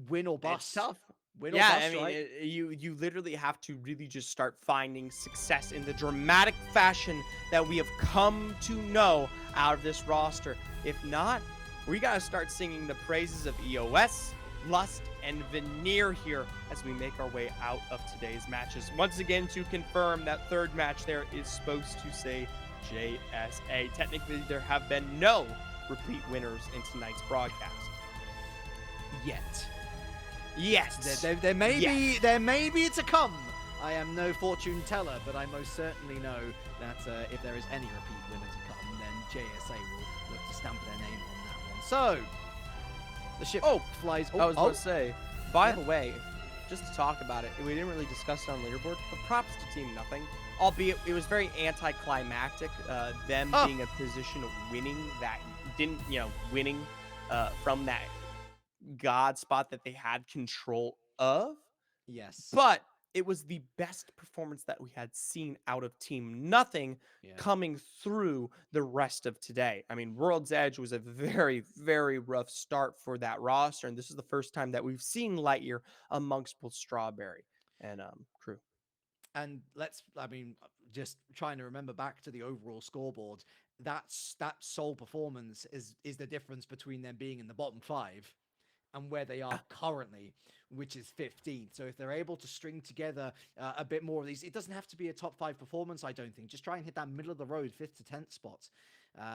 Win or bust. It's tough. Win or Yeah, bust, I mean, right? you literally have to really just start finding success in the dramatic fashion that we have come to know out of this roster. If not, we gotta start singing the praises of EOS, Lust, and Veneer here as we make our way out of today's matches. Once again, to confirm, that third match there is supposed to say JSA. Technically, there have been no repeat winners in tonight's broadcast. Yet. Yes. There may be to come. I am no fortune teller, but I most certainly know that if there is any repeat winner to come, then JSA will look to stamp their name on that one. So, the ship flies. I was oh, going to say, by Yeah. the way, just to talk about it, we didn't really discuss it on leaderboard, but props to Team Nothing. Albeit it was very anticlimactic, them Oh. being in a position of winning that didn't, winning from that god spot that they had control of. yes. But it was the best performance that we had seen out of Team Nothing Yeah. coming through the rest of today. I mean, World's Edge was a very, very rough start for that roster, and this is the first time that we've seen Lightyear amongst both Strawberry and Crew. And just trying to remember back to the overall scoreboard, that sole performance is the difference between them being in the bottom 5 and where they are currently, which is 15th. So if they're able to string together a bit more of these, it doesn't have to be a top 5 performance, I don't think. Just try and hit that middle of the road, 5th to 10th spots.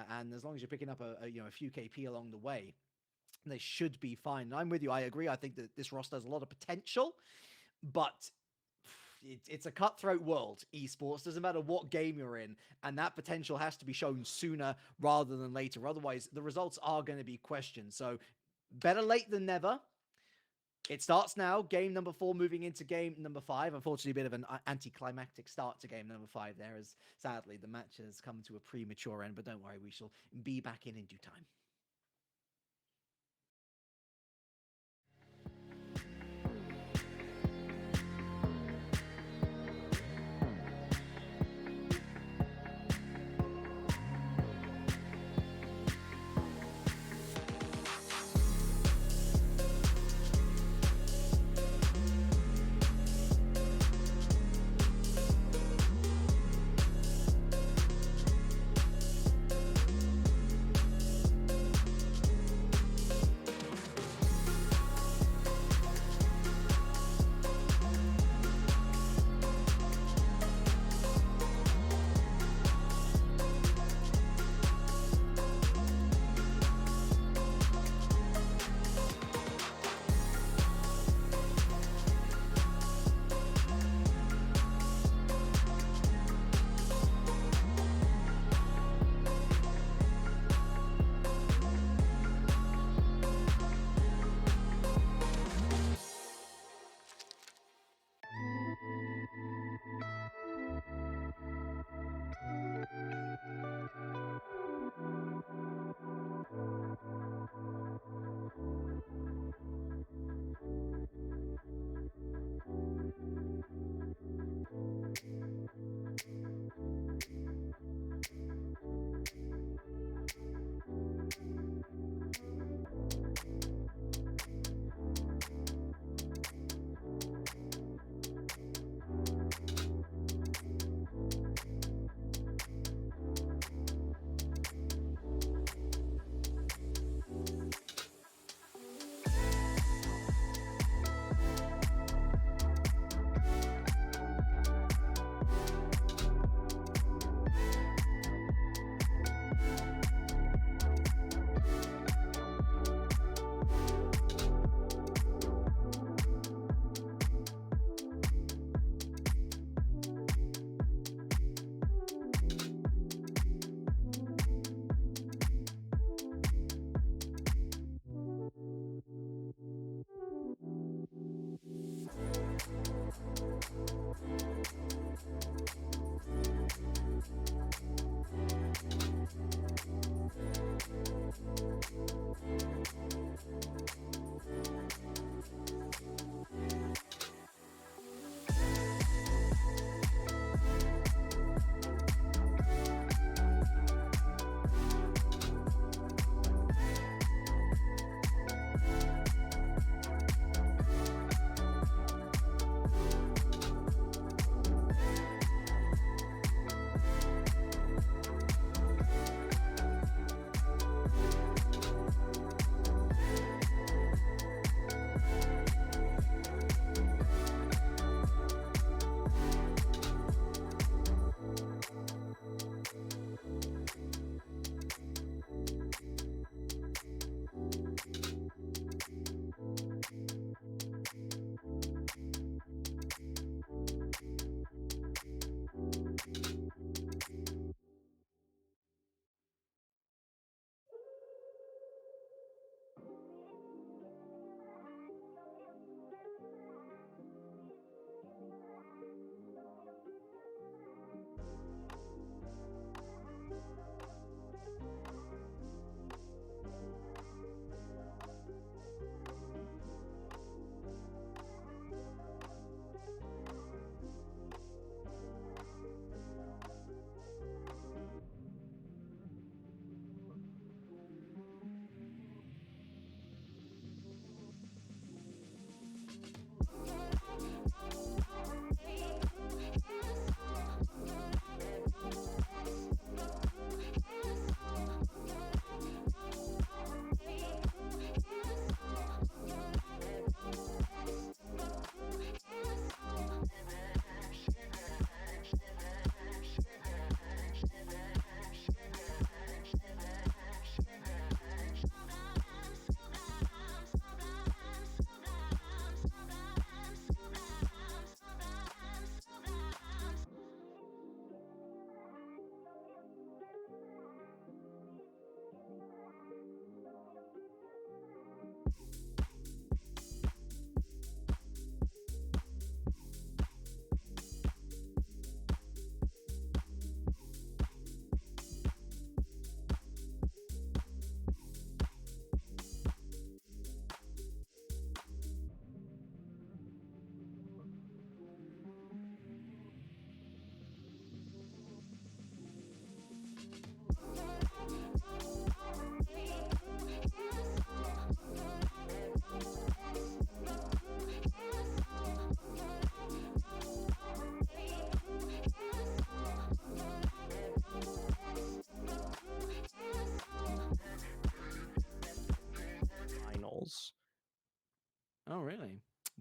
And as long as you're picking up a few KP along the way, they should be fine. And I'm with you. I agree. I think that this roster has a lot of potential, but it's a cutthroat world, esports. Doesn't matter what game you're in, and that potential has to be shown sooner rather than later. Otherwise, the results are going to be questioned. So, better late than never. It starts now. Game number 4 moving into game number 5. Unfortunately, a bit of an anticlimactic start to game number 5 there, as sadly the match has come to a premature end. But don't worry, we shall be back in due time.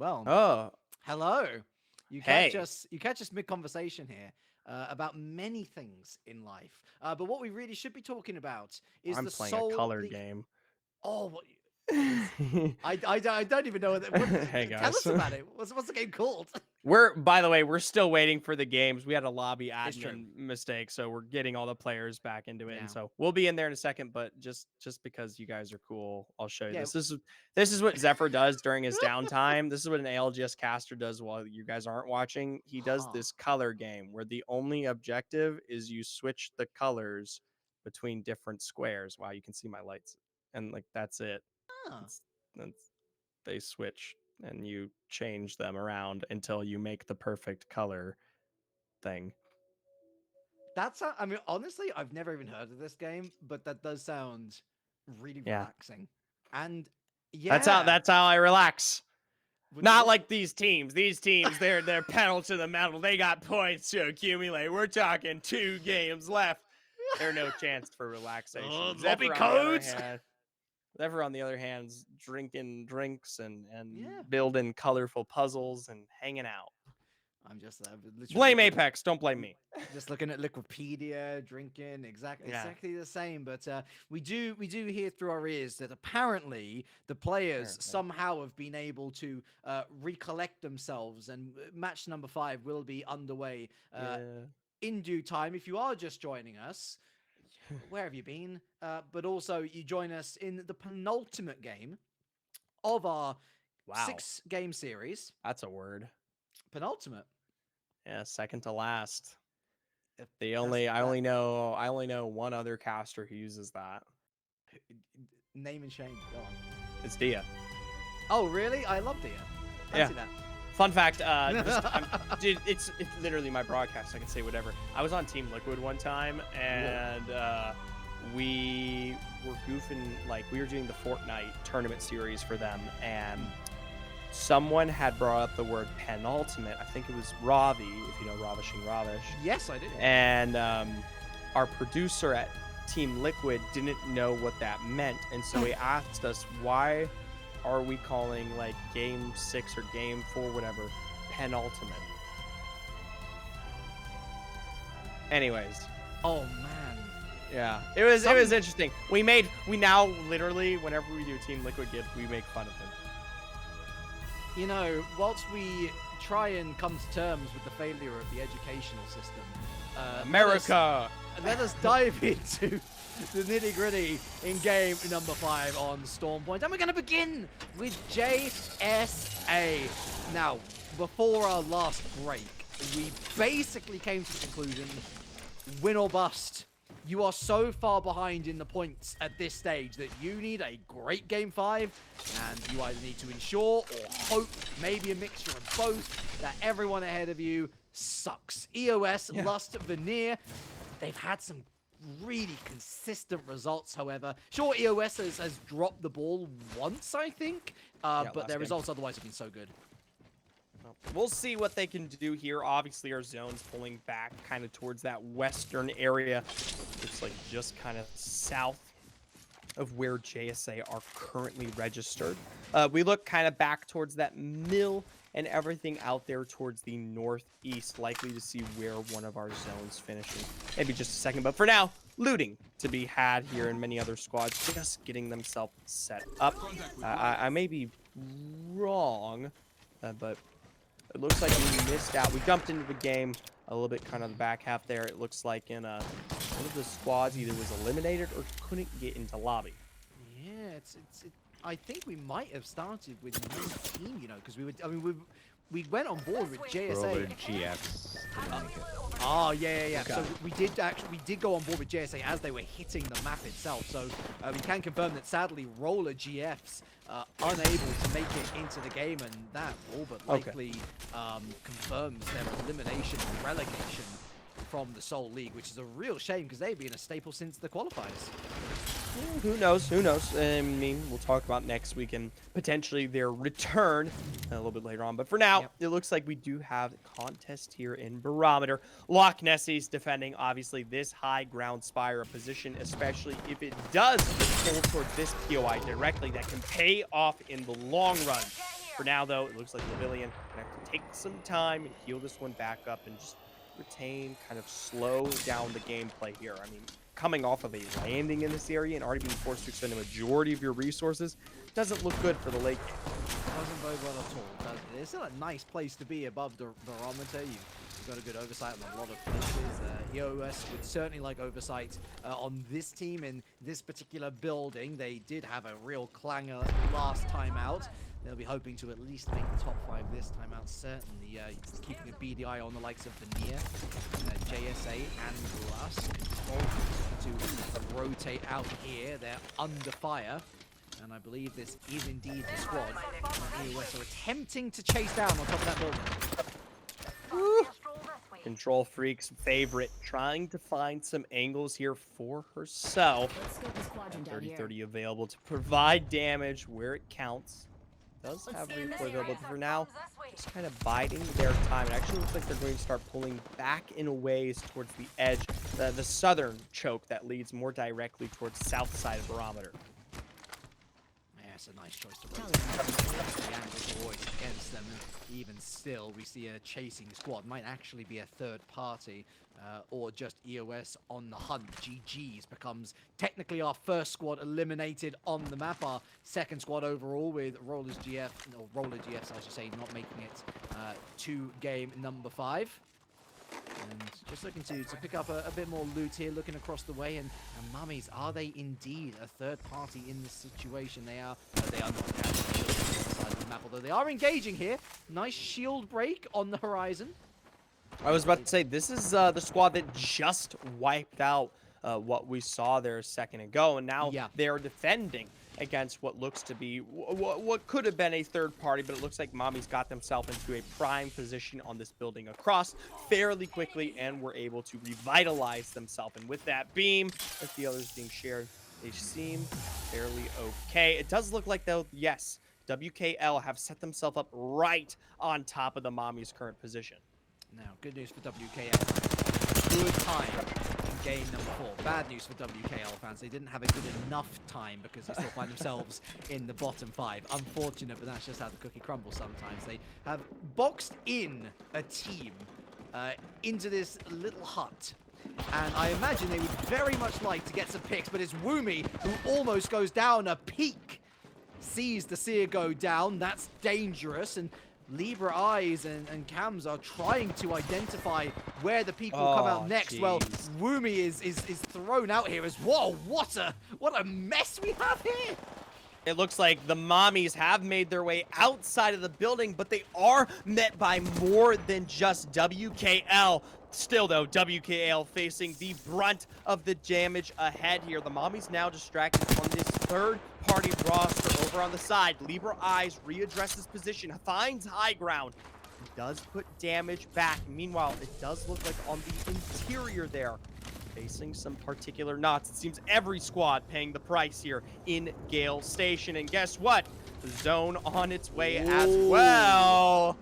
Well, Oh, hello. You Hey. catch us mid conversation here about many things in life. But what we really should be talking about is I'm the playing Soul a color League. game. Oh, I don't even know what Hey, tell guys. us about it. What's the game called? By the way, we're still waiting for the games. We had a lobby It's true. admin mistake, so we're getting all the players back into it. Yeah. And so we'll be in there in a second, but just because you guys are cool, I'll show you Yeah. this. This is what Zephyr does during his downtime. This is what an ALGS caster does while you guys aren't watching. He does Huh. this color game where the only objective is you switch the colors between different squares. Wow, you can see my lights. And like that's it. Huh. That's they switch and you change them around until you make the perfect color thing. I mean, honestly, I've never even heard of this game, but that does sound really Yeah. relaxing. And yeah, That's how I relax. would- Not what- like these teams. These teams, they're pedal to the metal. They got points to accumulate. We're talking 2 games left. There's no chance for relaxation. Oh, Zephyr, lobby on the other codes! hand- Zephyr, on the other hand, is drinking drinks and Yeah. building colorful puzzles and hanging out. I'm just literally Blame looking- Apex. Don't blame me. Just looking at Liquipedia, drinking, exactly Yeah. the same. But we do hear through our ears that apparently the players Apparently. somehow have been able to recollect themselves, and match number 5 will be underway Yeah. in due time. If you are just joining us, where have you been? But also you join us in the penultimate game of our Wow. 6-game series. That's a word. Penultimate. Yeah, second to last. If I that's- only that- know one other caster who uses that. Name and shame. Go on. It's Dia. Oh, really? I love Dia. Fancy that. Fun fact, dude, it's literally my broadcast. I can say whatever. I was on Team Liquid one time, and we were goofing, like we were doing the Fortnite tournament series for them, and someone had brought up the word penultimate. I think it was Ravi, if you know Ravishing Ravish. Yes, I do. And our producer at Team Liquid didn't know what that meant, and so he asked us, why are we calling like game 6 or game 4, whatever, penultimate? Anyways, Oh man. yeah, it was interesting. We now literally, whenever we do Team Liquid gift, we make fun of him. You know, whilst we try and come to terms with the failure of the educational system, America. let us dive into the nitty gritty in game number 5 on Stormpoint, and we're going to begin with JSA. Now, before our last break, we basically came to the conclusion: win or bust. You are so far behind in the points at this stage that you need a great game 5, and you either need to ensure or hope, maybe a mixture of both, that everyone ahead of you sucks. EOS, Yeah. Lust, Veneer, they've had some really consistent results, however. Sure, EOS has dropped the ball once, I think, but last their game. results otherwise have been so good. We'll see what they can do here. Obviously, our zone's pulling back kind of towards that western area. It's like just kind of south of where JSA are currently registered. We look kind of back towards that mill and everything out there towards the northeast, likely to see where one of our zones finishing. Maybe just a second, but for now, looting to be had here, and many other squads just getting themselves set up. I may be wrong, but it looks like we missed out. We jumped into the game a little bit kind of the back half there. It looks like in one of the squads either was eliminated or couldn't get into lobby. Yeah, I think we might have started with 19, you know, because we went on board with Roller JSA. GFs. didn't make it. Oh, yeah. Okay. So we did go on board with JSA as they were hitting the map itself. So we can confirm that sadly Roller GFs unable to make it into the game, and that all but Okay. likely confirms their elimination and relegation from the Seoul League, which is a real shame because they've been a staple since the qualifiers. Who knows? Who knows? I mean, we'll talk about next week and potentially their return a little bit later on. But for now, Yep. it looks like we do have a contest here in Barometer. Loch Nessie's defending, obviously, this high ground spire position, especially if it does pull towards this POI directly. That can pay off in the long run. For now, though, it looks like Pavilion gonna have to take some time and heal this one back up and just retain, kind of slow down the gameplay here. I mean, coming off of a landing in this area and already being forced to expend a majority of your resources doesn't look good for the late game. Doesn't bode well at all, does it? It's still a nice place to be above the barometer. You've got a good oversight on a lot of places. EOS would certainly like oversight on this team in this particular building. They did have a real clangor last time out. They'll be hoping to at least make the top 5 this time out, certainly. Keeping a beady eye on the likes of Veneer, JSA, and Lusk. To rotate out here. They're under fire. And I believe this is indeed the squad. EOS are attempting to chase down on top of that building. Woo. Control Freak's favorite, trying to find some angles here for herself. 30-30 available to provide damage where it counts. Does have replay available for now. Just kind of biding their time. It actually looks like they're going to start pulling back in a ways towards the edge, the southern choke that leads more directly towards the south side of Barometer. It's a nice choice to rotate. The angles are always against them, and even still, we see a chasing squad. Might actually be a third party, or just EOS on the hunt. GG's becomes technically our first squad eliminated on the map. Our second squad overall, with Roller GFs, I should say, not making it to game number 5. And just looking to pick up a bit more loot here, looking across the way, and Mummies, are they indeed a third party in this situation? They are not actually on the side of the map, although they are engaging here. Nice shield break on the horizon. I was about to say, this is the squad that just wiped out what we saw there a second ago, and now they're defending against what looks to be what could have been a third party, but it looks like Mommy's got themselves into a prime position on this building across fairly quickly, and were able to revitalize themselves. And with that beam, with the others being shared, they seem fairly okay. It does look like, though, yes, WKL have set themselves up right on top of the Mommy's current position. Now, good news for WKL. Good time in game number 4. Bad news for WKL fans. They didn't have a good enough time because they still find themselves in the bottom 5. Unfortunate, but that's just how the cookie crumbles sometimes. They have boxed in a team into this little hut. And I imagine they would very much like to get some picks, but it's Woomy who almost goes down a peak. Sees the Seer go down. That's dangerous. And Libra Eyes and Cams are trying to identify where the people come out next. Well, Woomy is thrown out here as, whoa, what a mess we have here. It looks like the Mommies have made their way outside of the building, but they are met by more than just WKL. Still, though, WKL facing the brunt of the damage ahead here. The Mommies now distracted on this third-party roster over on the side. Libra Eyes readdresses position, finds high ground, does put damage back. Meanwhile, it does look like on the interior there, facing some particular knots. It seems every squad paying the price here in Gale Station. And guess what? The zone on its way as well.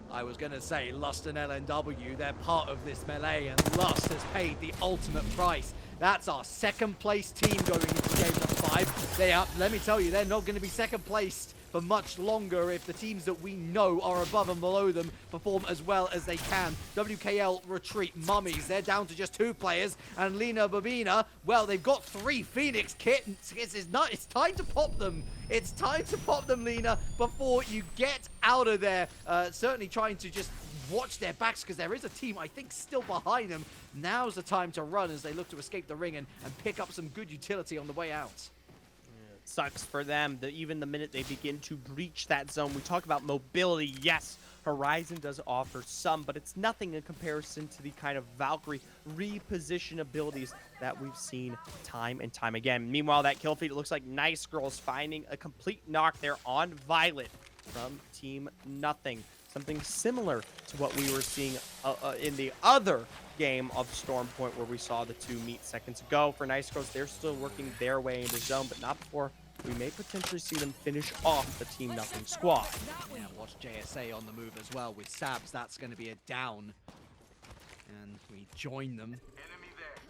I was going to say Lust and LNW, they're part of this melee, and Lust has paid the ultimate price. That's our second place team going into game number 5. Let me tell you, they're not going to be second placed for much longer if the teams that we know are above and below them perform as well as they can. WKL retreat. Mummies, they're down to just 2 players, and Lena Babina, well, they've got 3 Phoenix kits. It's time to pop them. It's time to pop them, Lena, before you get out of there. Certainly trying to just watch their backs, because there is a team, I think, still behind them. Now's the time to run as they look to escape the ring and pick up some good utility on the way out. Sucks for them that even the minute they begin to breach that zone, we talk about mobility. Yes, Horizon does offer some, but it's nothing in comparison to the kind of Valkyrie reposition abilities that we've seen time and time again. Meanwhile, that kill feed, it looks like Nice Girls finding a complete knock there on Violet from Team Nothing. Something similar to what we were seeing in the other game of Stormpoint, where we saw the 2 meet seconds ago. For Nice Girls, they're still working their way into zone, but not before we may potentially see them finish off the Team Nothing squad. Yeah, watch JSA on the move as well with Sabs. That's going to be a down. And we join them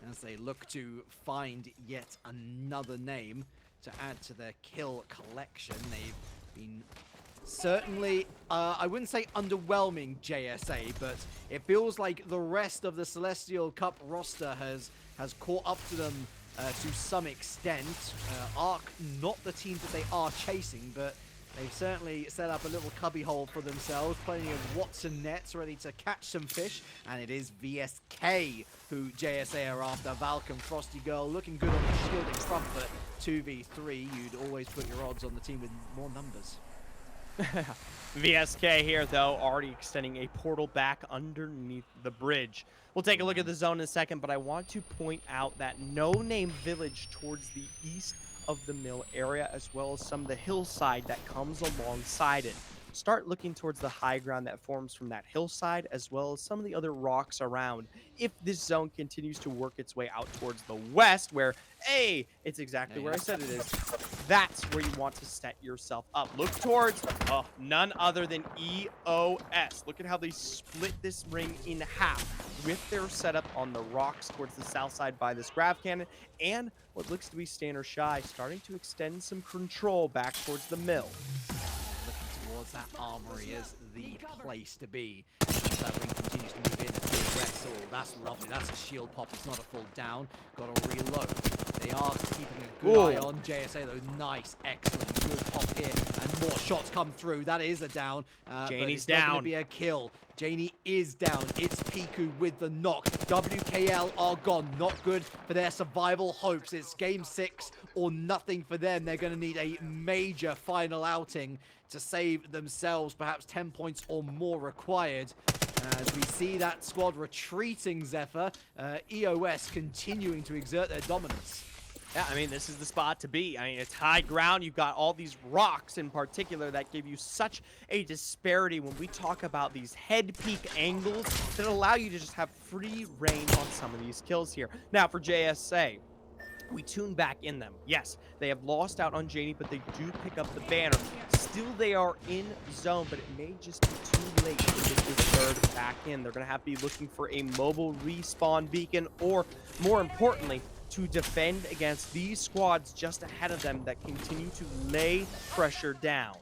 as they look to find yet another name to add to their kill collection. They've been certainly, I wouldn't say underwhelming JSA, but it feels like the rest of the Celestial Cup roster has caught up to them to some extent. Arc, not the team that they are chasing, but they've certainly set up a little cubby hole for themselves. Plenty of Watson nets ready to catch some fish, and it is VSK who JSA are after. Valken, Frosty Girl looking good on the shield in front, but 2v3, you'd always put your odds on the team with more numbers. VSK here, though, already extending a portal back underneath the bridge. We'll take a look at the zone in a second, but I want to point out that no-name village towards the east of the mill area, as well as some of the hillside that comes alongside it. Start looking towards the high ground that forms from that hillside, as well as some of the other rocks around. If this zone continues to work its way out towards the west, where, hey, it's exactly where I said it is, that's where you want to set yourself up. Look towards none other than EOS. Look at how they split this ring in half with their setup on the rocks towards the south side by this grav cannon, and what looks to be Stanner Shy starting to extend some control back towards the mill. Towards that armory as the place to be. As that ring continues to move in and progress. Oh, that's lovely. That's a shield pop. It's not a full down. Got to reload. They are keeping a good eye on JSA, though. Nice, excellent, good pop here. And more shots come through. That is a down. Janie's but it's not down. going to be a kill. Janie is down. It's Piku with the knock. WKL are gone. Not good for their survival hopes. It's game 6 or nothing for them. They're going to need a major final outing to save themselves. Perhaps 10 points or more required. As we see that squad retreating, Zephyr, EOS continuing to exert their dominance. Yeah, I mean, this is the spot to be. I mean, it's high ground. You've got all these rocks in particular that give you such a disparity when we talk about these head peak angles that allow you to just have free reign on some of these kills here. Now, for JSA, we tune back in them. Yes, they have lost out on Janie, but they do pick up the banner. Still, they are in zone, but it may just be too late to get this third back in. They're going to have to be looking for a mobile respawn beacon, or more importantly, to defend against these squads just ahead of them that continue to lay pressure down.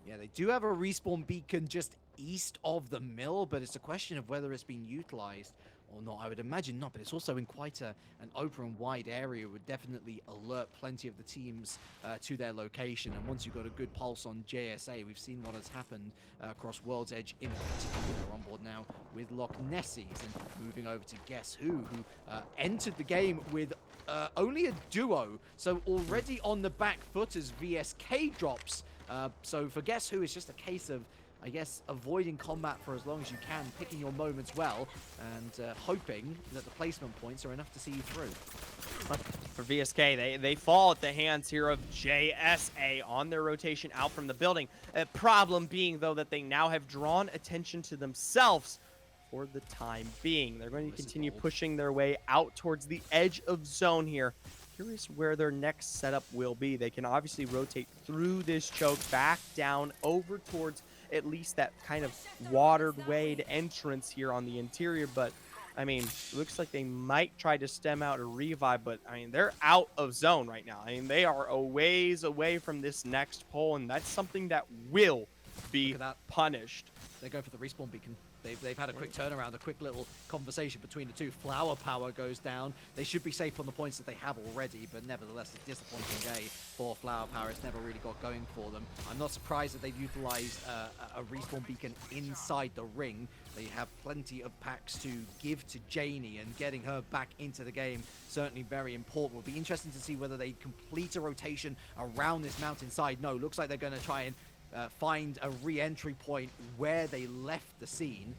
Yeah, they do have a respawn beacon just east of the mill, but it's a question of whether it's been utilized or not. I would imagine not, but it's also in quite an open and wide area. It would definitely alert plenty of the teams to their location. And once you've got a good pulse on JSA, we've seen what has happened across World's Edge in particular. On board now with Loch Nessies, and moving over to Guess Who entered the game with only a duo, so already on the back foot as VSK drops. So for Guess Who, it's just a case of, I guess, avoiding combat for as long as you can, picking your moments well, and hoping that the placement points are enough to see you through. For VSK, they fall at the hands here of JSA on their rotation out from the building. A problem being, though, that they now have drawn attention to themselves for the time being. They're going to continue pushing their way out towards the edge of zone here. Curious where their next setup will be. They can obviously rotate through this choke, back down, over towards at least that kind of watered way entrance here on the interior, but I mean, it looks like they might try to stem out a revive, but I mean, they're out of zone right now. I mean, they are a ways away from this next pole, and that's something that will be punished. They go for the respawn beacon. They've had a quick turnaround, a quick little conversation between the two. Flower Power goes down. They should be safe on the points that they have already, but nevertheless, a disappointing day for Flower Power. It's never really got going for them. I'm not surprised that they've utilized a respawn beacon inside the ring. They have plenty of packs to give to Janie, and getting her back into the game certainly very important. Will be interesting to see whether they complete a rotation around this mountainside. No, looks like they're going to try and find a re-entry point where they left the scene,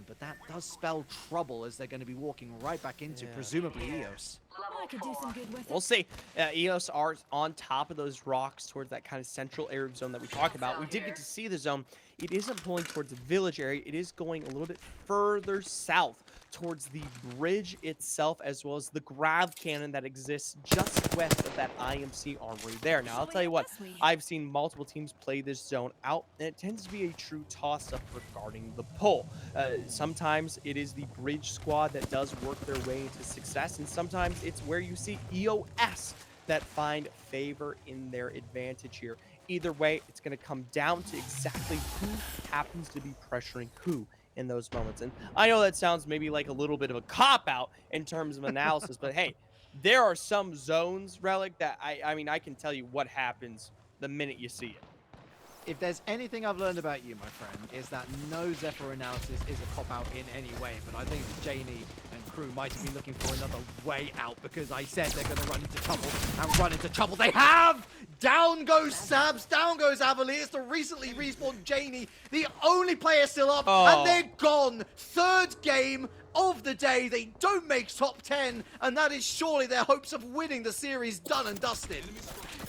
but that does spell trouble as they're going to be walking right back into presumably EOS. I could do some good with We'll see. EOS are on top of those rocks towards that kind of central area zone that we talked about. We did get to see the zone. It isn't pulling towards the village area. It is going a little bit further south towards the bridge itself, as well as the grav cannon that exists just west of that IMC armory there. Now, I'll tell you what, I've seen multiple teams play this zone out, and it tends to be a true toss-up regarding the pull. Sometimes it is the bridge squad that does work their way into success, and sometimes it's where you see EOS that find favor in their advantage here. Either way, it's going to come down to exactly who happens to be pressuring who in those moments. And I know that sounds maybe like a little bit of a cop-out in terms of analysis, but hey, there are some zones, Relic, that I mean, I can tell you what happens the minute you see it. If there's anything I've learned about you, my friend, is that no Zephyr analysis is a cop-out in any way, but I think Janie and crew might have been looking for another way out because I said they're going to run into trouble, and run into trouble they have! Down goes Sabs, down goes Avalier, it's the recently respawned Janie, the only player still up, and they're gone! Third game of the day, they don't make top 10, and that is surely their hopes of winning the series done and dusted.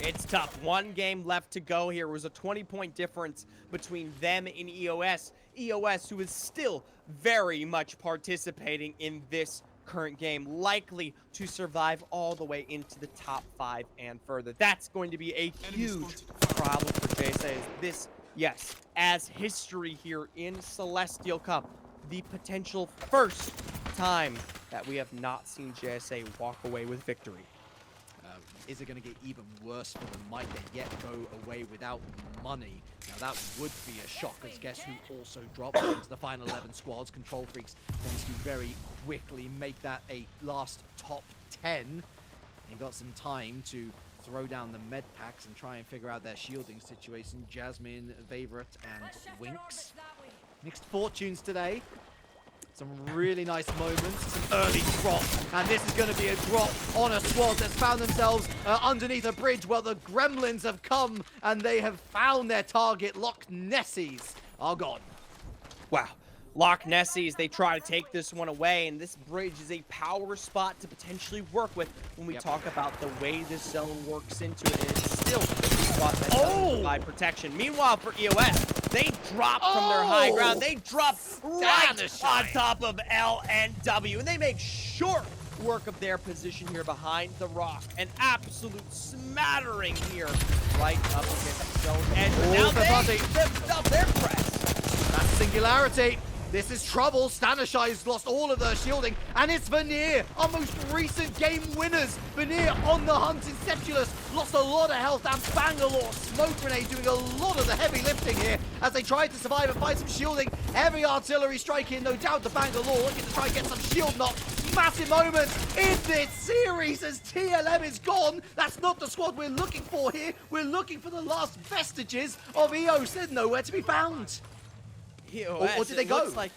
It's tough. One game left to go here. It was a 20-point difference between them and EOS. EOS, who is still very much participating in this current game, likely to survive all the way into the top 5 and further. That's going to be a huge problem for JSA. This, yes, as history here in Celestial Cup, the potential first time that we have not seen JSA walk away with victory. Is it going to get even worse for them? Might they yet go away without money? Now that would be a shock, as guess who also dropped into the final 11 squads. Control Freaks wants to very quickly make that a last top 10. They got some time to throw down the med packs and try and figure out their shielding situation. Jasmine, Favorite, and Winx. Mixed fortunes today. Some really nice moments, some early drop, and this is going to be a drop on a squad that's found themselves underneath a bridge. Well, the Gremlins have come, and they have found their target. Loch Nessies are gone. Wow. Loch Nessies, they try to take this one away, and this bridge is a power spot to potentially work with when we talk about the way this zone works into it, and it's still a spot that doesn't provide protection. Meanwhile, for EOS, they drop from their high ground. They drop right on top of LNW, and they make short work of their position here behind the rock. An absolute smattering here right up against the zone edge. But now they're pressed. That's Singularity. This is trouble. Stanishai's lost all of their shielding, and it's Veneer, our most recent game winners. Veneer on the hunt. Inceptulous lost a lot of health, and Bangalore Smoke Grenade doing a lot of the heavy lifting here as they try to survive and find some shielding. Heavy artillery strike in, no doubt, to Bangalore, looking to try and get some shield knock. Massive moments in this series as TLM is gone. That's not the squad we're looking for here. We're looking for the last vestiges of EOS. They're nowhere to be found. EOS, or did they go? Looks like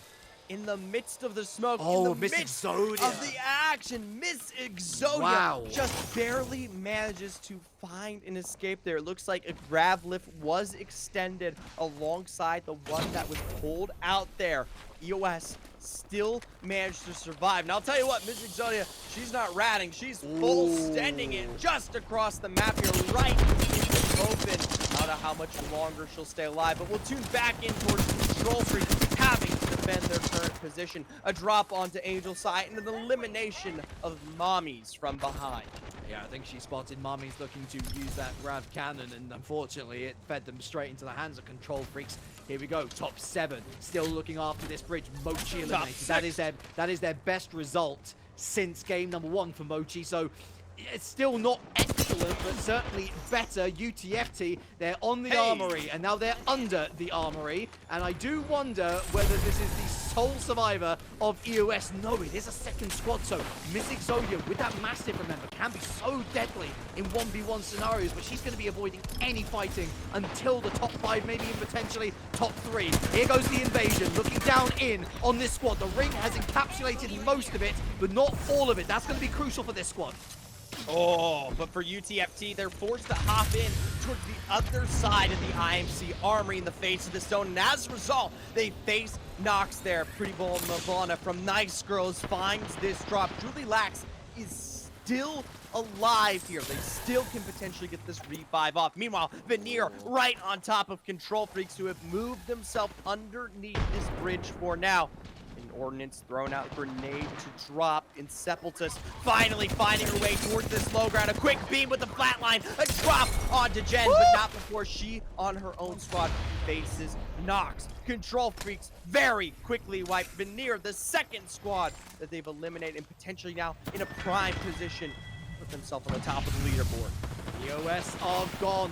in the midst of the smoke, Oh, in the Miss midst Exodia. of the action, Miss Exodia Wow. just barely manages to find an escape there. It looks like a grav lift was extended alongside the one that was pulled out there. EOS still managed to survive. And I'll tell you what, Miss Exodia, she's not ratting. She's full sending it just across the map here, right into the open. I don't know how much longer she'll stay alive, but we'll tune back in towards Control Freak, having to defend their current position. A drop onto Angel Side and an elimination of Mommies from behind. Yeah, I think she spotted Mommy's looking to use that grav cannon, and unfortunately it fed them straight into the hands of Control Freaks. Here we go, top 7, still looking after this bridge. Mochi eliminated. That is their best result since game number 1 for Mochi, so it's still not excellent, but certainly better. UTFT, they're on the armory, and now they're under the armory, and I do wonder whether this is the sole survivor of EOS. No, it is a second squad, so Miss Exodia with that massive, remember, can be so deadly in 1v1 scenarios, but she's going to be avoiding any fighting until the top 5, maybe even potentially top 3. Here goes the invasion, looking down in on this squad. The ring has encapsulated most of it, but not all of it. That's going to be crucial for this squad. Oh, but for UTFT, they're forced to hop in towards the other side of the IMC armory in the face of the zone. And as a result, they face Nox there. Pretty Bold Mavana from Nice Girls finds this drop. Julie Lax is still alive here. They still can potentially get this revive off. Meanwhile, Veneer right on top of Control Freaks, who have moved themselves underneath this bridge for now. Ordnance thrown out, grenade to drop in Sepultus, finally finding her way towards this low ground. A quick beam with the flatline, a drop onto Jen, but not before she on her own squad faces Nox. Control Freaks very quickly wipe Veneer, the second squad that they've eliminated, and potentially now in a prime position, put themselves on the top of the leaderboard. EOS are gone.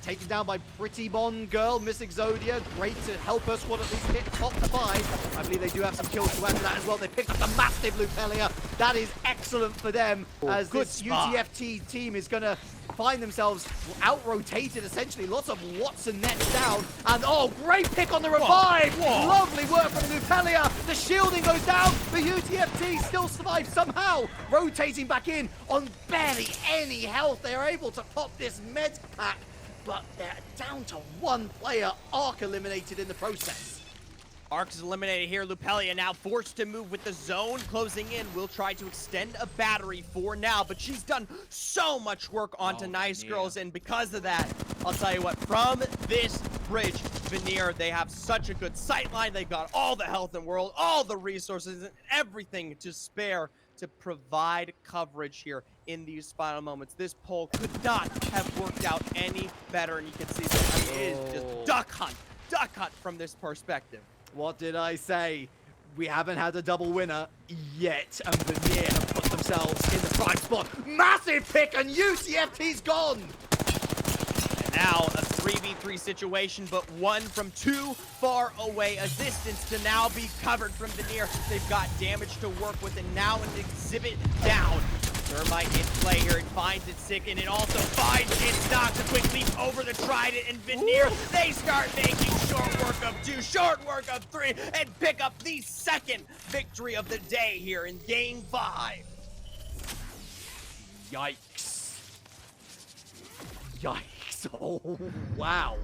Taken down by Pretty Bond Girl, Miss Exodia. Great to help her squad at least hit top 5. I believe they do have some kills to add to that as well. They picked up the massive Lupelia. That is excellent for them, as good this spot. UTFT team is going to find themselves out-rotated, essentially. Lots of Watson nets down. And, oh, great pick on the revive. Whoa. Lovely work from Lupelia. The shielding goes down. The UTFT still survive somehow. Rotating back in on barely any health. They are able to pop this med pack, but they're down to one player. Arc eliminated in the process. Arc is eliminated here. Lupelia now forced to move with the zone closing in. Will try to extend a battery for now, but she's done so much work onto Nice Girls, and because of that, I'll tell you what, from this bridge, Veneer, they have such a good sightline. They got all the health in the world, all the resources, and everything to spare to provide coverage here in these final moments. This poll could not have worked out any better, and you can see that it is just duck hunt from this perspective. What did I say? We haven't had a double winner yet, and Veneer have put themselves in the prime spot. Massive pick, and UTFT's gone. And now a 3v3 situation, but one from too far away a distance to now be covered from Veneer. They've got damage to work with, and now an exhibit down. Thermite in play here, it finds it sick, and it also finds its knock. A quick leap over the Trident, and Veneer, they start making short work of 2, short work of 3, and pick up the second victory of the day here in Game 5. Yikes. Yikes. Oh, wow.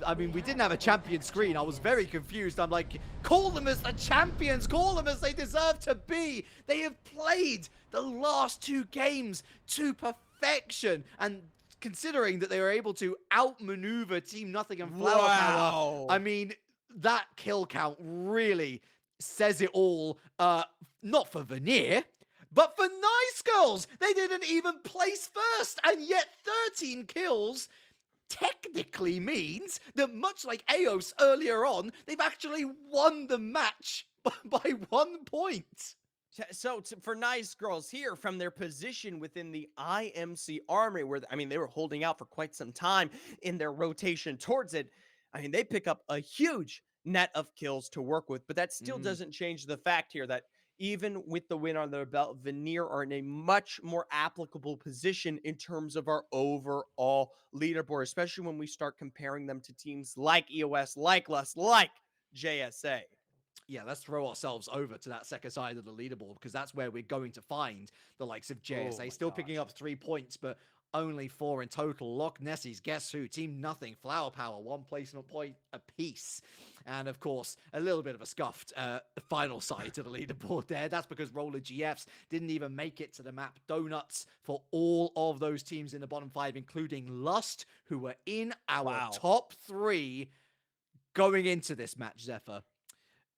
I mean, we didn't have a champion screen. I was very confused. I'm like, call them as the champions. Call them as they deserve to be. They have played the last 2 games to perfection. And considering that they were able to outmaneuver Team Nothing and Flower Power, I mean, that kill count really says it all. Not for Veneer, but for Nice Girls. They didn't even place first, and yet 13 kills technically means that, much like Eos earlier on, they've actually won the match by 1 point. So for Nice Girls here, from their position within the IMC army, where, I mean, they were holding out for quite some time in their rotation towards it, I mean, they pick up a huge net of kills to work with, but that still doesn't change the fact here that even with the win on their belt, Veneer are in a much more applicable position in terms of our overall leaderboard, especially when we start comparing them to teams like EOS, like Lust, like JSA. Yeah, let's throw ourselves over to that second side of the leaderboard, because that's where we're going to find the likes of JSA still picking up 3 points, but only 4 in total. Loch Nessies, Guess Who, Team Nothing, Flower Power, 1 placement point apiece. And of course, a little bit of a scuffed final side to the leaderboard there. That's because Roller GFs didn't even make it to the map donuts for all of those teams in the bottom 5, including Lust, who were in our top 3 going into this match, Zephyr.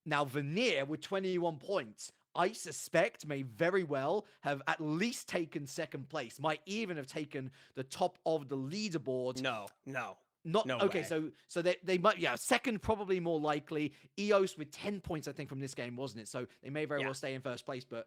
Now, Veneer with 21 points, I suspect may very well have at least taken second place, might even have taken the top of the leaderboard. No. Not No okay. way. So they might, yeah, second probably more likely. EOS with 10 points, I think, from this game, wasn't it? So they may very well stay in first place, but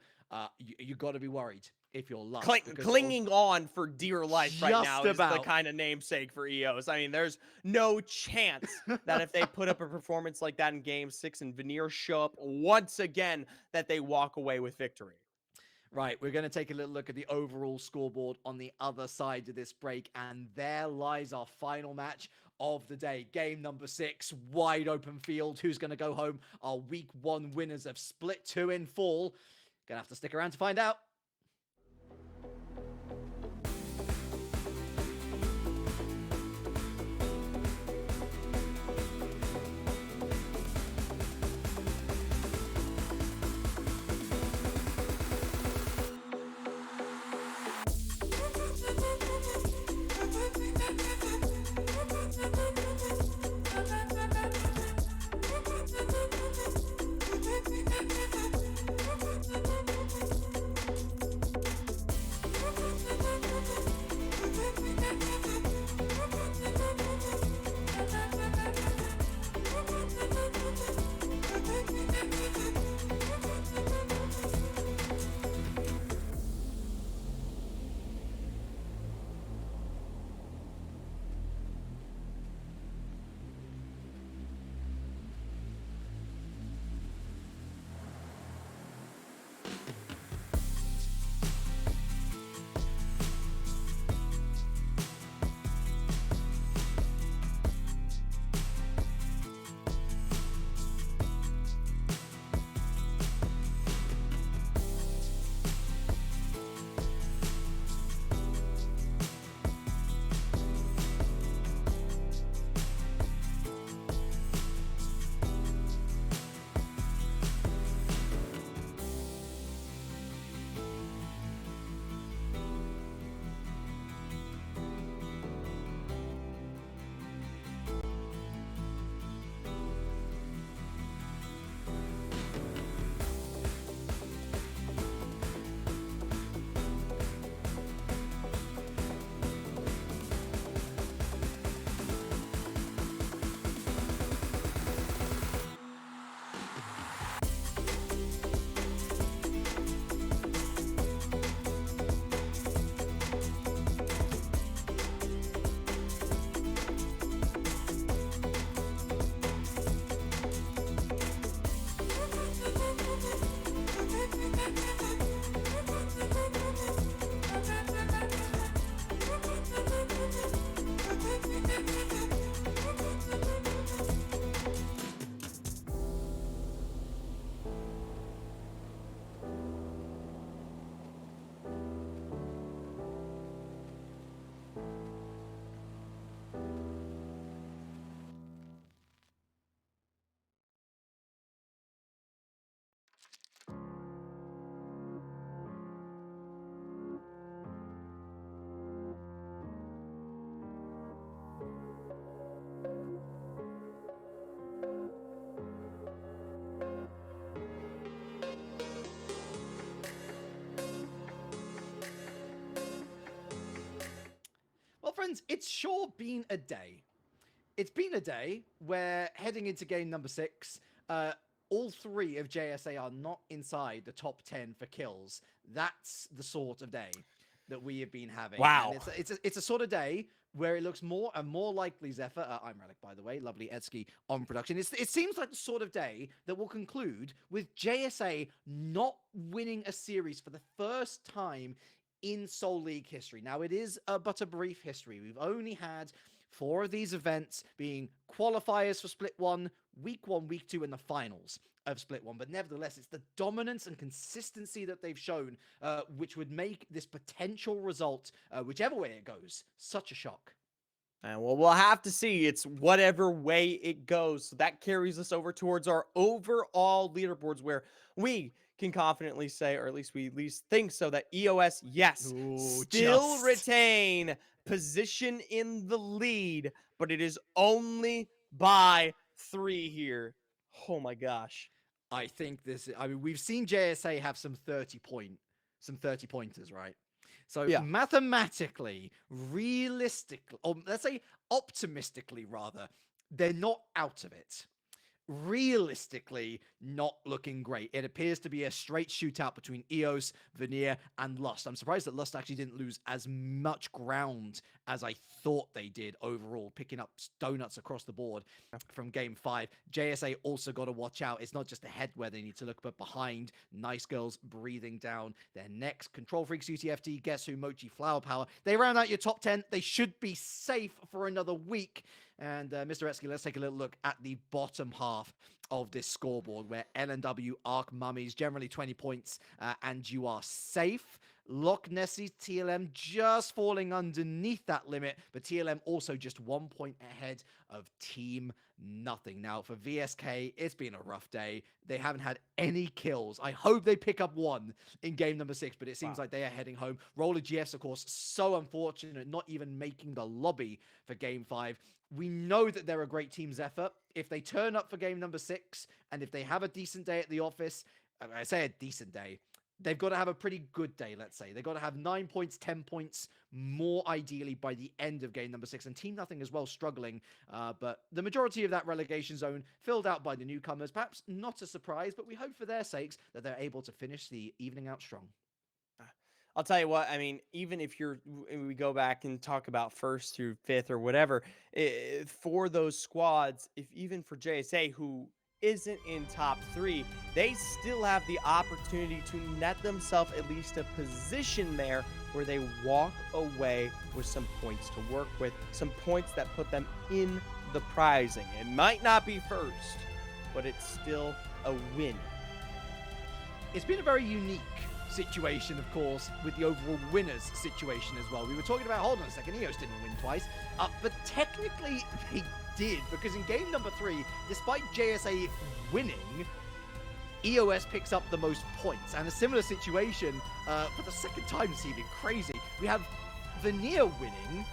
you got to be worried if you're Lust. Clinging on for dear life right now is the about. kind of namesake for EOS. I mean, there's no chance that if they put up a performance like that in Game 6 and Veneer show up once again, that they walk away with victory. Right, we're going to take a little look at the overall scoreboard on the other side of this break, and there lies our final match of the day. Game number 6, wide open field. Who's going to go home? Our week 1 winners of Split 2 in Fall. Gonna have to stick around to find out. friends, it's sure been a day. It's been a day where heading into game number 6, all 3 of JSA are not inside the top 10 for kills. That's the sort of day that we have been having. Wow. And it's a sort of day where it looks more and more likely, Zephyr, I'm Relic, by the way, lovely Edsky on production. It seems like the sort of day that will conclude with JSA not winning a series for the first time in Soul League history. Now, it is but a brief history. We've only had 4 of these events being qualifiers for Split 1, Week 1, Week 2, and the finals of Split 1. But nevertheless, it's the dominance and consistency that they've shown, which would make this potential result, whichever way it goes, such a shock. Well, we'll have to see. It's whatever way it goes. So that carries us over towards our overall leaderboards, where we can confidently say, or at least we think so, that EOS, yes, still retain position in the lead, but it is only by 3 here. Oh my gosh. I think we've seen JSA have some 30-pointers, right? So yeah. Mathematically, realistically, or let's say optimistically rather, they're not out of it. Realistically, not looking great. It appears to be a straight shootout between EOS, Veneer, and Lust. I'm surprised that Lust actually didn't lose as much ground as I thought they did overall, picking up donuts across the board from Game 5. JSA also got to watch out. It's not just ahead where they need to look, but behind. Nice Girls breathing down their necks. Control Freaks, UTFT, Guess Who, Mochi, Flower Power. They round out your top 10. They should be safe for another week. And Mr. Etsky, let's take a little look at the bottom half of this scoreboard, where LNW, Arc Mummies, generally 20 points, and you are safe. Loch Nessie, TLM just falling underneath that limit, but TLM also just 1 point ahead of Team Nothing. Now, for VSK, it's been a rough day. They haven't had any kills. I hope they pick up 1 in game number 6, but it seems like they are heading home. Roller GFs, of course, so unfortunate, not even making the lobby for game 5. We know that they're a great team, Zephyr. If they turn up for game number 6, and if they have a decent day at the office, I say a decent day, they've got to have a pretty good day, let's say. They've got to have 9 points, 10 points more ideally by the end of game number 6. And Team Nothing as well struggling. But the majority of that relegation zone filled out by the newcomers. Perhaps not a surprise, but we hope for their sakes that they're able to finish the evening out strong. I'll tell you what, I mean, even if we go back and talk about 1st through 5th or whatever, for those squads, even for JSA, who isn't in top 3, they still have the opportunity to net themselves at least a position there where they walk away with some points to work with, some points that put them in the prizing. It might not be 1st, but it's still a win. It's been a very unique situation, of course, with the overall winners situation as well. We were talking about, hold on a second, EOS didn't win twice, but technically they did, because in game number 3, despite JSA winning, EOS picks up the most points. And a similar situation for the second time this evening, crazy. We have Veneer winning,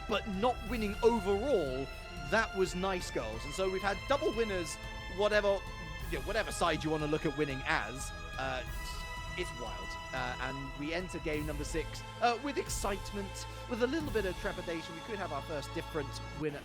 but not winning overall. That was Nice Girls. And so we've had double winners, whatever side you want to look at winning as. It's wild. And we enter game number 6 with excitement, with a little bit of trepidation. We could have our first different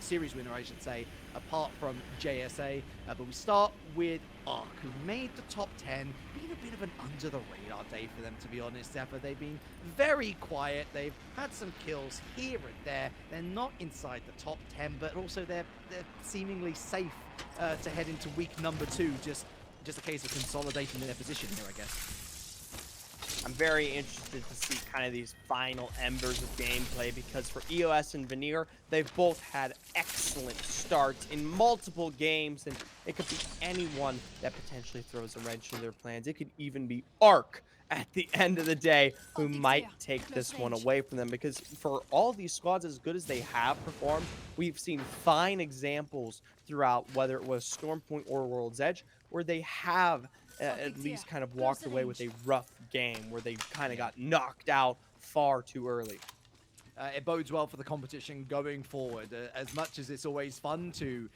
series winner, I should say, apart from JSA. But we start with Arc, who made the top 10. Been a bit of an under-the-radar day for them, to be honest, Zephyr. They've been very quiet. They've had some kills here and there. They're not inside the top 10, but also they're seemingly safe to head into week number 2. Just a case of consolidating their position here, I guess. I'm very interested to see kind of these final embers of gameplay, because for EOS and Veneer, they've both had excellent starts in multiple games, and it could be anyone that potentially throws a wrench in their plans. It could even be Arc at the end of the day, who might take this one away from them, because for all these squads, as good as they have performed, we've seen fine examples throughout, whether it was Stormpoint or World's Edge, where they have at least kind of walked away with a rough game, where they kind of got knocked out far too early. it bodes well for the competition going forward. As much as it's always fun to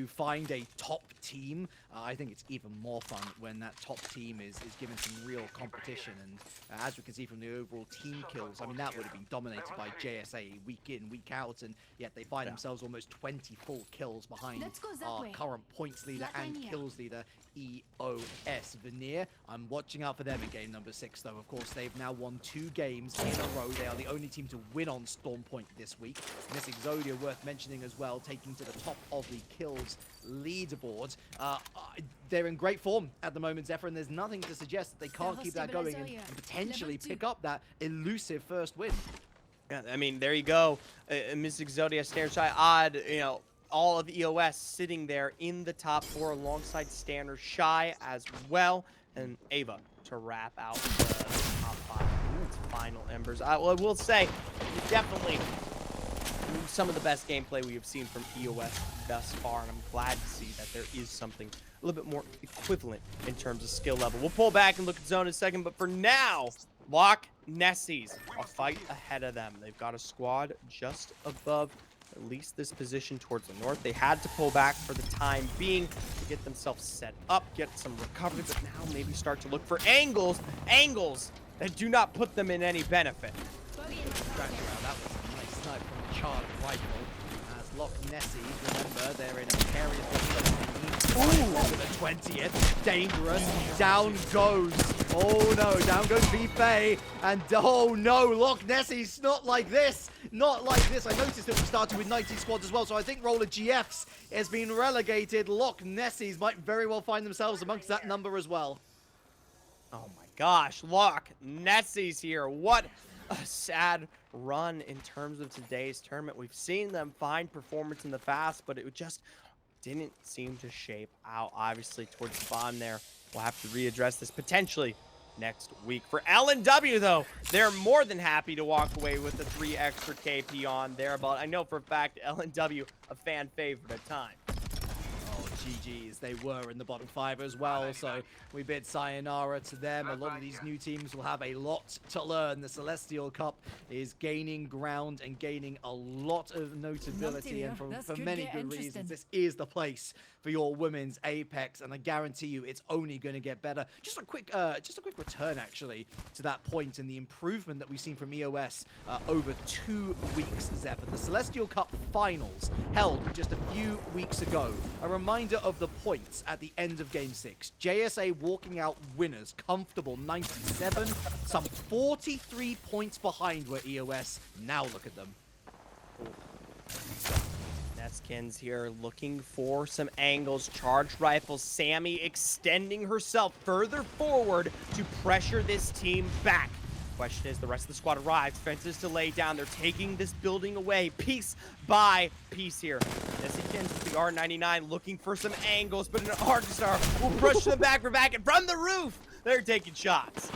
find a top team, I think it's even more fun when that top team is given some real competition. And as we can see from the overall team kills, I mean, that would have been dominated by JSA week in, week out, and yet they find themselves almost 20 full kills behind our current points leader and kills leader, EOS Veneer. I'm watching out for them in game number 6, though. Of course, they've now won 2 games in a row. They are the only team to win on Storm Point this week. Miss Exodia, worth mentioning as well, taking to the top of the kills leaderboard. They're in great form at the moment, Zephyr, and there's nothing to suggest that they can't keep that going and potentially pick up that elusive first win. Yeah, I mean, there you go. Miss Exodia, Snare Shy, Odd, you know, all of EOS sitting there in the top 4 alongside Stanner, Shy as well, and Ava to wrap out the top 5. It's final embers. I will say, definitely some of the best gameplay we have seen from EOS thus far, and I'm glad to see that there is something a little bit more equivalent in terms of skill level. We'll pull back and look at zone in a second, but for now, Loch Nessies, a fight ahead of them. They've got a squad just above at least this position towards the north. They had to pull back for the time being to get themselves set up, get some recovery, but now maybe start to look for angles that do not put them in any benefit. That was a nice snipe from the charged rifle. As Loch Nessies, remember, they're in a precarious position. To the 20th, dangerous, down goes. Oh no, down goes Vfey, and oh no, Loch Nessies, not like this, not like this. I noticed that we started with 90 squads as well, so I think Roller GFs has been relegated. Loch Nessies might very well find themselves amongst that number as well. Oh my gosh, Loch Nessies here. What a sad run in terms of today's tournament. We've seen them find performance in the fast, but it just didn't seem to shape out. Obviously, towards the bottom there, we'll have to readdress this potentially next week. For LNW, though, they're more than happy to walk away with the 3 extra KP on their belt. I know for a fact LNW, a fan favorite at times. Oh, GG's. They were in the bottom 5 as well, so we bid sayonara to them. A lot of these new teams will have a lot to learn. The Celestial Cup is gaining ground and gaining a lot of notability, and for many good reasons. This is the place for your women's Apex, and I guarantee you it's only going to get better. Just a quick return, actually, to that point and the improvement that we've seen from EOS over 2 weeks, Zep. The Celestial Cup finals held just a few weeks ago. A reminder of the points at the end of Game 6. JSA walking out winners, comfortable 97, some 43 points behind were EOS. Now look at them. Neskins here looking for some angles. Charged rifle, Sammy extending herself further forward to pressure this team back. Question is, the rest of the squad arrives. Fences to lay down. They're taking this building away piece by piece here. Neskins with the R99 looking for some angles, but an Arcstar will push them back for back, and from the roof, they're taking shots.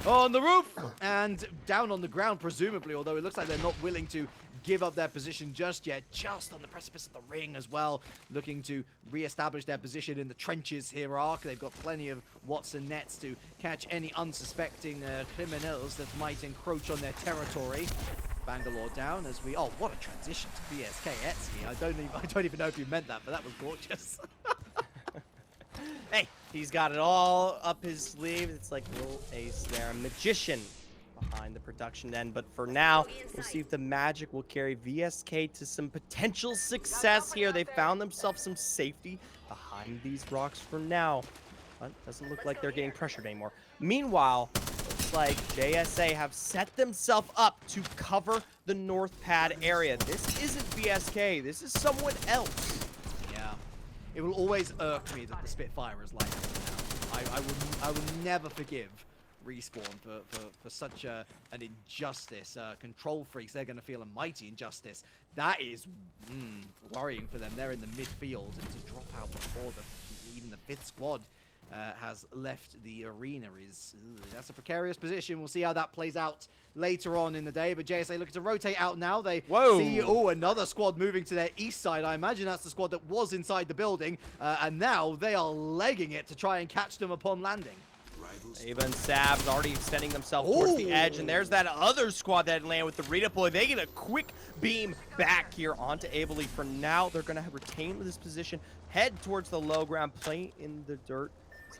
On the roof and down on the ground, presumably, although it looks like they're not willing to give up their position just yet, just on the precipice of the ring as well, looking to re-establish their position in the trenches here. They've got plenty of Watson nets to catch any unsuspecting criminals that might encroach on their territory. Bangalore down as we... Oh, what a transition to BSK Etsy. I don't even know if you meant that, but that was gorgeous. Hey, he's got it all up his sleeve. It's like little Ace there, a magician behind the production end. But for now, we'll see if the magic will carry VSK to some potential success here. They found themselves some safety behind these rocks for now, but doesn't look like they're getting pressured anymore. Meanwhile, looks like JSA have set themselves up to cover the north pad area. This isn't VSK. This is someone else. It will always irk me that the Spitfire is like this now. I will never forgive Respawn for such an injustice. Control freaks, they're going to feel a mighty injustice. That is worrying for them. They're in the midfield, and to drop out before even the 5th squad has left the arena that's a precarious position. We'll see how that plays out later on in the day, but JSA looking to rotate out now. They see, another squad moving to their east side. I imagine that's the squad that was inside the building, and now they are legging it to try and catch them upon landing. Ava and Sab's already extending themselves towards the edge, and there's that other squad that land with the redeploy. They get a quick beam back here onto Ably. For now, they're going to retain this position, head towards the low ground, play in the dirt.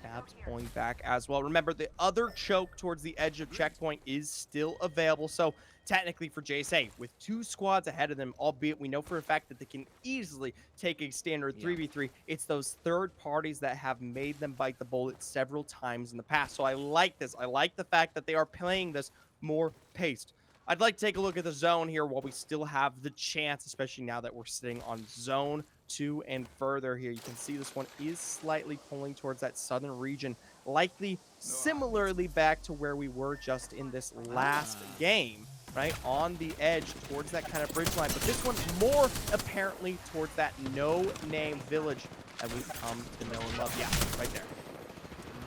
Sab's pulling back as well. Remember, the other choke towards the edge of checkpoint is still available, so technically for JSA, with 2 squads ahead of them, albeit we know for a fact that they can easily take a standard 3v3, it's those third parties that have made them bite the bullet several times in the past. So I like this. I like the fact that they are playing this more paced. I'd like to take a look at the zone here while we still have the chance, especially now that we're sitting on zone 2 and further here. You can see this one is slightly pulling towards that southern region, likely similarly back to where we were just in this last game. Right on the edge towards that kind of bridge line, but this one more apparently towards that no-name village that we've come to know and love. Yeah, right there.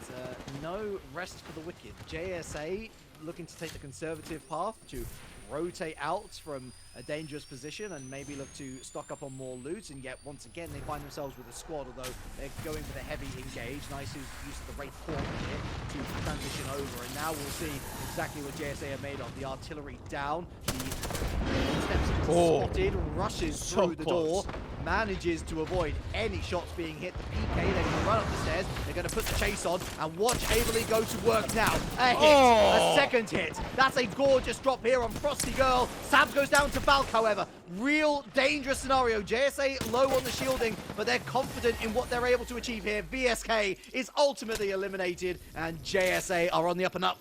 There's no rest for the wicked. JSA looking to take the conservative path to rotate out from a dangerous position and maybe look to stock up on more loot, and yet once again they find themselves with a squad, although they're going for the heavy engage. Nice use of the Wraith Corner here to transition over, and now we'll see exactly what JSA are made of. The artillery down, the steps spotted, rushes So through the close. door, manages to avoid any shots being hit. The PK, they're going to run up the stairs, they're going to put the chase on, and watch Averly go to work now. A hit, a second hit. That's a gorgeous drop here on Frosty Girl. Sabs goes down to Valk, however. Real dangerous scenario. JSA low on the shielding, but they're confident in what they're able to achieve here. VSK is ultimately eliminated, and JSA are on the up and up.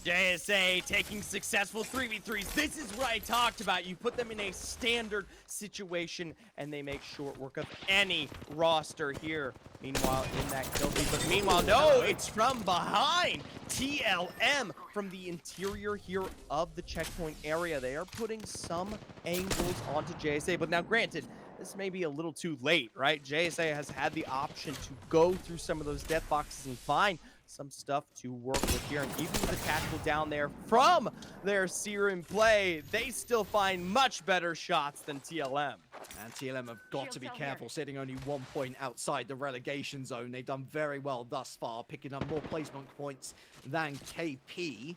JSA taking successful 3v3s. This is what I talked about. You put them in a standard situation and they make short work of any roster here. Meanwhile, in that kill feed, but meanwhile, no, it's from behind. TLM from the interior here of the checkpoint area. They are putting some angles onto JSA, but now granted, this may be a little too late, right? JSA has had the option to go through some of those death boxes and find some stuff to work with here, and even with the tactical down there from their Serum play, they still find much better shots than TLM. And TLM have got to be careful, sitting only 1 point outside the relegation zone. They've done very well thus far, picking up more placement points than KP.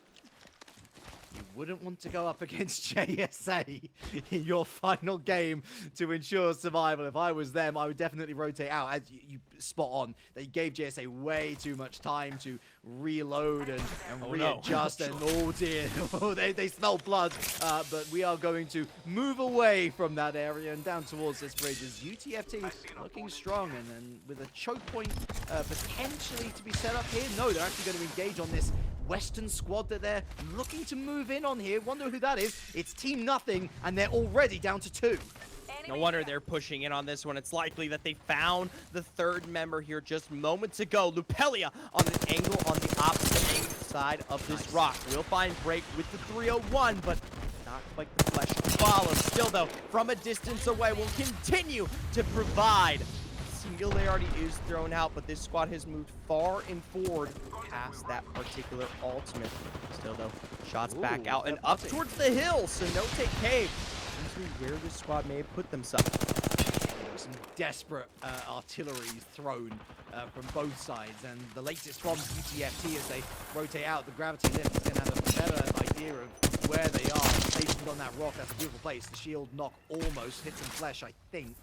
You wouldn't want to go up against JSA in your final game to ensure survival. If I was them, I would definitely rotate out. As you spot on, they gave JSA way too much time to reload and readjust. And oh dear, they smell blood. But we are going to move away from that area and down towards this bridge as UTFT looking strong, and then with a choke point potentially to be set up here. No, they're actually going to engage on this Western squad that they're looking to move in on here. Wonder who that is. It's Team Nothing, and they're already down to 2. No wonder they're pushing in on this one. It's likely that they found the third member here just moments ago. Lupelia on an angle on the opposite side of this rock. Will find break with the 301, but not quite the flesh follow. Still, though, from a distance away, will continue to provide. Singularity is thrown out, but this squad has moved far and forward past that particular ultimate. Still, though, shots back out and up towards the hill. So no take cave. Seems to be where this squad may have put themselves. Some desperate artillery thrown from both sides, and the latest from UTFT as they rotate out. The gravity lift is going to have a better idea of where they are. Stationed on that rock, that's a beautiful place. The shield knock almost hits some flesh, I think.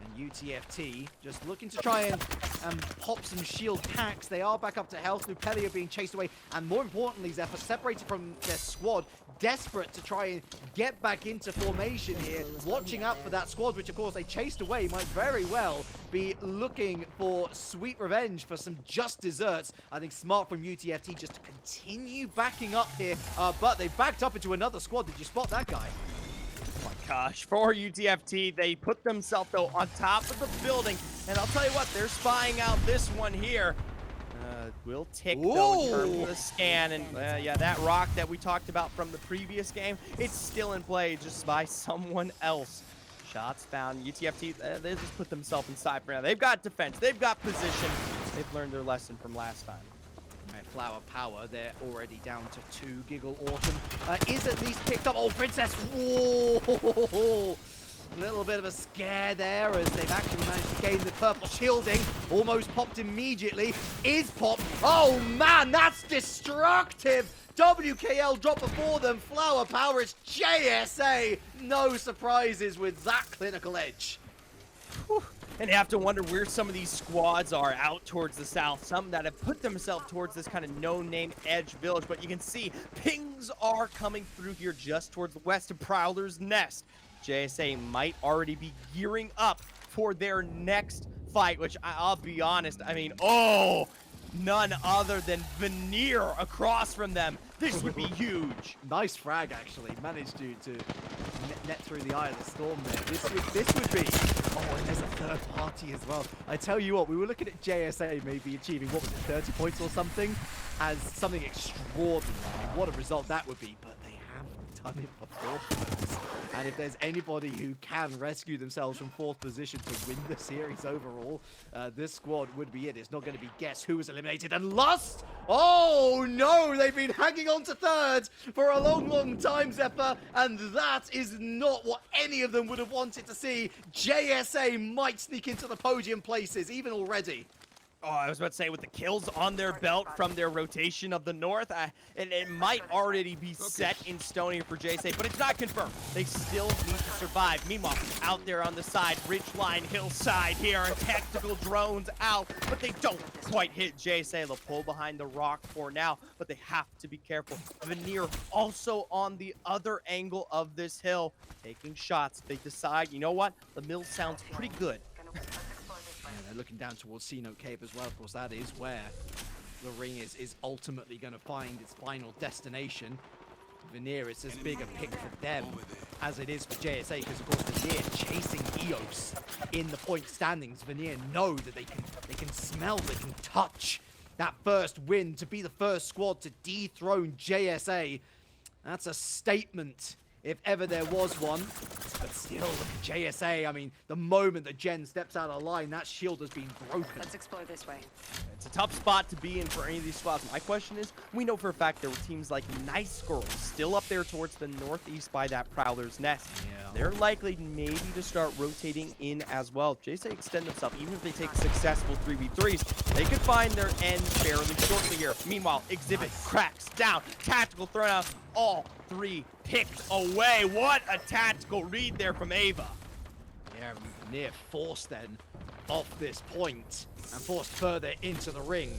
And UTFT just looking to try and pop some shield packs. They are back up to health. Lupelia being chased away, and more importantly, Zephyr separated from their squad, desperate to try and get back into formation here, watching out for that squad, which of course they chased away, might very well be looking for sweet revenge for some just desserts. I think smart from UTFT just to continue backing up here, but they backed up into another squad. Did you spot that guy? Oh my gosh, for UTFT, they put themselves, though, on top of the building. And I'll tell you what, they're spying out this one here. Will tick, though, in terms of the scan. And, yeah, that rock that we talked about from the previous game, it's still in play just by someone else. Shots found. UTFT, they just put themselves inside for now. They've got defense. They've got position. They've learned their lesson from last time. Flower Power, they're already down to 2. Giggle Autumn is at least picked up. Oh, Princess! Whoa! A little bit of a scare there as they've actually managed to gain the purple shielding. Almost popped immediately. Is popped. Oh man, that's destructive. WKL drop before them. Flower power. It's JSA. No surprises with that clinical edge. Whew. And you have to wonder where some of these squads are out towards the south. Some that have put themselves towards this kind of no-name edge village. But you can see pings are coming through here just towards the west of Prowler's Nest. JSA might already be gearing up for their next fight, which I'll be honest, I mean, oh, none other than Veneer across from them. This would be huge. Nice frag, actually. Managed to net through the eye of the storm there. This would be... Oh, and there's a third party as well. I tell you what, we were looking at JSA maybe achieving, what was it, 30 points or something, as something extraordinary. What a result that would be, but they have done it before. And if there's anybody who can rescue themselves from 4th position to win the series overall, this squad would be it. It's not going to be guess who was eliminated and lost. Oh no, they've been hanging on to 3rd for a long time, Zephyr, and that is not what any of them would have wanted to see. JSA might sneak into the podium places even already. Oh, I was about to say, with the kills on their belt from their rotation of the north, it might already be set in stone here for JSA, but it's not confirmed. They still need to survive. Meanwhile, out there on the side, ridgeline, hillside here, and tactical drones out, but they don't quite hit JSA. They'll pull behind the rock for now, but they have to be careful. Veneer also on the other angle of this hill, taking shots. They decide, you know what? The mill sounds pretty good. They're looking down towards Sea Note Cape as well. Of course, that is where the ring is ultimately going to find its final destination. Veneer, it's as big a pick for them as it is for JSA, because of course Veneer chasing EOS in the point standings. Veneer know that they can smell, they can touch that first win to be the first squad to dethrone JSA. That's a statement if ever there was one. But still, look at JSA. I mean, the moment that Jen steps out of line, that shield has been broken. Let's explore this way. It's a tough spot to be in for any of these squads. My question is, we know for a fact there were teams like Nice Girls still up there towards the northeast by that Prowler's Nest. Yeah. They're likely maybe to start rotating in as well. JSA extend themselves, even if they take successful 3v3s, they could find their end fairly shortly here. Meanwhile, Exhibit cracks down. Tactical thrown out. All 3 picked away. What a tactical read there from Ava. Yeah, Veneer forced then off this point and forced further into the ring.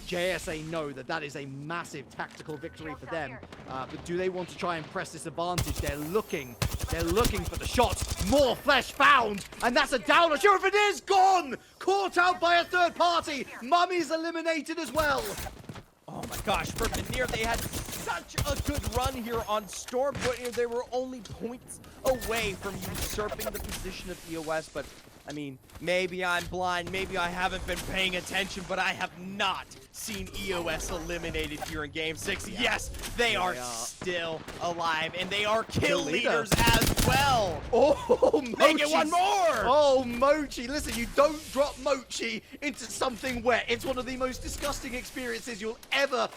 JSA know that that is a massive tactical victory for them. But do they want to try and press this advantage? They're looking for the shots. More flesh found, and that's a downer. Sure, it is gone. Caught out by a third party. Mummy's eliminated as well. Oh my gosh, for Veneer, they had such a good run here on Storm, but they were only points away from usurping the position of EOS, but I mean, maybe I'm blind, maybe I haven't been paying attention, but I have not seen EOS eliminated here in Game 6. Yeah. Yes, they are still alive, and they are kill leader. leaders as well. Oh, Mochi. Make it one more! Oh, Mochi. Listen, you don't drop Mochi into something wet. It's one of the most disgusting experiences you'll ever,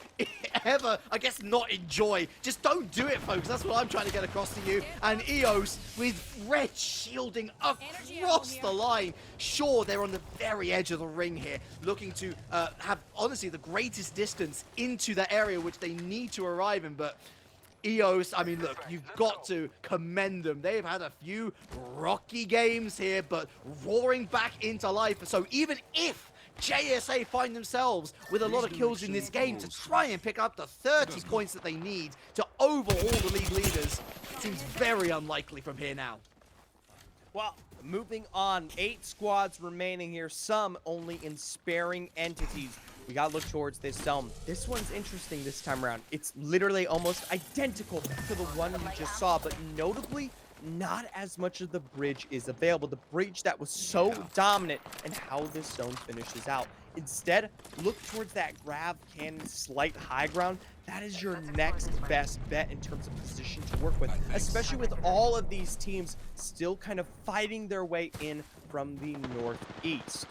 I guess, not enjoy. Just don't do it, folks. That's what I'm trying to get across to you. And EOS with red shielding across the line. Sure, they're on the very edge of the ring here, looking to have, honestly, the greatest distance into the area which they need to arrive in, but EOS, I mean, look, you've got to commend them. They've had a few rocky games here, but roaring back into life. So even if JSA find themselves with a lot of kills in this game to try and pick up the 30 points that they need to overhaul the league leaders, it seems very unlikely from here now. Well, moving on, 8 squads remaining here, some only in sparing entities. We gotta look towards this zone. This one's interesting this time around. It's literally almost identical to the one we just saw, but notably, not as much of the bridge is available. The bridge that was so dominant and how this zone finishes out. Instead, look towards that grav cannon slight high ground. That is your next best bet in terms of position to work with, especially with all of these teams still kind of fighting their way in from the northeast.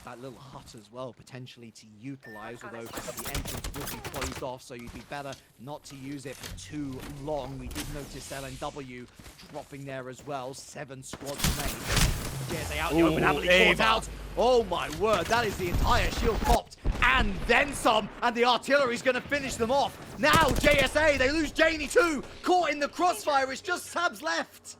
that little hut as well, potentially to utilize, although the entrance will be closed off, so you'd be better not to use it for too long. We did notice LNW dropping there as well. 7 squads remain. JSA out in the open, happily caught out. Oh my word, that is the entire shield popped, and then some, and the artillery's gonna finish them off. Now JSA, they lose Janie too, caught in the crossfire. It's just Sabs left.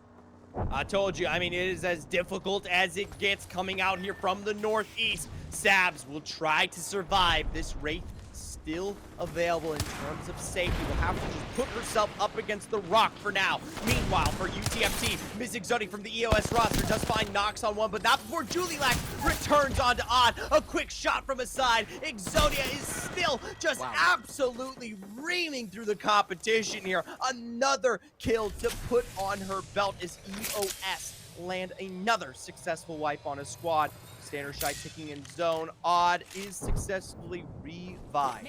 I told you, I mean, it is as difficult as it gets coming out here from the northeast. Sabs will try to survive. This Wraith still available in terms of safety. Will have to just put herself up against the rock for now. Meanwhile, for UTFT, Miss Exotic from the EOS roster does find knocks on one, but not before Julilac returns onto Odd. A quick shot from his side. Exodia is still just absolutely reaming through the competition here. Another kill to put on her belt as EOS land another successful wipe on a squad. Standard Shy ticking in zone. Odd is successfully revived.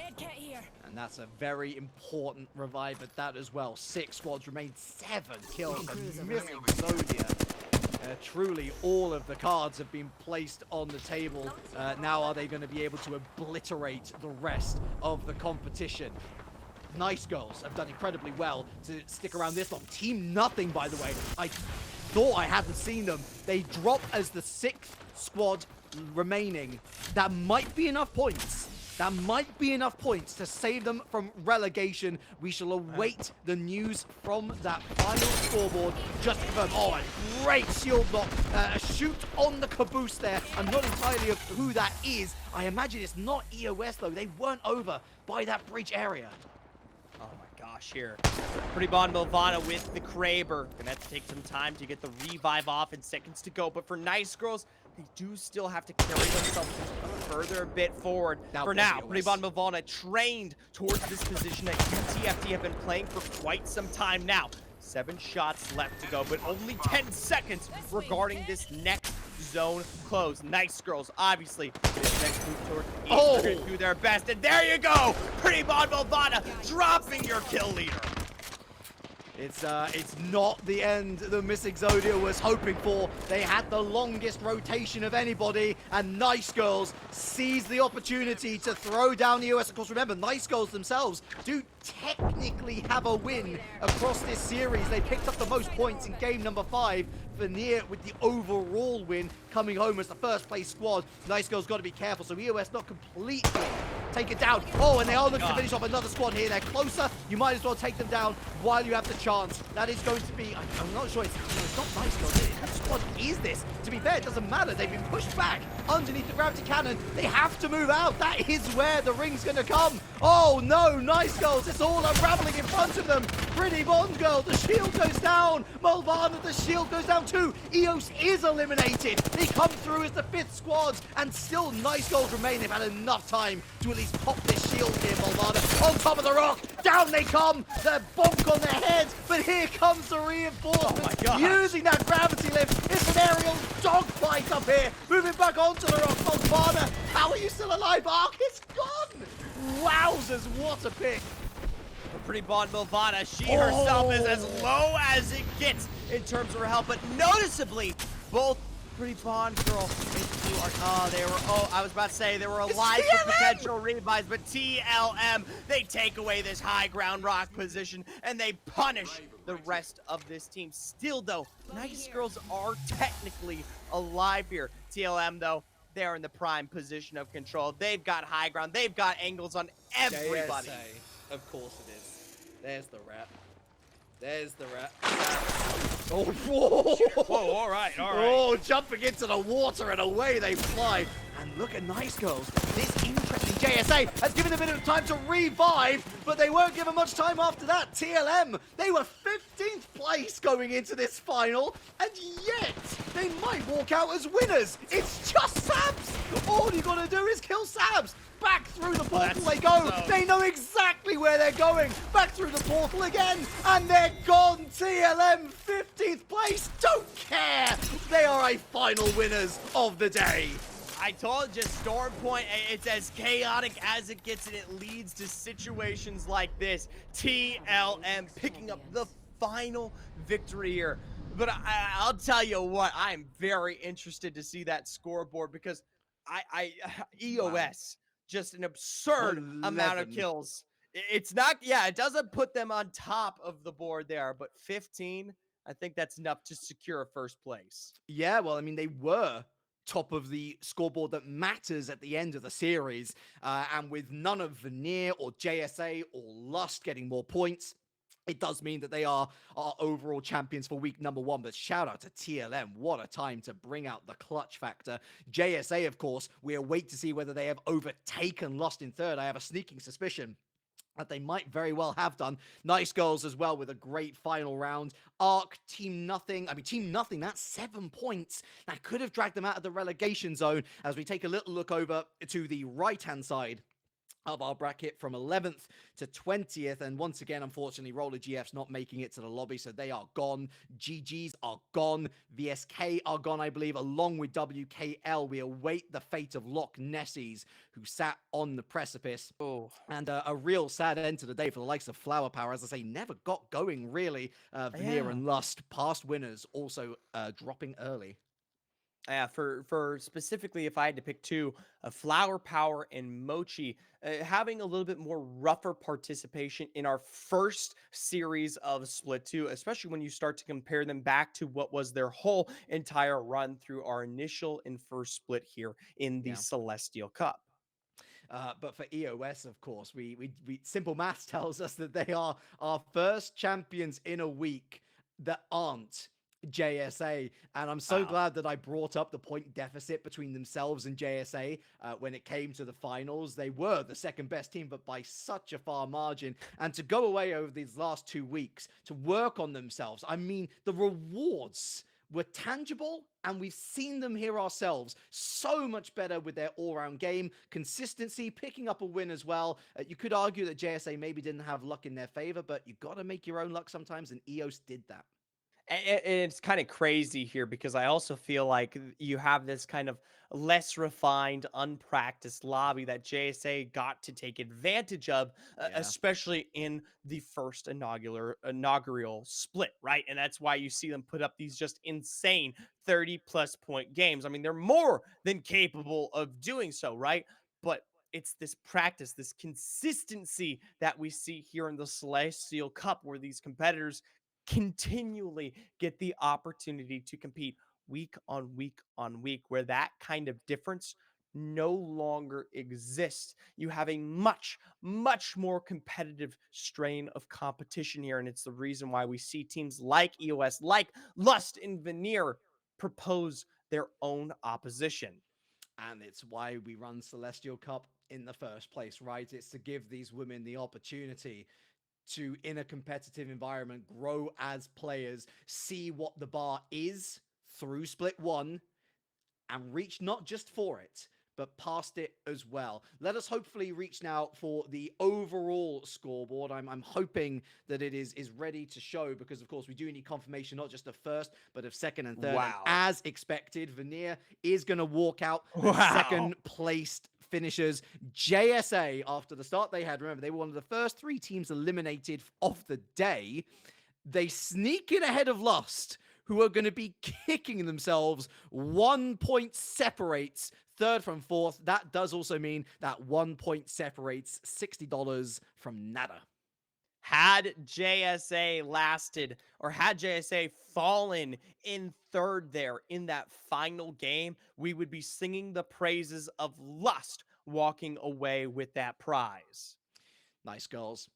And that's a very important revive at that as well. 6 squads remain, 7 kills. And missing Zodia. Truly, all of the cards have been placed on the table. Now are they going to be able to obliterate the rest of the competition? Nice Girls have done incredibly well to stick around this long. Team Nothing, by the way, I thought I hadn't seen them. They drop as the 6th squad remaining. That might be enough points. That might be enough points to save them from relegation. We shall await the news from that final scoreboard. Just to confirm. Oh, a great shield knock. A shoot on the caboose there. I'm not entirely of who that is. I imagine it's not EOS, though. They weren't over by that bridge area. Oh my gosh, here. Pretty Bon Milvana with the Kraber. Gonna have to take some time to get the revive off and seconds to go. But for Nice Girls, they do still have to carry themselves further a bit forward. For now, Pretty Bon Milvana trained towards this position that UTFT have been playing for quite some time now. 7 shots left to go, but only 10 seconds regarding this next zone close. Nice Girls, obviously, this next move toward the east are going to do their best. And there you go! Pretty Bon Milvana dropping your kill leader. It's not the end that Miss Exodia was hoping for. They had the longest rotation of anybody, and Nice Girls seized the opportunity to throw down the US. Of course, remember, Nice Girls themselves do technically have a win across this series. They picked up the most points in game number 5. Veneer with the overall win coming home as the first place squad. Nice Girls got to be careful, so EOS not completely take it down. Oh, and they are looking to finish off another squad here. They're closer. You might as well take them down while you have the chance. That is going to be, I'm not sure, it's not Nice Girls. What squad is this? To be fair, it doesn't matter. They've been pushed back underneath the gravity cannon. They have to move out. That is where the ring's going to come. Oh no, Nice Girls. It's all unraveling in front of them. Pretty Bond Girl, the shield goes down. Mulvana, the shield goes down too. EOS is eliminated. They come through as the 5th squad, and still Nice Girls remain. They've had enough time to at least pop this shield here. Mulvana on top of the rock. Down they come. They're bonk on their heads, but here comes the reinforcements. Oh using that gravity lift. It's an aerial dogfight up here. Moving back onto the rock. Mulvana, how are you still alive? Ark is gone. Wowzers, what a pick. Pretty Bon Milvana, she herself is as low as it gets in terms of her health, but noticeably, both Pretty Bon Girl and I was about to say they were alive for potential revives, but TLM, they take away this high ground rock position and they punish the rest of this team. Still though, Nice Girls are technically alive here. TLM though, they're in the prime position of control. They've got high ground, they've got angles on everybody. JSA, of course it is. There's the rap. There's the rap. Oh, whoa! Whoa, all right. Oh, jumping into the water and away they fly. And look at Nice Girls. This interesting JSA has given them a bit of time to revive, but they weren't given much time after that. TLM, they were 15th place going into this final, and yet they might walk out as winners. It's just Sabs. All you gotta do is kill Sabs. Back through the portal they go. They know exactly where they're going. Back through the portal again, and they're gone. TLM 15th place. Don't care. They are a final winners of the day. I told you, Storm Point, it's as chaotic as it gets, and it leads to situations like this. TLM picking up the final victory here. But I'll tell you what, I'm very interested to see that scoreboard because EOS, just an absurd amount of 11. kills. It's not, yeah, it doesn't put them on top of the board there, but 15, I think that's enough to secure a first place. Yeah, well, I mean, they were top of the scoreboard that matters at the end of the series. And with none of Veneer or JSA or Lust getting more points, it does mean that they are our overall champions for week number 1. But shout out to TLM. What a time to bring out the clutch factor. JSA, of course, we await to see whether they have overtaken Lust in third. I have a sneaking suspicion that they might very well have done. Nice Girls as well with a great final round. Arc, Team Nothing. I mean, Team Nothing, that's 7 points. That could have dragged them out of the relegation zone as we take a little look over to the right-hand side of our bracket from 11th to 20th. And once again, unfortunately, Roller GF's not making it to the lobby, so they are gone. GGs are gone. VSK are gone, I believe, along with WKL. We await the fate of Loch Nessies, who sat on the precipice. Oh, And a real sad end to the day for the likes of Flower Power. As I say, never got going, really. Veneer and Lust, past winners, also dropping early. yeah, for specifically, if I had to pick two, Flower Power and Mochi, having a little bit more rougher participation in our first series of Split 2, especially when you start to compare them back to what was their whole entire run through our initial and first split here in the Yeah. Celestial Cup. But for EOS, of course, we simple maths tells us that they are our first champions in a week that aren't JSA. And I'm so Wow. glad that I brought up the point deficit between themselves and JSA when it came to the finals. They were the second best team, but by such a far margin. And to go away over these last 2 weeks to work on themselves, I mean, the rewards were tangible, and we've seen them here ourselves. So much better with their all-round game, consistency, picking up a win as well. You could argue that JSA maybe didn't have luck in their favor, but you got to make your own luck sometimes, and EOS did that. And it's kind of crazy here because I also feel like you have this kind of less refined, unpracticed lobby that JSA got to take advantage of, Yeah. especially in the first inaugural split, right? And that's why you see them put up these just insane 30-plus point games. I mean, they're more than capable of doing so, right? But it's this practice, this consistency that we see here in the Celestial Cup where these competitors continually get the opportunity to compete week on week on week, where that kind of difference no longer exists. You have a much, much more competitive strain of competition here. And it's the reason why we see teams like EOS, like Lust and Veneer propose their own opposition. And it's why we run Celestial Cup in the first place, right? It's to give these women the opportunity to, in a competitive environment, grow as players, see what the bar is through Split 1, and reach not just for it, but past it as well. Let us hopefully reach now for the overall scoreboard. I'm hoping that it is ready to show, because of course we do need confirmation not just of first, but of second and third. Wow. And as expected, Veneer is going to walk out Wow. second placed finishers. JSA, after the start they had, remember, they were one of the first 3 teams eliminated of the day. They sneak in ahead of Lust, who are going to be kicking themselves. 1 point separates third from fourth. That does also mean that 1 point separates $60 from nada. Had JSA lasted, or had JSA fallen in third there in that final game, we would be singing the praises of Lust walking away with that prize. Nice, girls.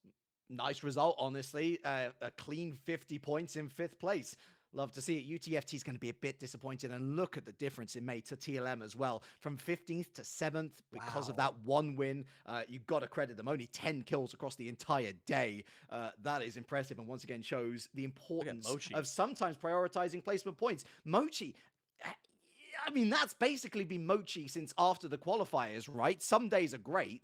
Nice result, honestly. A clean 50 points in 5th place. Love to see it. UTFT is going to be a bit disappointed, and look at the difference it made to TLM as well. From 15th to 7th because of Wow. that one win. You've got to credit them. Only 10 kills across the entire day. That is impressive, and once again shows the importance Mochi. of sometimes prioritizing placement points. Mochi, I mean, that's basically been Mochi since after the qualifiers, right? Some days are great.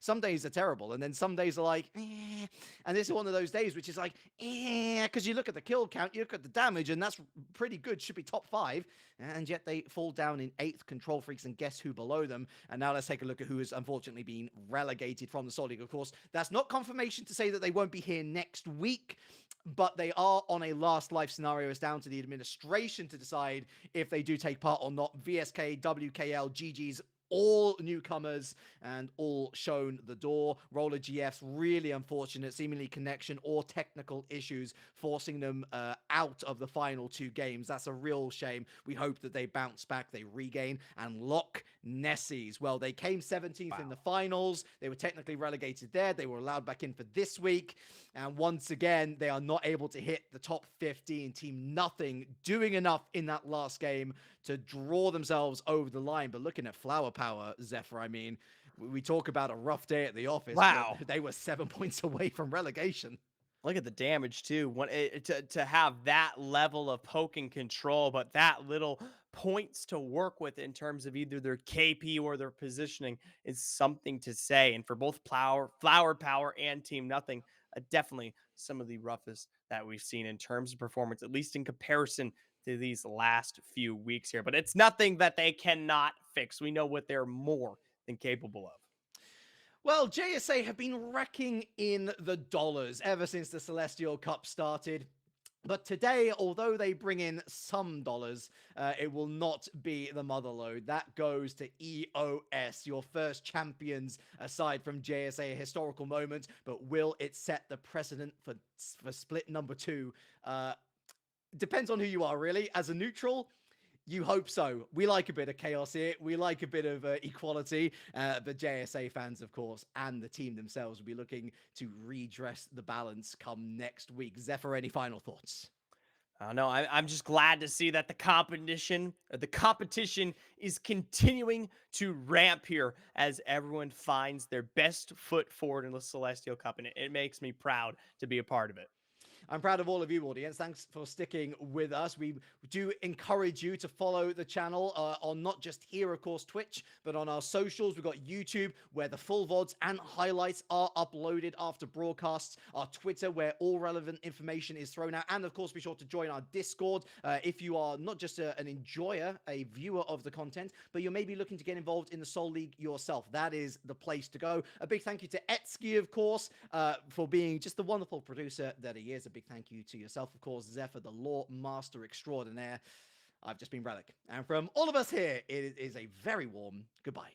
Some days are terrible, and then some days are like, eh. And this is one of those days which is like, because you look at the kill count, you look at the damage, and that's pretty good, should be top 5, and yet they fall down in 8th. Control Freaks, and guess who below them? And now let's take a look at who has unfortunately been relegated from the Solid League. Of course, that's not confirmation to say that they won't be here next week, but they are on a last life scenario. It's down to the administration to decide if they do take part or not. VSK, WKL, GG's, all newcomers and all shown the door. Roller GF's really unfortunate, seemingly connection or technical issues forcing them out of the final 2 games. That's a real shame. We hope that they bounce back, they regain. And Loch Nessies, well, they came 17th in the finals. They were technically relegated there. They were allowed back in for this week. And once again, they are not able to hit the top 15. Team Nothing doing enough in that last game to draw themselves over the line. But looking at Flower Power, Zephyr, I mean, we talk about a rough day at the office. Wow. But they were 7 points away from relegation. Look at the damage too. To have that level of poking control, but that little points to work with in terms of either their KP or their positioning is something to say. And for both Flower Power and Team Nothing, definitely some of the roughest that we've seen in terms of performance, at least in comparison to these last few weeks here. But it's nothing that they cannot fix. We know what they're more than capable of. Well, JSA have been racking in the dollars ever since the Celestial Cup started. But today, although they bring in some dollars, it will not be the motherlode. That goes to EOS, your first champions aside from JSA, a historical moment. But will it set the precedent for split number 2? Depends on who you are, really. As a neutral, you hope so. We like a bit of chaos here. We like a bit of equality. But JSA fans, of course, and the team themselves will be looking to redress the balance come next week. Zephyr, any final thoughts? No, I'm just glad to see that the competition is continuing to ramp here as everyone finds their best foot forward in the Celestial Cup, and it makes me proud to be a part of it. I'm proud of all of you, audience. Thanks for sticking with us. We do encourage you to follow the channel on not just here, of course, Twitch, but on our socials. We've got YouTube, where the full VODs and highlights are uploaded after broadcasts. Our Twitter, where all relevant information is thrown out. And, of course, be sure to join our Discord if you are not just an enjoyer, a viewer of the content, but you're maybe looking to get involved in the Soul League yourself. That is the place to go. A big thank you to Etsky, of course, for being just the wonderful producer that he is. A big thank you to yourself, of course, Zephyr, the Lore Master Extraordinaire. I've just been Relic. And from all of us here, it is a very warm goodbye.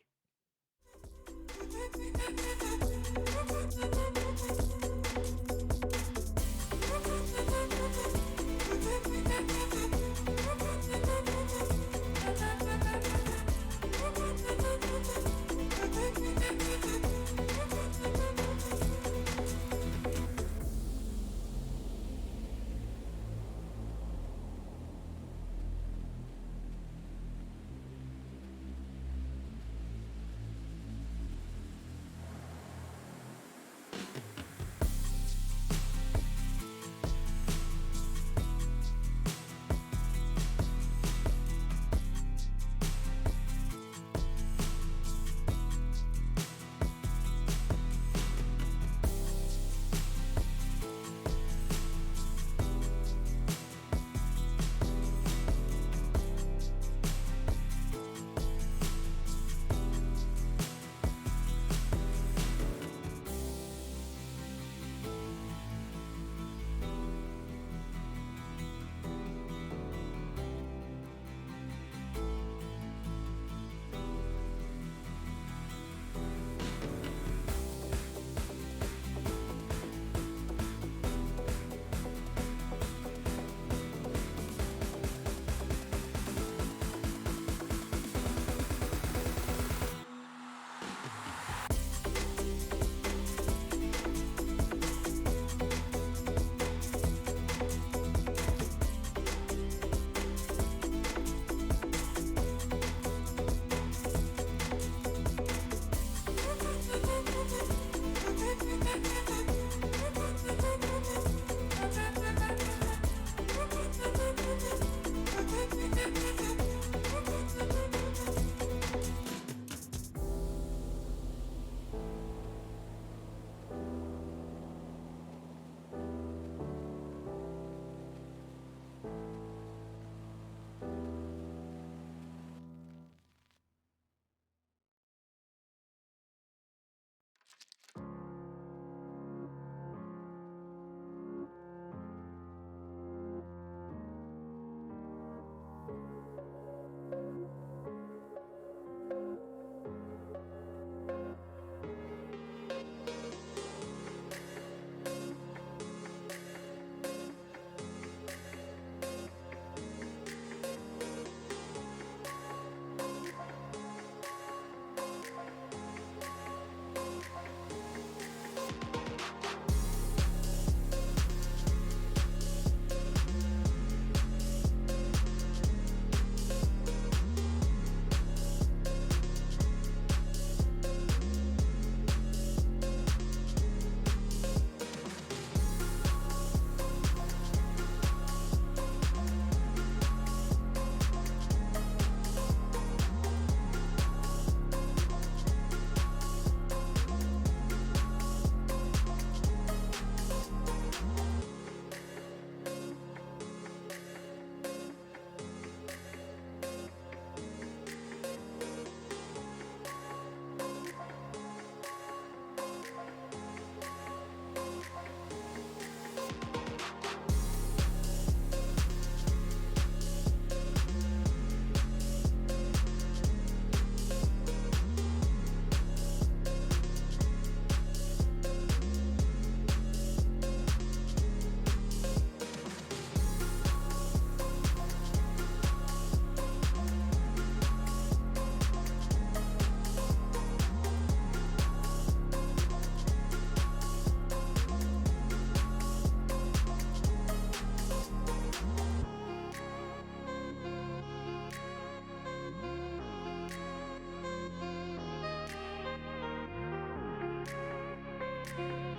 guys.